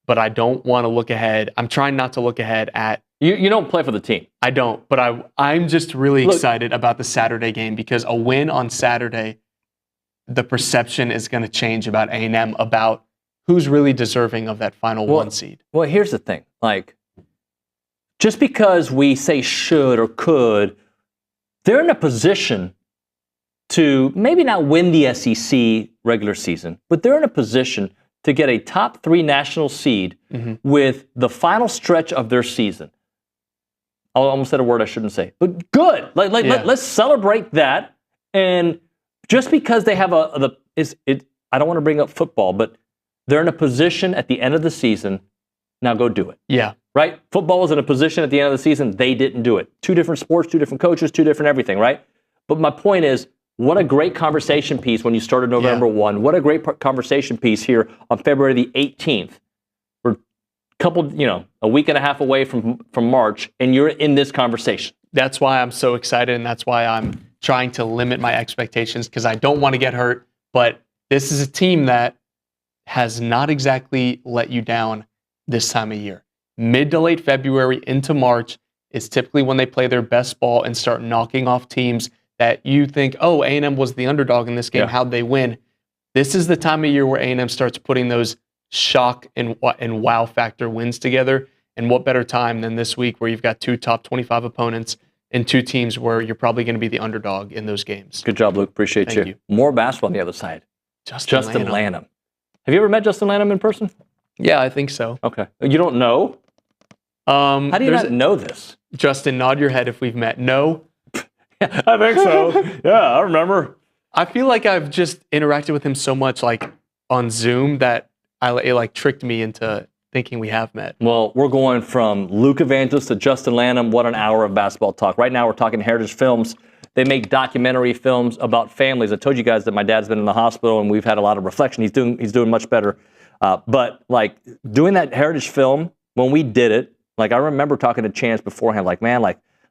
but I don't want to look ahead. I'm trying not to look ahead at... You don't play for the team. I don't, but I'm just really excited about the Saturday game because a win on Saturday, the perception is going to change about A&M, about who's really deserving of that final 1 seed. Well, here's the thing. Like, just because we say should or could, they're in a position to maybe not win the SEC regular season, but they're in a position to get a top 3 national seed with the final stretch of their season. I almost said a word I shouldn't say, but good. Let's celebrate that. And just because they have I don't want to bring up football, but they're in a position at the end of the season. Now go do it. Yeah. Right? Football is in a position at the end of the season. They didn't do it. 2 different sports, 2 different coaches, 2 different everything, right? But my point is, what a great conversation piece when you started November 1. What a great conversation piece here on February the 18th. We're a week and a half away from March, and you're in this conversation. That's why I'm so excited, and that's why I'm trying to limit my expectations because I don't want to get hurt. But this is a team that has not exactly let you down this time of year. Mid to late February into March is typically when they play their best ball and start knocking off teams that you think, oh, A&M was the underdog in this game. How'd they win? This is the time of year where A&M starts putting those shock and wow factor wins together. And what better time than this week where you've got 2 top 25 opponents and 2 teams where you're probably going to be the underdog in those games. Good job, Luke. Appreciate Thank you. More basketball on the other side. Justin Lanham. Have you ever met Justin Lanham in person? Yeah, I think so. Okay. You don't know? How do you not know this? Justin, nod your head if we've met. No. I think so. Yeah, I remember. I feel like I've just interacted with him so much, like on Zoom, that it tricked me into thinking we have met. Well, we're going from Luke Evangelist to Justin Lanham. What an hour of basketball talk. Right now, we're talking Heritage Films. They make documentary films about families. I told you guys that my dad's been in the hospital, and we've had a lot of reflection. He's doing much better. But doing that Heritage film, when we did it, I remember talking to Chance beforehand, man,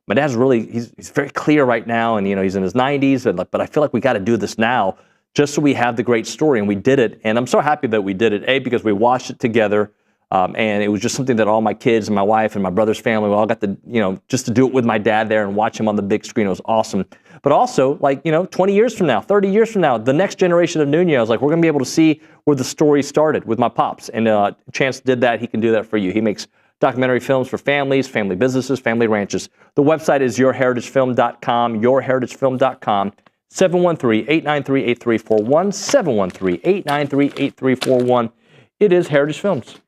my dad's really, he's very clear right now, and he's in his 90s, but I feel like we got to do this now just so we have the great story, and we did it. And I'm so happy that we did it, because we watched it together, and it was just something that all my kids and my wife and my brother's family, we all got to, just to do it with my dad there and watch him on the big screen. It was awesome. But also, 20 years from now, 30 years from now, the next generation of Nuño, we're going to be able to see where the story started with my pops. And Chance did that. He can do that for you. He makes documentary films for families, family businesses, family ranches. The website is yourheritagefilm.com, yourheritagefilm.com, 713-893-8341, 713-893-8341. It is Heritage Films.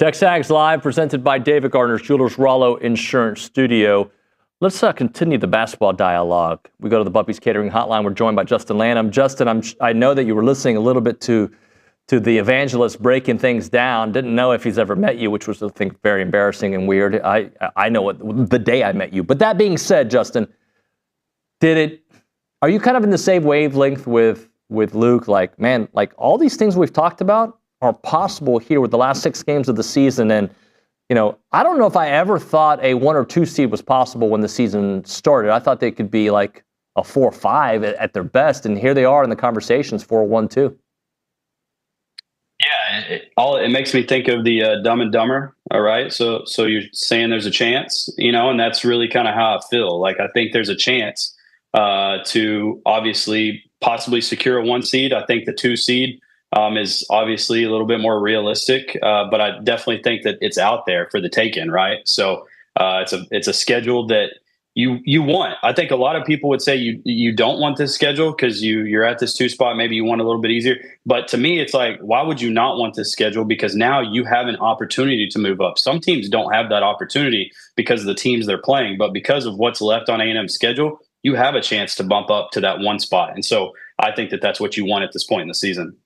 TexAgs Live, presented by David Gardner's Jewelers Rollo Insurance Studio. Let's continue the basketball dialogue. We go to the Buffy's Catering Hotline. We're joined by Justin Lanham. Justin, I know that you were listening a little bit to the Evangelist breaking things down. Didn't know if he's ever met you, which was, I think, very embarrassing and weird. I know it the day I met you. But that being said, Justin, are you kind of in the same wavelength with Luke? Like, man, like all these things we've talked about are possible here with the last 6 games of the season. And, you know, I don't know if I ever thought a 1 or 2 seed was possible when the season started. I thought they could be like a 4 or 5 at their best. And here they are in the conversations for a 1-2. Yeah, it makes me think of the Dumb and Dumber. All right, so you're saying there's a chance, you know, and that's really kind of how I feel. Like I think there's a chance to obviously possibly secure a 1 seed. I think the 2 seed is obviously a little bit more realistic, but I definitely think that it's out there for the taking. Right, so it's a schedule that you want. I think a lot of people would say you don't want this schedule because you're at this 2 spot. Maybe you want a little bit easier. But to me, it's like, why would you not want this schedule? Because now you have an opportunity to move up. Some teams don't have that opportunity because of the teams they're playing. But because of what's left on A&M's schedule, you have a chance to bump up to that 1 spot. And so I think that that's what you want at this point in the season.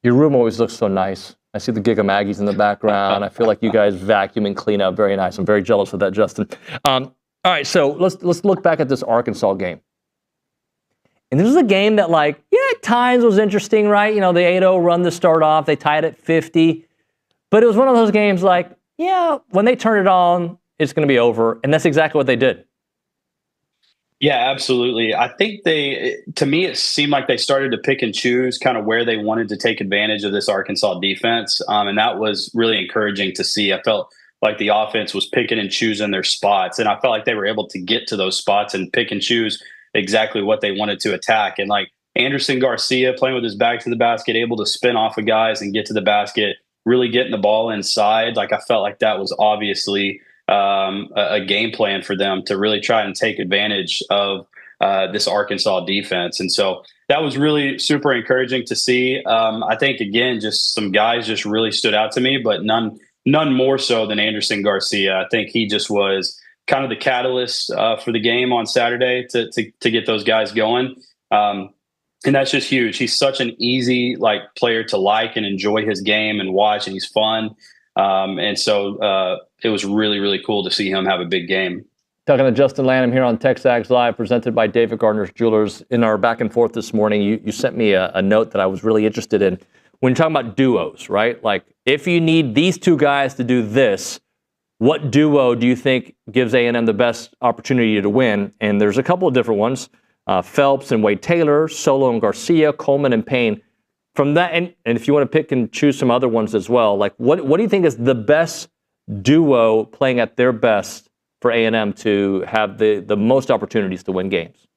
Your room always looks so nice. I see the gig of Aggies in the background. I feel like you guys vacuum and clean up. Very nice. I'm very jealous of that, Justin. All right, so let's look back at this Arkansas game. And this was a game that, like, yeah, at times was interesting, right? You know, the 8-0 run to start off. They tied at 50. But it was one of those games like, yeah, when they turn it on, it's going to be over. And that's exactly what they did. Yeah, absolutely. I think to me, it seemed like they started to pick and choose kind of where they wanted to take advantage of this Arkansas defense. And that was really encouraging to see. I felt like the offense was picking and choosing their spots. And I felt like they were able to get to those spots and pick and choose exactly what they wanted to attack. And like Anderson Garcia playing with his back to the basket, able to spin off of guys and get to the basket, really getting the ball inside. Like I felt like that was obviously a game plan for them to really try and take advantage of this Arkansas defense. And so that was really super encouraging to see. I think, again, just some guys just really stood out to me, but none more so than Anderson Garcia. I think he just was kind of the catalyst for the game on Saturday to get those guys going. And that's just huge. He's such an easy player to like and enjoy his game and watch, and he's fun. And so it was really, really cool to see him have a big game. Talking to Justin Lanham here on TexAgs Live, presented by David Gardner's Jewelers. In our back and forth this morning, you sent me a note that I was really interested in. When you're talking about duos, right? Like, if you need these 2 guys to do this, what duo do you think gives A&M the best opportunity to win? And there's a couple of different ones. Phelps and Wade Taylor, Solo and Garcia, Coleman and Payne. From that, and if you want to pick and choose some other ones as well, like what do you think is the best duo playing at their best for A&M to have the most opportunities to win games?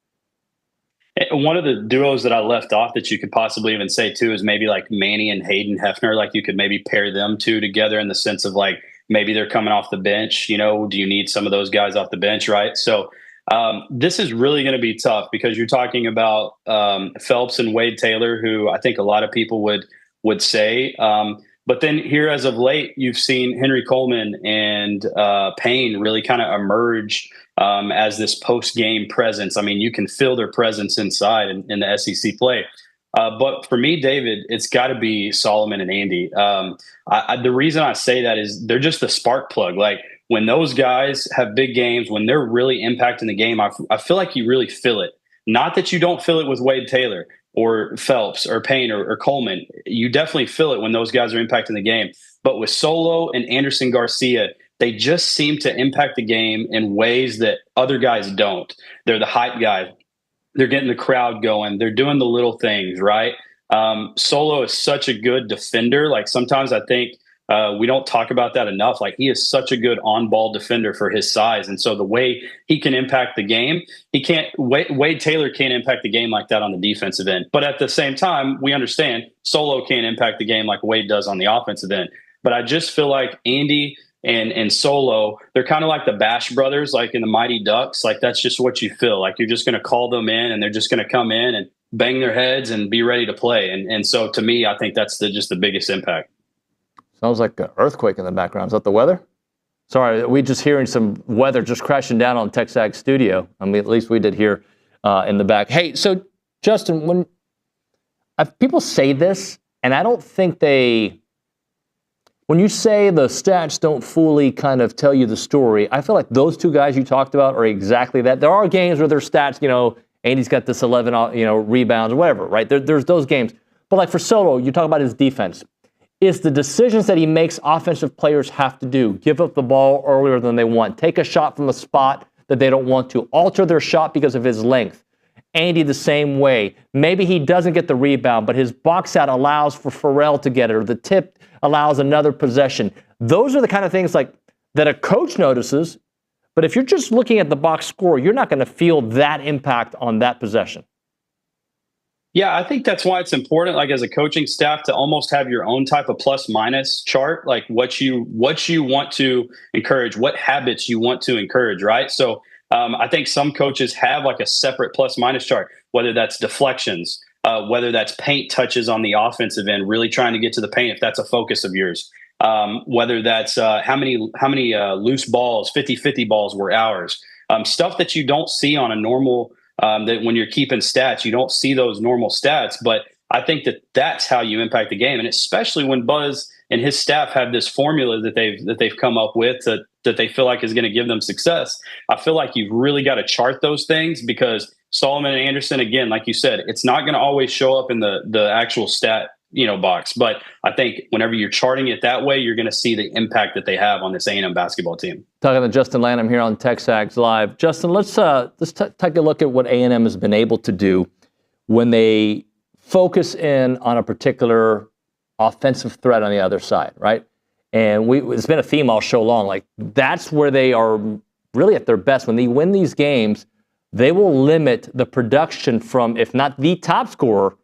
One of the duos that I left off that you could possibly even say too is maybe like Manny and Hayden Hefner. Like you could maybe pair them 2 together in the sense of like maybe they're coming off the bench. You know, do you need some of those guys off the bench, right? So this is really going to be tough because you're talking about Phelps and Wade Taylor, who I think a lot of people would say. But then here as of late, you've seen Henry Coleman and Payne really kind of emerge as this post-game presence. I mean, you can feel their presence inside in the SEC play. But for me, David, it's got to be Solomon and Andy. The reason I say that is they're just the spark plug. Like when those guys have big games, when they're really impacting the game, I feel like you really feel it. Not that you don't feel it with Wade Taylor or Phelps or Payne or Coleman. You definitely feel it when those guys are impacting the game. But with Solo and Anderson Garcia, they just seem to impact the game in ways that other guys don't. They're the hype guys. They're getting the crowd going. They're doing the little things, right? Solo is such a good defender. Like sometimes I think we don't talk about that enough. Like he is such a good on-ball defender for his size. And so the way he can impact the game, Wade Taylor can't impact the game like that on the defensive end. But at the same time, we understand Solo can't impact the game like Wade does on the offensive end. But I just feel like Andy and Solo, they're kind of like the Bash brothers, like in the Mighty Ducks. Like that's just what you feel. Like you're just going to call them in and they're just going to come in and bang their heads and be ready to play. And so to me, I think that's just the biggest impact. Sounds like an earthquake in the background. Is that the weather? Sorry, we just hearing some weather just crashing down on TexAgs studio. I mean, at least we did here in the back. Hey, so Justin, when people say this, and I don't think when you say the stats don't fully kind of tell you the story, I feel like those two guys you talked about are exactly that. There are games where their stats, Andy's got this 11, rebounds or whatever, right? There's those games. But like for Soto, you talk about his defense. It's the decisions that he makes offensive players have to do. Give up the ball earlier than they want. Take a shot from a spot that they don't want to. Alter their shot because of his length. Andy the same way. Maybe he doesn't get the rebound, but his box out allows for Pharrell to get it, or the tip allows another possession. Those are the kind of things like that a coach notices, but if you're just looking at the box score, you're not going to feel that impact on that possession. Yeah, I think that's why it's important, like as a coaching staff, to almost have your own type of plus minus chart, like what you want to encourage, what habits you want to encourage, right? So I think some coaches have like a separate plus minus chart, whether that's deflections, whether that's paint touches on the offensive end, really trying to get to the paint if that's a focus of yours, whether that's how many loose balls, 50-50 balls were ours, stuff that you don't see on a normal. That when you're keeping stats, you don't see those normal stats, but I think that's how you impact the game, and especially when Buzz and his staff have this formula that they've come up with that they feel like is going to give them success. I feel like you've really got to chart those things, because Solomon and Anderson, again, like you said, it's not going to always show up in the actual stat box, but I think whenever you're charting it that way, you're going to see the impact that they have on this A&M basketball team. Talking to Justin Lanham here on TexAgs Live. Justin, let's take a look at what A&M has been able to do when they focus in on a particular offensive threat on the other side, right? And it's been a theme all show long. Like, that's where they are really at their best. When they win these games, they will limit the production from, if not the top scorer,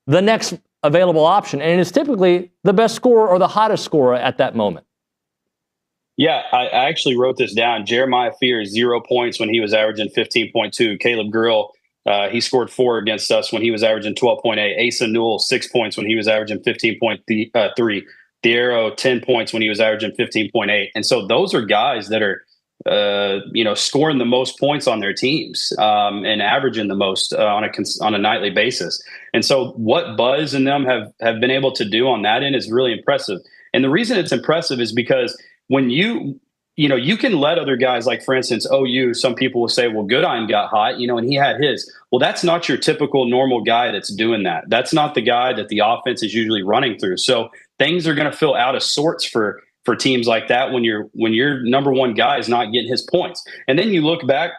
the next available option, and it's typically the best scorer or the hottest scorer at that moment. Yeah, I actually wrote this down. Jeremiah Fears, 0 points when he was averaging 15.2. Caleb Grill, he scored 4 against us when he was averaging 12.8. Asa Newell, 6 points when he was averaging 15.3. Thiero, 10 points when he was averaging 15.8. And so those are guys that are scoring the most points on their teams and averaging the most on a nightly basis. And so what Buzz and them have been able to do on that end is really impressive. And the reason it's impressive is because when you can let other guys, like for instance, OU, some people will say, well, Goodine got hot, and he had his. Well, that's not your typical normal guy that's doing that. That's not the guy that the offense is usually running through. So things are going to feel out of sorts for teams like that when your number one guy is not getting his points. And then you look back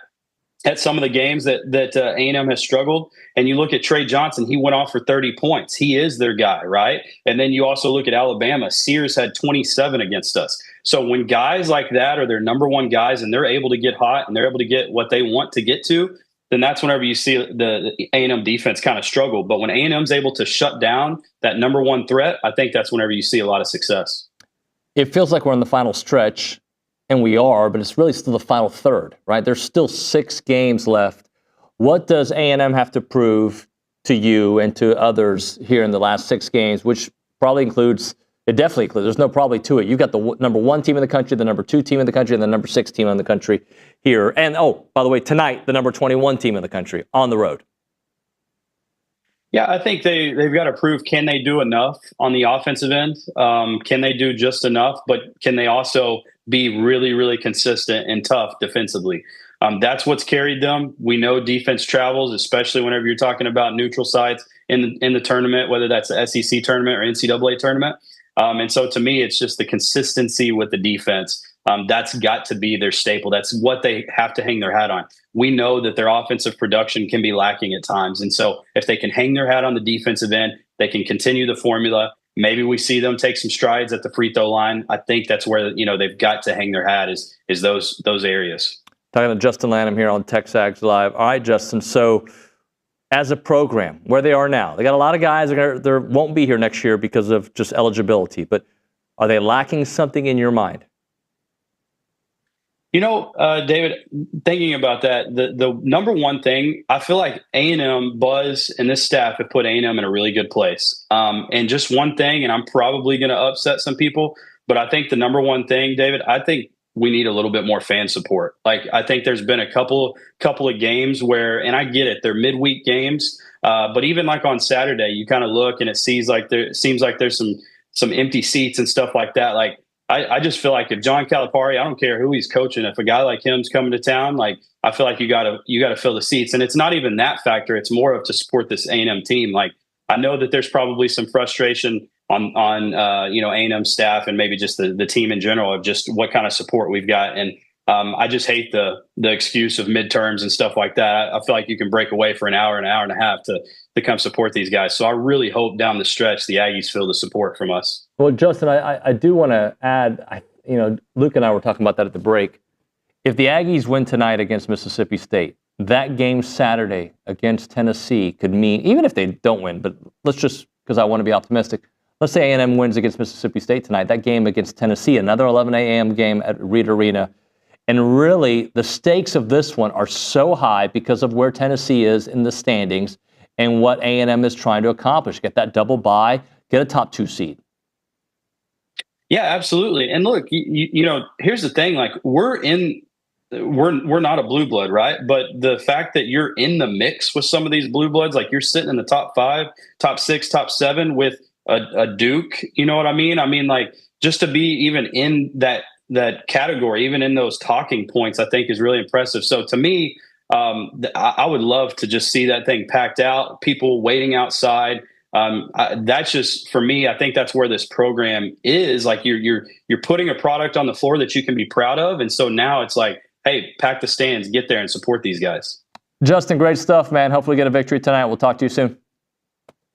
at some of the games that A&M has struggled, and you look at Trey Johnson, he went off for 30 points. He is their guy, right? And then you also look at Alabama. Sears had 27 against us. So when guys like that are their number one guys and they're able to get hot and they're able to get what they want to get to, then that's whenever you see the A&M defense kind of struggle. But when A&M's able to shut down that number one threat, I think that's whenever you see a lot of success. It feels like we're in the final stretch, and we are, but it's really still the final third, right? There's still 6 games left. What does A&M have to prove to you and to others here in the last 6 games, which probably includes, it definitely includes, there's no probably to it. You've got the number 1 team in the country, the number 2 team in the country, and the number 6 team in the country here. And, by the way, tonight, the number 21 team in the country on the road. Yeah, I think they've got to prove, can they do enough on the offensive end? Can they do just enough? But can they also be really, really consistent and tough defensively? That's what's carried them. We know defense travels, especially whenever you're talking about neutral sites in the tournament, whether that's the SEC tournament or NCAA tournament. And so to me, it's just the consistency with the defense. That's got to be their staple. That's what they have to hang their hat on. We know that their offensive production can be lacking at times. And so if they can hang their hat on the defensive end, they can continue the formula. Maybe we see them take some strides at the free throw line. I think that's where, they've got to hang their hat is those areas. Talking to Justin Lanham here on TexAgs Live. All right, Justin. So as a program, where they are now, they got a lot of guys that won't be here next year because of just eligibility. But are they lacking something in your mind? David, thinking about that, the number one thing, I feel like A&M, Buzz, and this staff have put A&M in a really good place. And just one thing, and I'm probably going to upset some people, but I think the number one thing, David, I think we need a little bit more fan support. Like, I think there's been a couple of games where, and I get it, they're midweek games, but even like on Saturday, you kind of look and it seems like there's some empty seats and stuff like that. Like, I just feel like if John Calipari, I don't care who he's coaching, if a guy like him's coming to town, like, I feel like you gotta fill the seats. And it's not even that factor. It's more of to support this A&M team. Like, I know that there's probably some frustration on A&M staff and maybe just the team in general of just what kind of support we've got. And I just hate the excuse of midterms and stuff like that. I feel like you can break away for an hour and a half to come support these guys. So I really hope down the stretch the Aggies feel the support from us. Well, Justin, I do want to add, Luke and I were talking about that at the break. If the Aggies win tonight against Mississippi State, that game Saturday against Tennessee could mean, even if they don't win, but let's just, because I want to be optimistic, let's say A&M wins against Mississippi State tonight, that game against Tennessee, another 11 a.m. game at Reed Arena. And really, the stakes of this one are so high because of where Tennessee is in the standings and what A&M is trying to accomplish. Get that double bye, get a top 2 seed. Yeah, absolutely. And look, here's the thing, like, we're not a blue blood, right? But the fact that you're in the mix with some of these blue bloods, like you're sitting in the top 5, top 6, top 7 with a Duke, you know what I mean? I mean, like, just to be even in that category, even in those talking points, I think is really impressive. So to me, I would love to just see that thing packed out, people waiting outside. That's just, for me, I think that's where this program is. Like, you're putting a product on the floor that you can be proud of. And so now it's like, hey, pack the stands, get there and support these guys. Justin, great stuff, man. Hopefully get a victory tonight. We'll talk to you soon.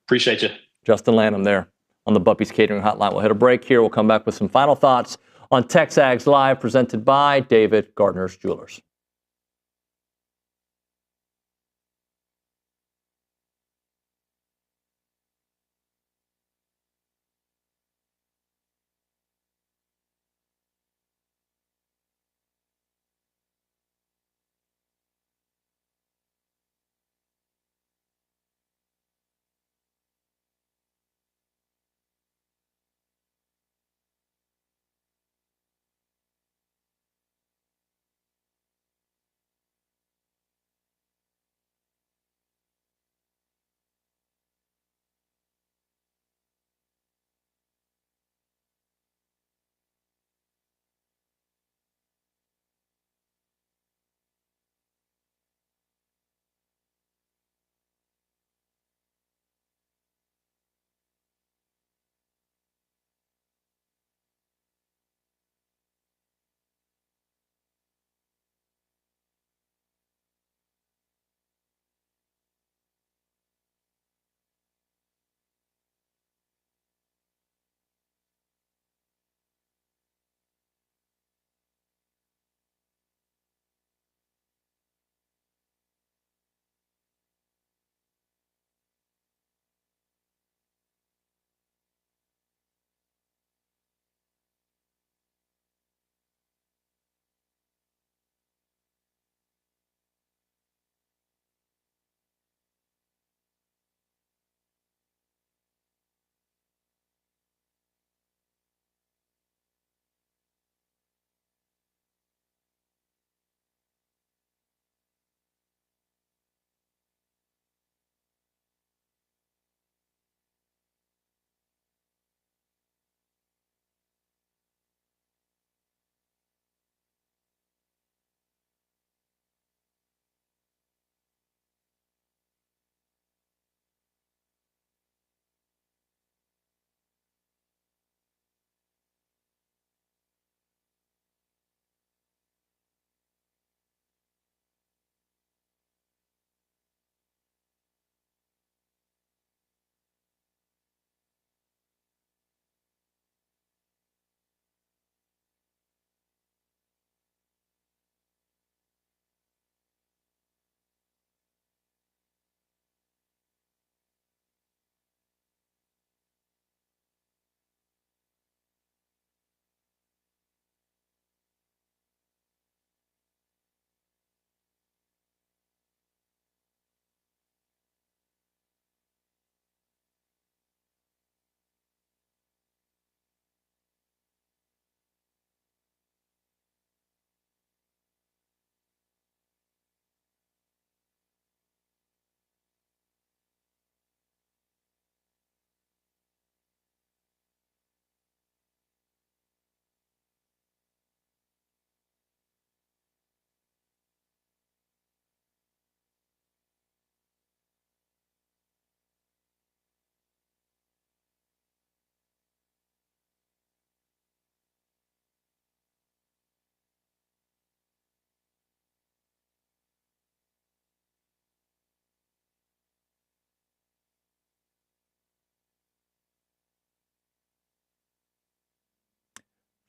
Appreciate you. Justin Lanham there on the Buppy's Catering Hotline. We'll hit a break here. We'll come back with some final thoughts on TexAgs Live, presented by David Gardner's Jewelers.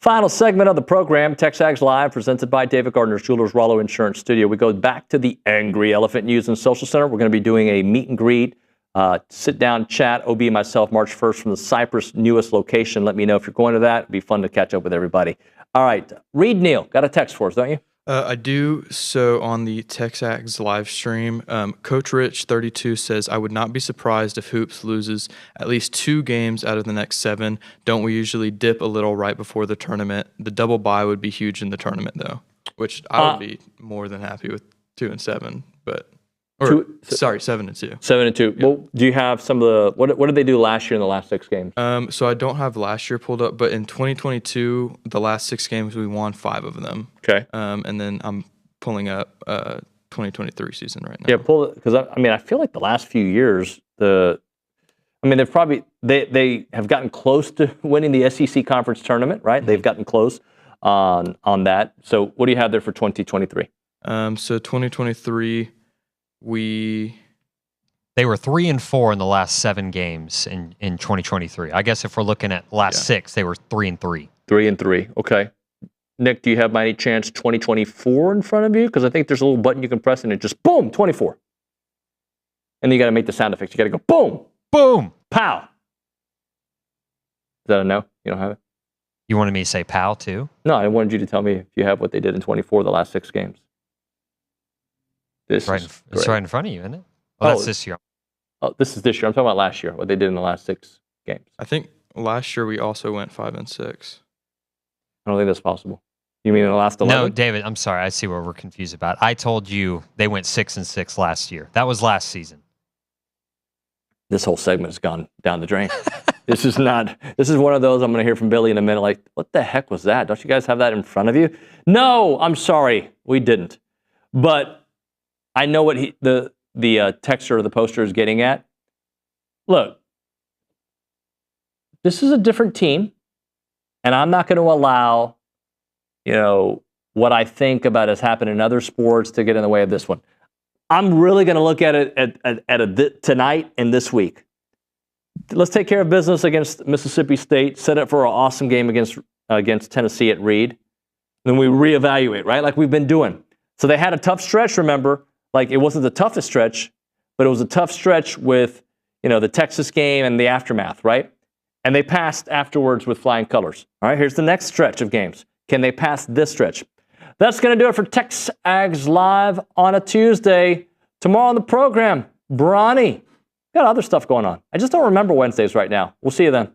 Final segment of the program, TexAgs Live, presented by David Gardner's Jewelers Rollo Insurance Studio. We go back to the Angry Elephant News and Social Center. We're going to be doing a meet and greet, sit down chat, OB and myself, March 1st from the Cypress newest location. Let me know if you're going to that. It'd be fun to catch up with everybody. All right, Reed Neal, got a text for us, don't you? I do. So on the TexAgs live stream, Coach Rich 32 says, I would not be surprised if Hoops loses at least 2 games out of the next 7. Don't we usually dip a little right before the tournament? The double bye would be huge in the tournament, though, which I would be more than happy with 2 and 7. But 7 and 2. 7 and 2. Yeah. Well, do you have some of the what did they do last year in the last 6 games? So I don't have last year pulled up, but in 2022, the last 6 games we won 5 of them. Okay. And then I'm pulling up 2023 season right now. Yeah, pull it because I feel like the last few years they have gotten close to winning the SEC conference tournament, right? Mm-hmm. They've gotten close on that. So what do you have there for 2023? So 2023. They were 3-4 in the last 7 games in 2023. I guess if we're looking at last 6, they were 3-3. 3-3. Okay. Nick, do you have by any chance 2024 in front of you? Because I think there's a little button you can press and it just boom, 24. And then you got to make the sound effects. You got to go boom, boom, pow. Is that a no? You don't have it? You wanted me to say pow too? No, I wanted you to tell me if you have what they did in 24 the last 6 games. It's right in front of you, isn't it? Oh, that's this year. Oh, this is this year. I'm talking about last year, what they did in the last 6 games. I think last year we also went 5 and 6. I don't think that's possible. You mean in the last 11? No, David, I'm sorry. I see what we're confused about. I told you they went 6 and 6 last year. That was last season. This whole segment has gone down the drain. This is one of those I'm going to hear from Billy in a minute. Like, what the heck was that? Don't you guys have that in front of you? No, I'm sorry. We didn't. But I know what the texter or the poster is getting at. Look, this is a different team, and I'm not going to allow, what I think about has happened in other sports to get in the way of this one. I'm really going to look at it tonight and this week. Let's take care of business against Mississippi State, set up for an awesome game against Tennessee at Reed. Then we reevaluate, right, like we've been doing. So they had a tough stretch, remember. Like, it wasn't the toughest stretch, but it was a tough stretch with, the Texas game and the aftermath, right? And they passed afterwards with flying colors. All right, here's the next stretch of games. Can they pass this stretch? That's going to do it for TexAgs Live on a Tuesday. Tomorrow on the program, Bronny. Got other stuff going on. I just don't remember Wednesdays right now. We'll see you then.